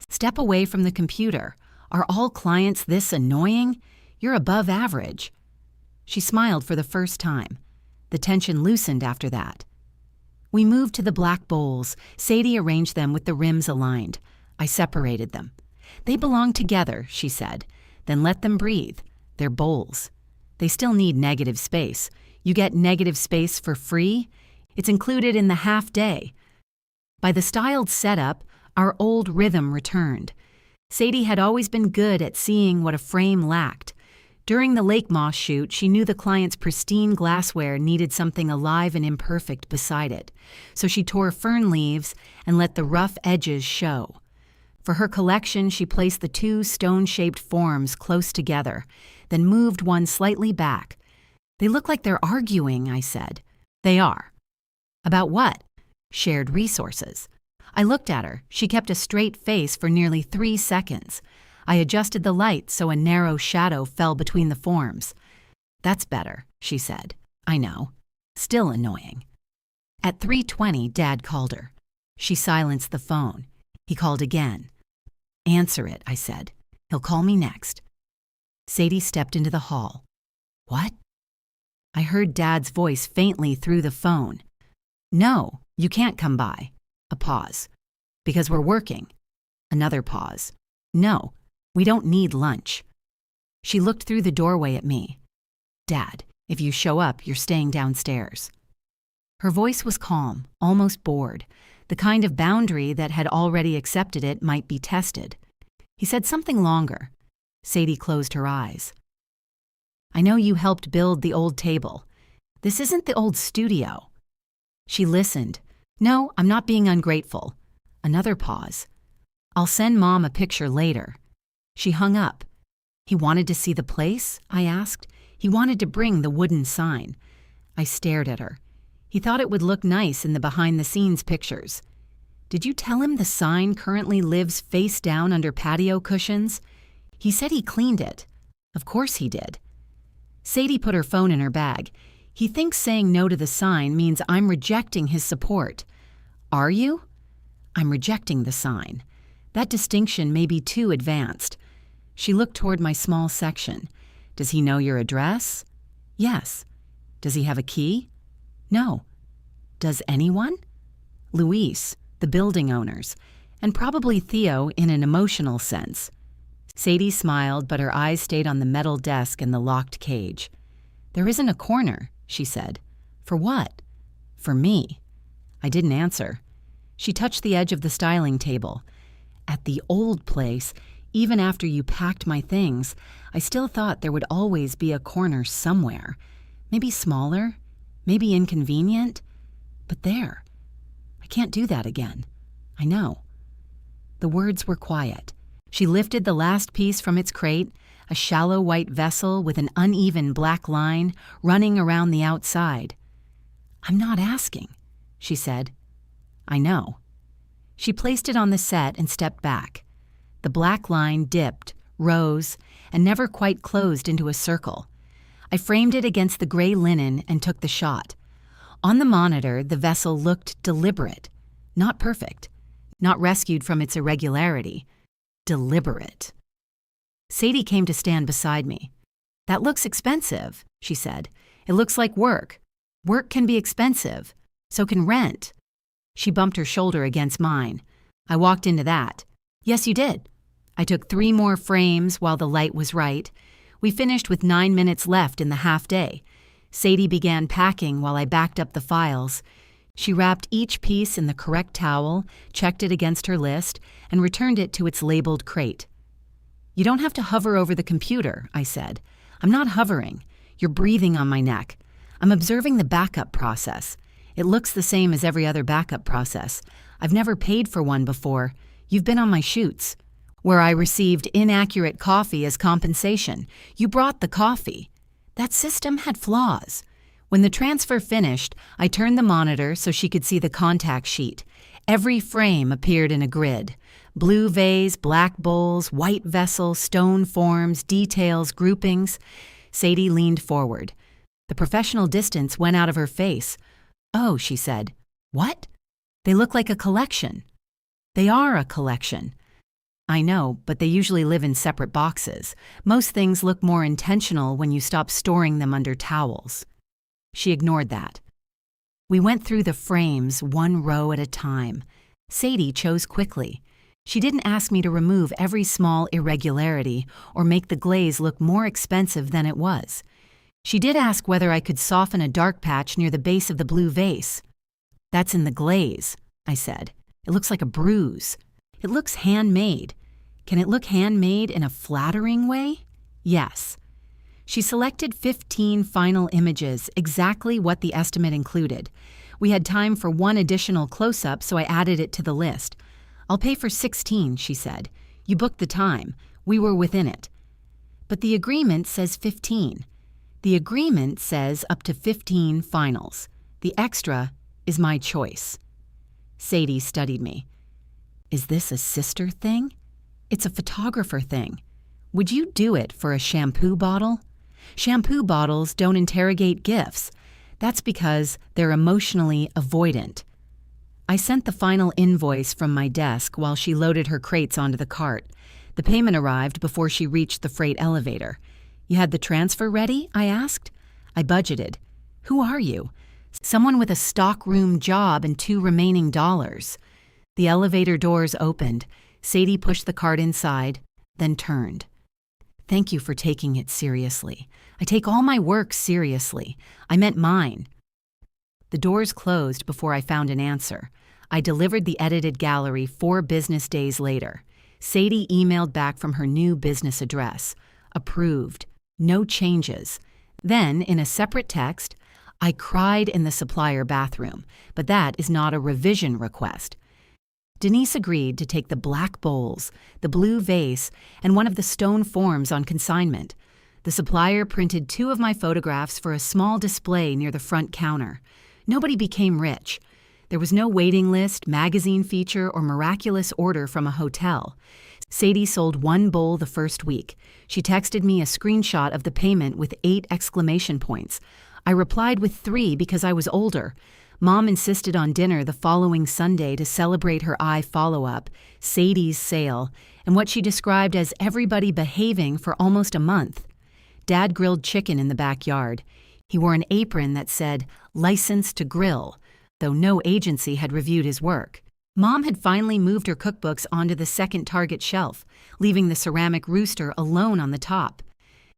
Speaker 1: Step away from the computer. Are all clients this annoying? You're above average. She smiled for the first time. The tension loosened after that. We moved to the black bowls. Sadie arranged them with the rims aligned. I separated them. They belong together, she said. Then let them breathe. They're bowls. They still need negative space. You get negative space for free. It's included in the half day. By the styled setup, our old rhythm returned. Sadie had always been good at seeing what a frame lacked. During the Lake Moss shoot, she knew the client's pristine glassware needed something alive and imperfect beside it, so she tore fern leaves and let the rough edges show. For her collection, she placed the two stone-shaped forms close together, then moved one slightly back. They look like they're arguing, I said. They are. About what? Shared resources. I looked at her. She kept a straight face for nearly 3 seconds. I adjusted the light so a narrow shadow fell between the forms. That's better, she said. I know. Still annoying. At 3:20, Dad called her. She silenced the phone. He called again. Answer it, I said. He'll call me next. Sadie stepped into the hall. What? I heard Dad's voice faintly through the phone. No, you can't come by. A pause. Because we're working. Another pause. No, we don't need lunch. She looked through the doorway at me. Dad, if you show up, you're staying downstairs. Her voice was calm, almost bored. The kind of boundary that had already accepted it might be tested. He said something longer. Sadie closed her eyes. I know you helped build the old table. This isn't the old studio. She listened. No, I'm not being ungrateful. Another pause. I'll send Mom a picture later. She hung up. He wanted to see the place? I asked. He wanted to bring the wooden sign. I stared at her. He thought it would look nice in the behind-the-scenes pictures. Did you tell him the sign currently lives face down under patio cushions? He said he cleaned it. Of course he did. Sadie put her phone in her bag. He thinks saying no to the sign means I'm rejecting his support. Are you? I'm rejecting the sign. That distinction may be too advanced. She looked toward my small section. Does he know your address? Yes. Does he have a key? No. Does anyone? Luis, the building owners, and probably Theo in an emotional sense. Sadie smiled, but her eyes stayed on the metal desk and the locked cage. There isn't a corner, she said. For what? For me. I didn't answer. She touched the edge of the styling table. At the old place, even after you packed my things, I still thought there would always be a corner somewhere. Maybe smaller, maybe inconvenient, but there. I can't do that again. I know. The words were quiet. She lifted the last piece from its crate, a shallow white vessel with an uneven black line running around the outside. I'm not asking, she said. I know. She placed it on the set and stepped back. The black line dipped, rose, and never quite closed into a circle. I framed it against the gray linen and took the shot. On the monitor, the vessel looked deliberate, not perfect, not rescued from its irregularity. Deliberate. Sadie came to stand beside me. That looks expensive, she said. It looks like work. Work can be expensive. So can rent. She bumped her shoulder against mine. I walked into that. Yes, you did. I took 3 more frames while the light was right. We finished with 9 minutes left in the half day. Sadie began packing while I backed up the files. She wrapped each piece in the correct towel, checked it against her list, and returned it to its labeled crate. You don't have to hover over the computer, I said. I'm not hovering. You're breathing on my neck. I'm observing the backup process. It looks the same as every other backup process. I've never paid for one before. You've been on my shoots, where I received inaccurate coffee as compensation. You brought the coffee. That system had flaws. When the transfer finished, I turned the monitor so she could see the contact sheet. Every frame appeared in a grid. Blue vase, black bowls, white vessel, stone forms, details, groupings. Sadie leaned forward. The professional distance went out of her face. Oh, she said. What? They look like a collection. They are a collection. I know, but they usually live in separate boxes. Most things look more intentional when you stop storing them under towels. She ignored that. We went through the frames one row at a time. Sadie chose quickly. She didn't ask me to remove every small irregularity or make the glaze look more expensive than it was. She did ask whether I could soften a dark patch near the base of the blue vase. That's in the glaze, I said. It looks like a bruise. It looks handmade. Can it look handmade in a flattering way? Yes. She selected 15 final images, exactly what the estimate included. We had time for one additional close-up, so I added it to the list. I'll pay for 16, she said. You booked the time. We were within it. But the agreement says 15. The agreement says up to 15 finals. The extra is my choice. Sadie studied me. Is this a sister thing? It's a photographer thing. Would you do it for a shampoo bottle? Shampoo bottles don't interrogate gifts. That's because they're emotionally avoidant. I sent the final invoice from my desk while she loaded her crates onto the cart. The payment arrived before she reached the freight elevator. You had the transfer ready? I asked. I budgeted. Who are you? Someone with a stockroom job and $2 remaining. The elevator doors opened. Sadie pushed the cart inside, then turned. Thank you for taking it seriously. I take all my work seriously. I meant mine. The doors closed before I found an answer. I delivered the edited gallery 4 business days later. Sadie emailed back from her new business address. Approved. No changes. Then, in a separate text, I cried in the supplier bathroom, but that is not a revision request. Denise agreed to take the black bowls, the blue vase, and one of the stone forms on consignment. The supplier printed 2 of my photographs for a small display near the front counter. Nobody became rich. There was no waiting list, magazine feature, or miraculous order from a hotel. Sadie sold 1 bowl the first week. She texted me a screenshot of the payment with 8 exclamation points. I replied with 3 because I was older. Mom insisted on dinner the following Sunday to celebrate her eye follow-up, Sadie's sale, and what she described as everybody behaving for almost a month. Dad grilled chicken in the backyard. He wore an apron that said, "License to grill," though no agency had reviewed his work. Mom had finally moved her cookbooks onto the second Target shelf, leaving the ceramic rooster alone on the top.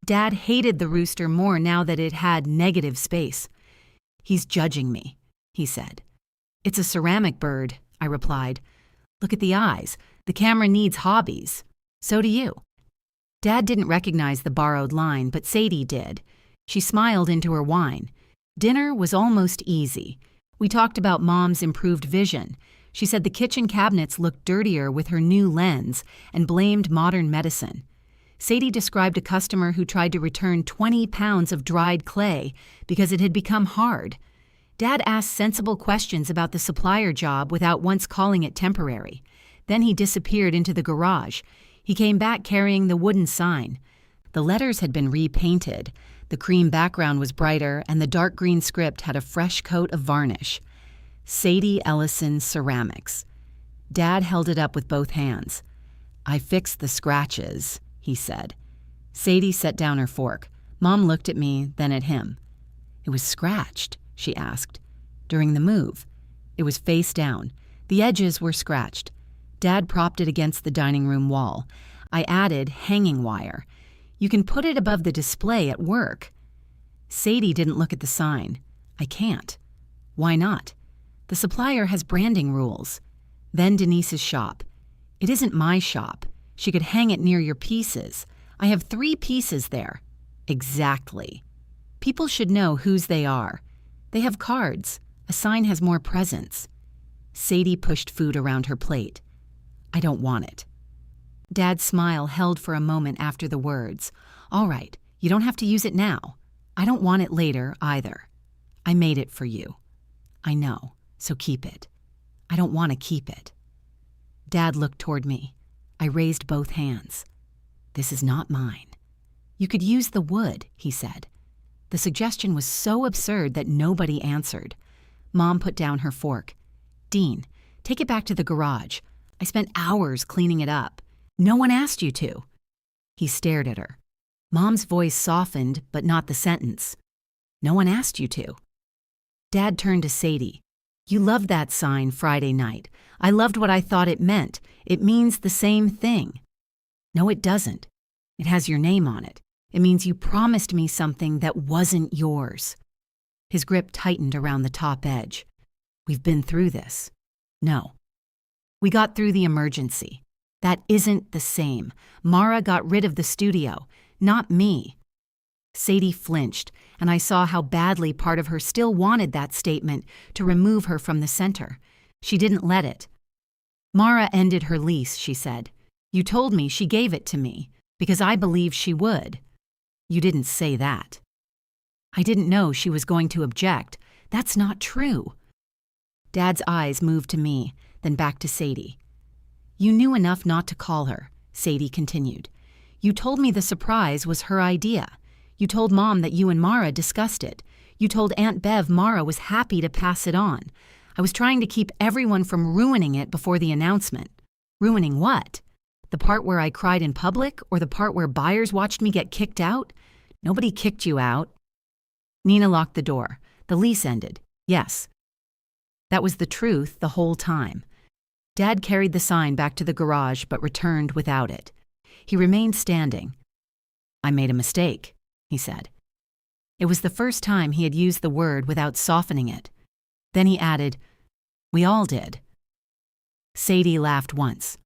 Speaker 1: Dad hated the rooster more now that it had negative space. "He's judging me," he said. "It's a ceramic bird," I replied. "Look at the eyes. The camera needs hobbies. So do you." Dad didn't recognize the borrowed line, but Sadie did. She smiled into her wine. Dinner was almost easy. We talked about Mom's improved vision. She said the kitchen cabinets looked dirtier with her new lens and blamed modern medicine. Sadie described a customer who tried to return 20 pounds of dried clay because it had become hard. Dad asked sensible questions about the supplier job without once calling it temporary. Then he disappeared into the garage. He came back carrying the wooden sign. The letters had been repainted. The cream background was brighter, and the dark green script had a fresh coat of varnish. Sadie Ellison Ceramics. Dad held it up with both hands. "I fixed the scratches," he said. Sadie set down her fork. Mom looked at me, then at him. "It was scratched?" she asked. "During the move." It was face down. The edges were scratched. Dad propped it against the dining room wall. I added hanging wire. "You can put it above the display at work." Sadie didn't look at the sign. "I can't." "Why not?" "The supplier has branding rules." Then Denise's shop. "It isn't my shop. She could hang it near your pieces. I have 3 pieces there." "Exactly. People should know whose they are. They have cards. A sign has more presence." Sadie pushed food around her plate. "I don't want it." Dad's smile held for a moment after the words. "All right, you don't have to use it now. I don't want it later either. I made it for you." "I know, so keep it." "I don't want to keep it." Dad looked toward me. I raised both hands. "This is not mine." "You could use the wood," he said. The suggestion was so absurd that nobody answered. Mom put down her fork. Dean, take it back to the garage. I spent hours cleaning it up. No one asked you to. He stared at her. Mom's voice softened, but not the sentence. No one asked you to. Dad turned to Sadie. You loved that sign Friday night. I loved what I thought it meant. It means the same thing. No, it doesn't. It has your name on it. It means you promised me something that wasn't yours. His grip tightened around the top edge. We've been through this. No. We got through the emergency. That isn't the same. Mara got rid of the studio, not me. Sadie flinched, and I saw how badly part of her still wanted that statement to remove her from the center. She didn't let it. Mara ended her lease, she said. You told me she gave it to me, because I believed she would. You didn't say that. I didn't know she was going to object. That's not true. Dad's eyes moved to me, then back to Sadie. You knew enough not to call her, Sadie continued. You told me the surprise was her idea. You told Mom that you and Mara discussed it. You told Aunt Bev Mara was happy to pass it on. I was trying to keep everyone from ruining it before the announcement. Ruining what? The part where I cried in public, or the part where buyers watched me get kicked out? Nobody kicked you out. Nina locked the door. The lease ended. Yes. That was the truth the whole time. Dad carried the sign back to the garage but returned without it. He remained standing. I made a mistake, he said. It was the first time he had used the word without softening it. Then he added, We all did. Sadie laughed once.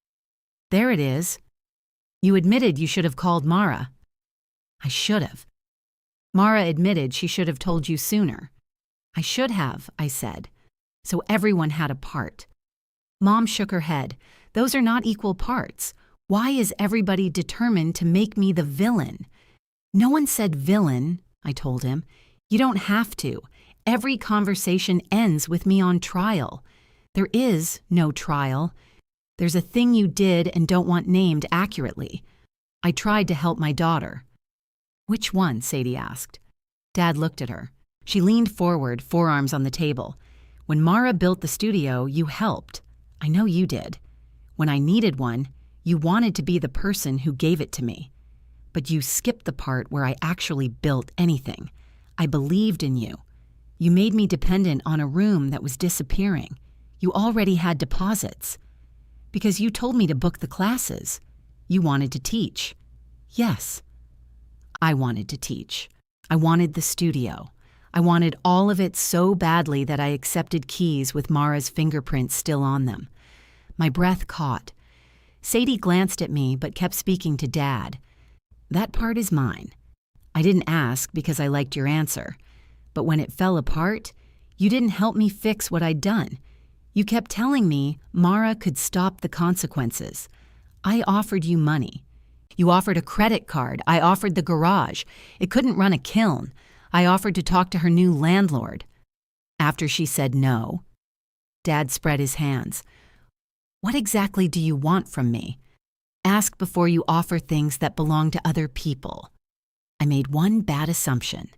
Speaker 1: There it is. You admitted you should have called Mara. I should have. Mara admitted she should have told you sooner. I should have, I said. So everyone had a part. Mom shook her head. Those are not equal parts. Why is everybody determined to make me the villain? No one said villain, I told him. You don't have to. Every conversation ends with me on trial. There is no trial. There's a thing you did and don't want named accurately. I tried to help my daughter. Which one? Sadie asked. Dad looked at her. She leaned forward, forearms on the table. When Mara built the studio, you helped. I know you did. When I needed one, you wanted to be the person who gave it to me. But you skipped the part where I actually built anything. I believed in you. You made me dependent on a room that was disappearing. You already had deposits. Because you told me to book the classes. You wanted to teach. Yes. I wanted to teach. I wanted the studio. I wanted all of it so badly that I accepted keys with Mara's fingerprints still on them. My breath caught. Sadie glanced at me but kept speaking to Dad. That part is mine. I didn't ask because I liked your answer. But when it fell apart, you didn't help me fix what I'd done. You kept telling me Mara could stop the consequences. I offered you money. You offered a credit card. I offered the garage. It couldn't run a kiln. I offered to talk to her new landlord. After she said no, Dad spread his hands. What exactly do you want from me? Ask before you offer things that belong to other people. I made one bad assumption.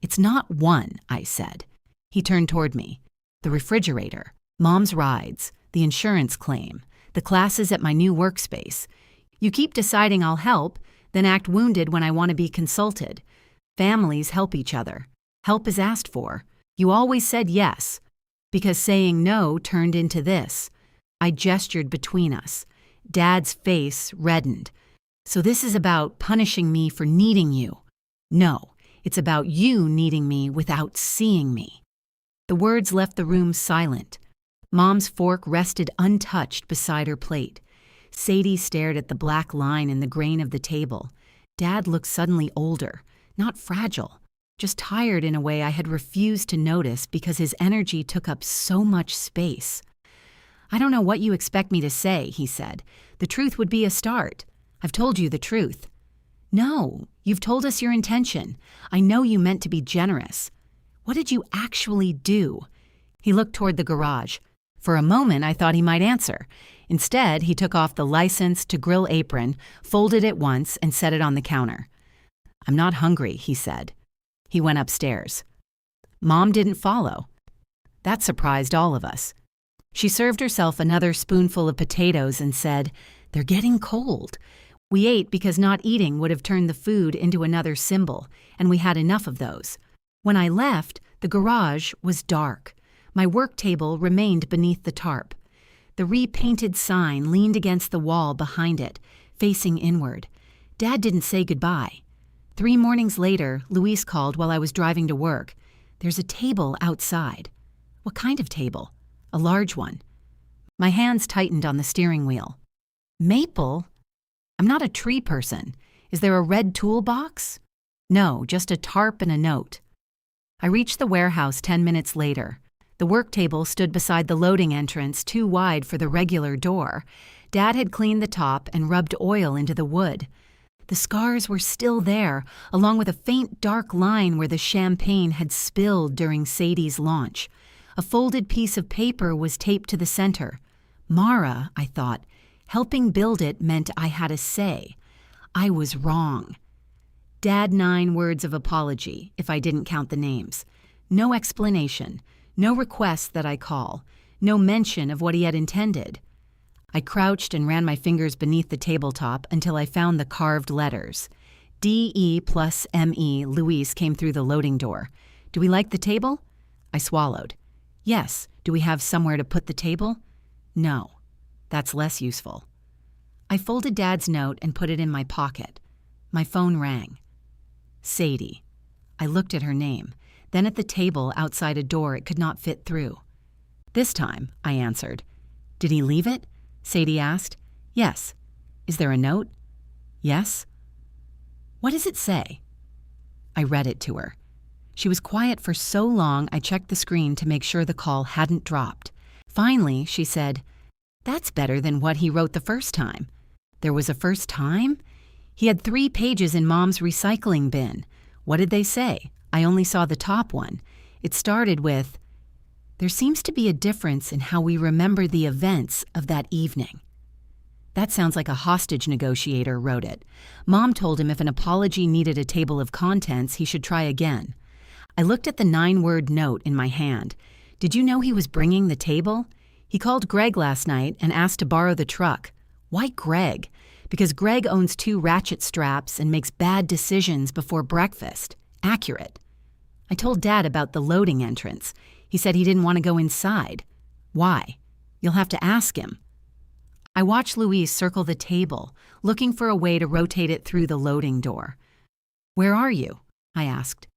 Speaker 1: It's not one, I said. He turned toward me. The refrigerator, Mom's rides, the insurance claim, the classes at my new workspace. You keep deciding I'll help, then act wounded when I want to be consulted. Families help each other. Help is asked for. You always said yes, because saying no turned into this. I gestured between us. Dad's face reddened. So this is about punishing me for needing you. No, it's about you needing me without seeing me. The words left the room silent. Mom's fork rested untouched beside her plate. Sadie stared at the black line in the grain of the table. Dad looked suddenly older, not fragile, just tired in a way I had refused to notice because his energy took up so much space. I don't know what you expect me to say, he said. The truth would be a start. I've told you the truth. No, you've told us your intention. I know you meant to be generous. What did you actually do? He looked toward the garage. For a moment, I thought he might answer. Instead, he took off the license to grill apron, folded it once, and set it on the counter. I'm not hungry, he said. He went upstairs. Mom didn't follow. That surprised all of us. She served herself another spoonful of potatoes and said, "They're getting cold." We ate because not eating would have turned the food into another symbol, and we had enough of those. When I left, the garage was dark. My work table remained beneath the tarp. The repainted sign leaned against the wall behind it, facing inward. Dad didn't say goodbye. 3 mornings later, Luis called while I was driving to work. "There's a table outside." "What kind of table?" "A large one." My hands tightened on the steering wheel. "Maple? I'm not a tree person. Is there a red toolbox?" "No, just a tarp and a note." I reached the warehouse 10 minutes later. The work table stood beside the loading entrance, too wide for the regular door. Dad had cleaned the top and rubbed oil into the wood. The scars were still there, along with a faint dark line where the champagne had spilled during Sadie's launch. A folded piece of paper was taped to the center. Mara, I thought, helping build it meant I had a say. I was wrong. Dad 9 words of apology, if I didn't count the names. No explanation, no request that I call, no mention of what he had intended. I crouched and ran my fingers beneath the tabletop until I found the carved letters. D-E plus M-E, Luis came through the loading door. "Do we like the table?" I swallowed. "Yes. Do we have somewhere to put the table?" "No. That's less useful." I folded Dad's note and put it in my pocket. My phone rang. Sadie. I looked at her name, then at the table outside a door it could not fit through. "This time," I answered. "Did he leave it?" Sadie asked. "Yes." "Is there a note?" "Yes." "What does it say?" I read it to her. She was quiet for so long I checked the screen to make sure the call hadn't dropped. Finally, she said, "That's better than what he wrote the first time." There was a first time? He had 3 pages in Mom's recycling bin. What did they say? I only saw the top one. It started with, "There seems to be a difference in how we remember the events of that evening." That sounds like a hostage negotiator wrote it. Mom told him if an apology needed a table of contents, he should try again. I looked at the 9-word note in my hand. "Did you know he was bringing the table? He called Greg last night and asked to borrow the truck." "Why Greg?" "Because Greg owns 2 ratchet straps and makes bad decisions before breakfast." Accurate. I told Dad about the loading entrance. He said he didn't want to go inside. "Why?" "You'll have to ask him." I watched Luis circle the table, looking for a way to rotate it through the loading door. "Where are you?" I asked.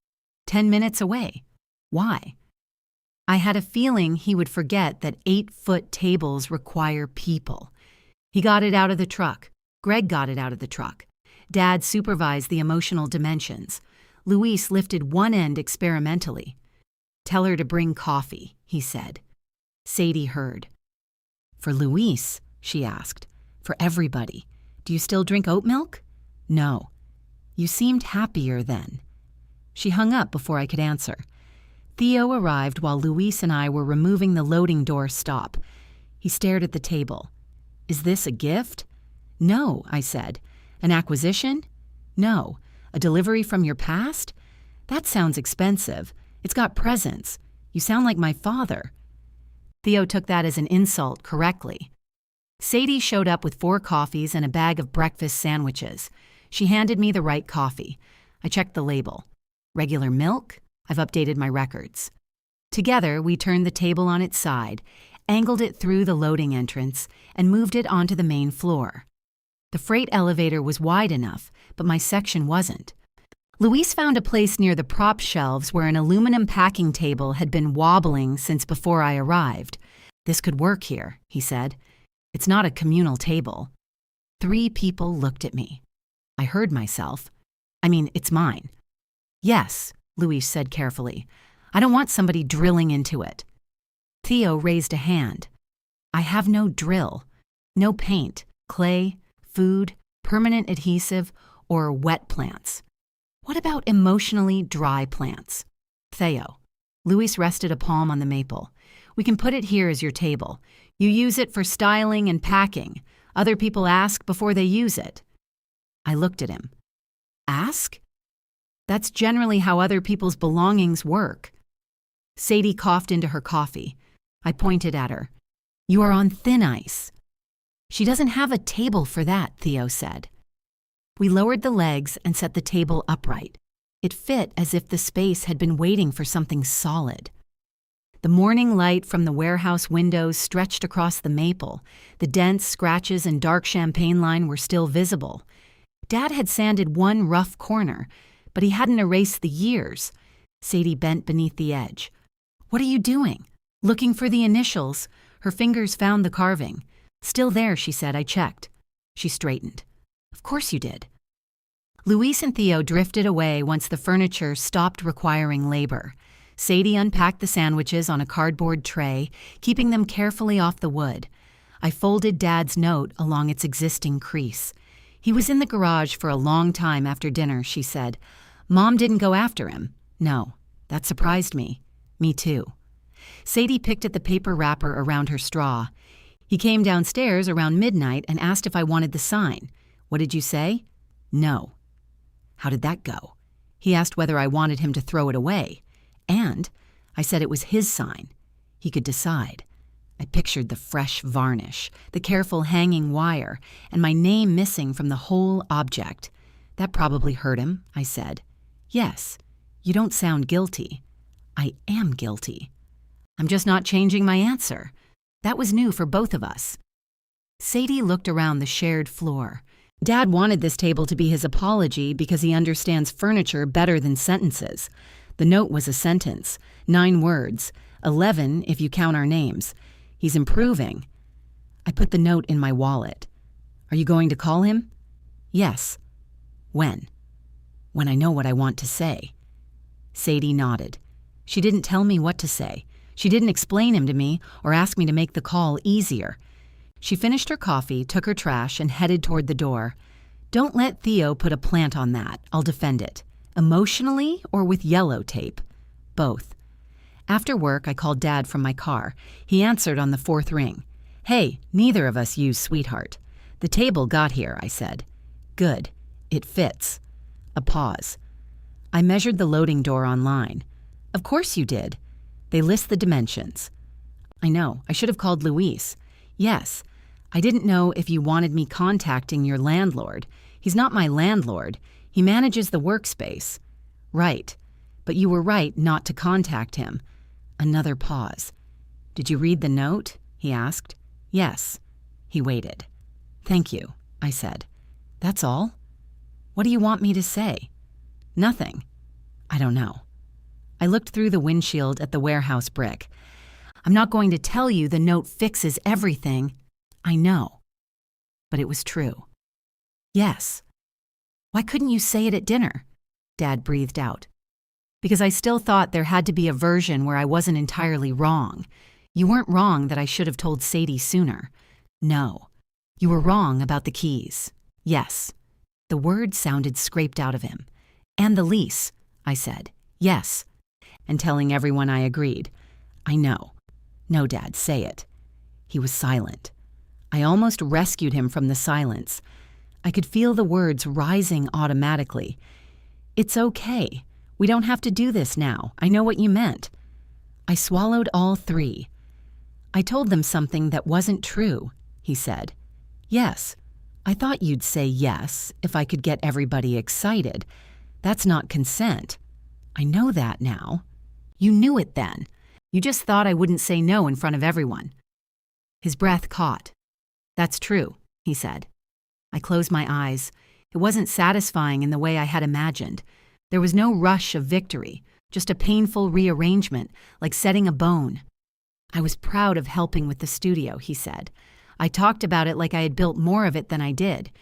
Speaker 1: 10 minutes away." "Why?" I had a feeling he would forget that 8-foot tables require people. He got it out of the truck. Greg got it out of the truck. Dad supervised the emotional dimensions. Luis lifted one end experimentally. "Tell her to bring coffee," he said. Sadie heard. "For Luis?" she asked. "For everybody. Do you still drink oat milk?" "No." "You seemed happier then." She hung up before I could answer. Theo arrived while Luis and I were removing the loading door stop. He stared at the table. "Is this a gift?" "No," I said. "An acquisition?" "No." "A delivery from your past?" "That sounds expensive. It's got presents. You sound like my father." Theo took that as an insult correctly. Sadie showed up with 4 coffees and a bag of breakfast sandwiches. She handed me the right coffee. I checked the label. "Regular milk?" I've updated my records. Together, we turned the table on its side, angled it through the loading entrance, and moved it onto the main floor. The freight elevator was wide enough, but my section wasn't. Luis found a place near the prop shelves where an aluminum packing table had been wobbling since before I arrived. "This could work here," he said. "It's not a communal table." 3 people looked at me. I heard myself. It's mine." "Yes," Luis said carefully. "I don't want somebody drilling into it." Theo raised a hand. "I have no drill. No paint, clay, food, permanent adhesive, or wet plants." "What about emotionally dry plants?" "Theo." Luis rested a palm on the maple. "We can put it here as your table. You use it for styling and packing. Other people ask before they use it." I looked at him. "Ask?" "That's generally how other people's belongings work." Sadie coughed into her coffee. I pointed at her. "You are on thin ice." "She doesn't have a table for that," Theo said. We lowered the legs and set the table upright. It fit as if the space had been waiting for something solid. The morning light from the warehouse windows stretched across the maple. The dents, scratches, and dark champagne line were still visible. Dad had sanded one rough corner, but he hadn't erased the years. Sadie bent beneath the edge. "What are you doing?" "Looking for the initials." Her fingers found the carving. "Still there," she said. "I checked." She straightened. "Of course you did." Luis and Theo drifted away once the furniture stopped requiring labor. Sadie unpacked the sandwiches on a cardboard tray, keeping them carefully off the wood. I folded Dad's note along its existing crease. "He was in the garage for a long time after dinner," she said. "Mom didn't go after him." "No." That surprised me. Me too. Sadie picked at the paper wrapper around her straw. "He came downstairs around midnight and asked if I wanted the sign." "What did you say?" "No." "How did that go?" "He asked whether I wanted him to throw it away. And I said it was his sign. He could decide." I pictured the fresh varnish, the careful hanging wire, and my name missing from the whole object. "That probably hurt him," I said. "Yes. You don't sound guilty." "I am guilty." "I'm just not changing my answer." That was new for both of us. Sadie looked around the shared floor. Dad wanted this table to be his apology because he understands furniture better than sentences. The note was a sentence, 9 words, 11 if you count our names. He's improving. I put the note in my wallet. "Are you going to call him?" "Yes." "When?" "When I know what I want to say." Sadie nodded. She didn't tell me what to say. She didn't explain him to me or ask me to make the call easier. She finished her coffee, took her trash, and headed toward the door. "Don't let Theo put a plant on that. I'll defend it. Emotionally or with yellow tape?" "Both." After work, I called Dad from my car. He answered on the 4th ring. "Hey, neither of us use sweetheart." "The table got here," I said. "Good. It fits." A pause. "I measured the loading door online." "Of course you did. They list the dimensions." "I know. I should have called Luis." "Yes. I didn't know if you wanted me contacting your landlord. He's not my landlord. He manages the workspace." "Right. But you were right not to contact him." Another pause. "Did you read the note?" he asked. "Yes." He waited. "Thank you," I said. "That's all?" "What do you want me to say?" "Nothing." "I don't know." I looked through the windshield at the warehouse brick. "I'm not going to tell you the note fixes everything." "I know." But it was true. "Yes." "Why couldn't you say it at dinner?" Dad breathed out. "Because I still thought there had to be a version where I wasn't entirely wrong. You weren't wrong that I should have told Sadie sooner." "No. You were wrong about the keys." "Yes." The word sounded scraped out of him. "And the lease," I said. "Yes." And telling everyone I agreed. "I know." "No, Dad, say it." He was silent. I almost rescued him from the silence. I could feel the words rising automatically. "It's okay. We don't have to do this now. I know what you meant." I swallowed all 3. "I told them something that wasn't true," he said. "Yes. I thought you'd say yes if I could get everybody excited. That's not consent." "I know that now." "You knew it then. You just thought I wouldn't say no in front of everyone." His breath caught. "That's true," he said. I closed my eyes. It wasn't satisfying in the way I had imagined. There was no rush of victory, just a painful rearrangement, like setting a bone. "I was proud of helping with the studio," he said. "I talked about it like I had built more of it than I did.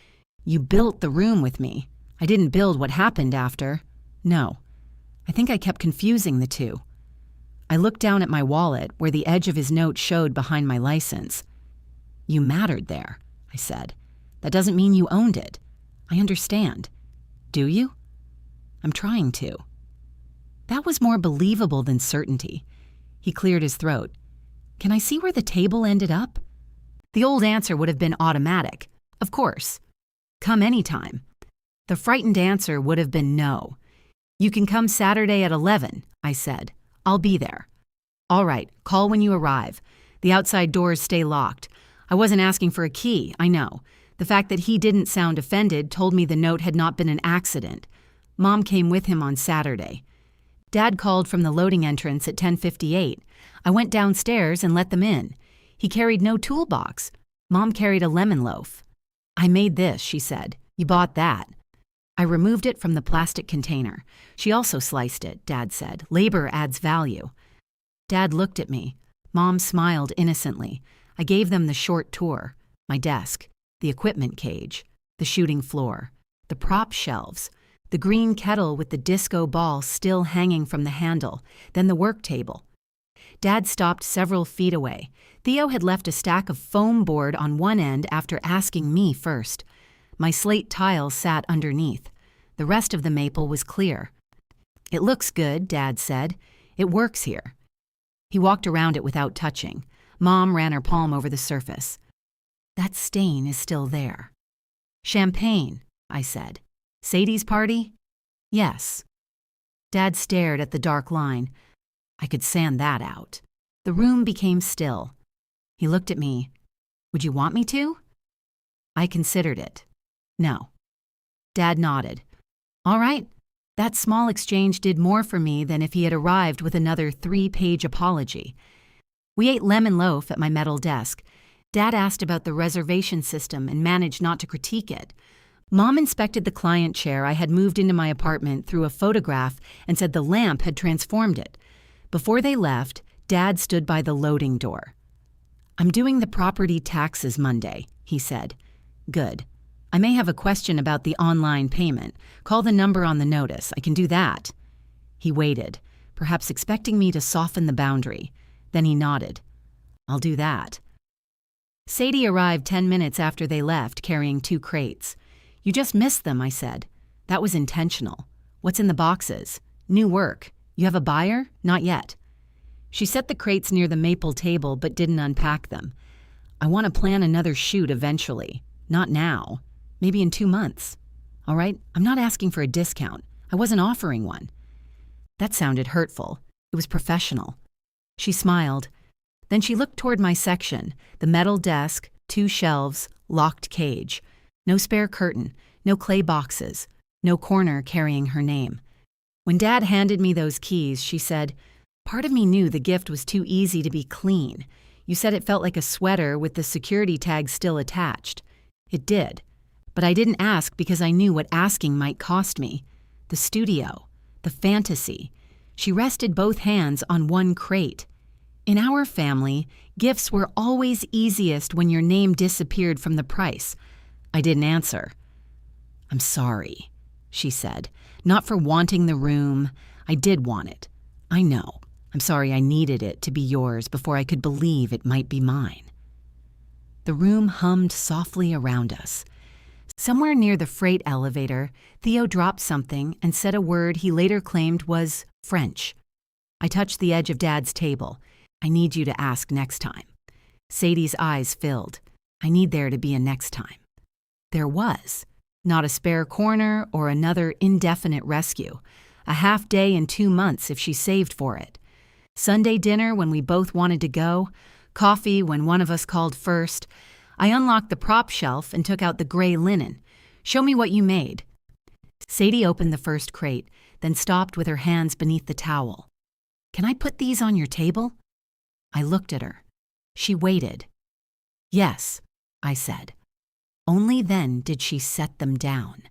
Speaker 1: You built the room with me. I didn't build what happened after." "No." I think I kept confusing the two. I looked down at my wallet where the edge of his note showed behind my license. "You mattered there," I said. "That doesn't mean you owned it. I understand." "Do you?" "I'm trying to." That was more believable than certainty. He cleared his throat. "Can I see where the table ended up?" The old answer would have been automatic. "Of course. Come anytime." The frightened answer would have been no. "You can come Saturday at 11, I said. "I'll be there." All right, call when you arrive. The outside doors stay locked. I wasn't asking for a key, I know. The fact that he didn't sound offended told me the note had not been an accident. Mom came with him on Saturday. Dad called from the loading entrance at 10:58. I went downstairs and let them in. He carried no toolbox. Mom carried a lemon loaf. I made this, she said. You bought that. I removed it from the plastic container. She also sliced it, Dad said. Labor adds value. Dad looked at me. Mom smiled innocently. I gave them the short tour. My desk, the equipment cage, the shooting floor, the prop shelves, the green kettle with the disco ball still hanging from the handle, then the work table. Dad stopped several feet away. Theo had left a stack of foam board on one end after asking me first. My slate tile sat underneath. The rest of the maple was clear. It looks good, Dad said. It works here. He walked around it without touching. Mom ran her palm over the surface. That stain is still there. Champagne, I said. Sadie's party? Yes. Dad stared at the dark line. I could sand that out. The room became still. He looked at me. Would you want me to? I considered it. No. Dad nodded. All right. That small exchange did more for me than if he had arrived with another 3-page apology. We ate lemon loaf at my metal desk. Dad asked about the reservation system and managed not to critique it. Mom inspected the client chair I had moved into my apartment through a photograph and said the lamp had transformed it. Before they left, Dad stood by the loading door. I'm doing the property taxes Monday, he said. Good. I may have a question about the online payment. Call the number on the notice. I can do that. He waited, perhaps expecting me to soften the boundary. Then he nodded. I'll do that. Sadie arrived 10 minutes after they left, carrying 2 crates. You just missed them, I said. That was intentional. What's in the boxes? New work. You have a buyer? Not yet. She set the crates near the maple table but didn't unpack them. I want to plan another shoot eventually. Not now. Maybe in 2 months. All right? I'm not asking for a discount. I wasn't offering one. That sounded hurtful. It was professional. She smiled. Then she looked toward my section, the metal desk, 2 shelves, locked cage. No spare curtain, no clay boxes, no corner carrying her name. When Dad handed me those keys, she said, part of me knew the gift was too easy to be clean. You said it felt like a sweater with the security tag still attached. It did. But I didn't ask because I knew what asking might cost me. The studio, the fantasy. She rested both hands on one crate. In our family, gifts were always easiest when your name disappeared from the price. I didn't answer. I'm sorry, she said. Not for wanting the room. I did want it. I know. I'm sorry I needed it to be yours before I could believe it might be mine. The room hummed softly around us. Somewhere near the freight elevator, Theo dropped something and said a word he later claimed was French. I touched the edge of Dad's table. I need you to ask next time. Sadie's eyes filled. I need there to be a next time. There was. Not a spare corner or another indefinite rescue. A half day in 2 months if she saved for it. Sunday dinner when we both wanted to go. Coffee when one of us called first. I unlocked the prop shelf and took out the gray linen. Show me what you made. Sadie opened the first crate, then stopped with her hands beneath the towel. Can I put these on your table? I looked at her. She waited. Yes, I said. Only then did she set them down.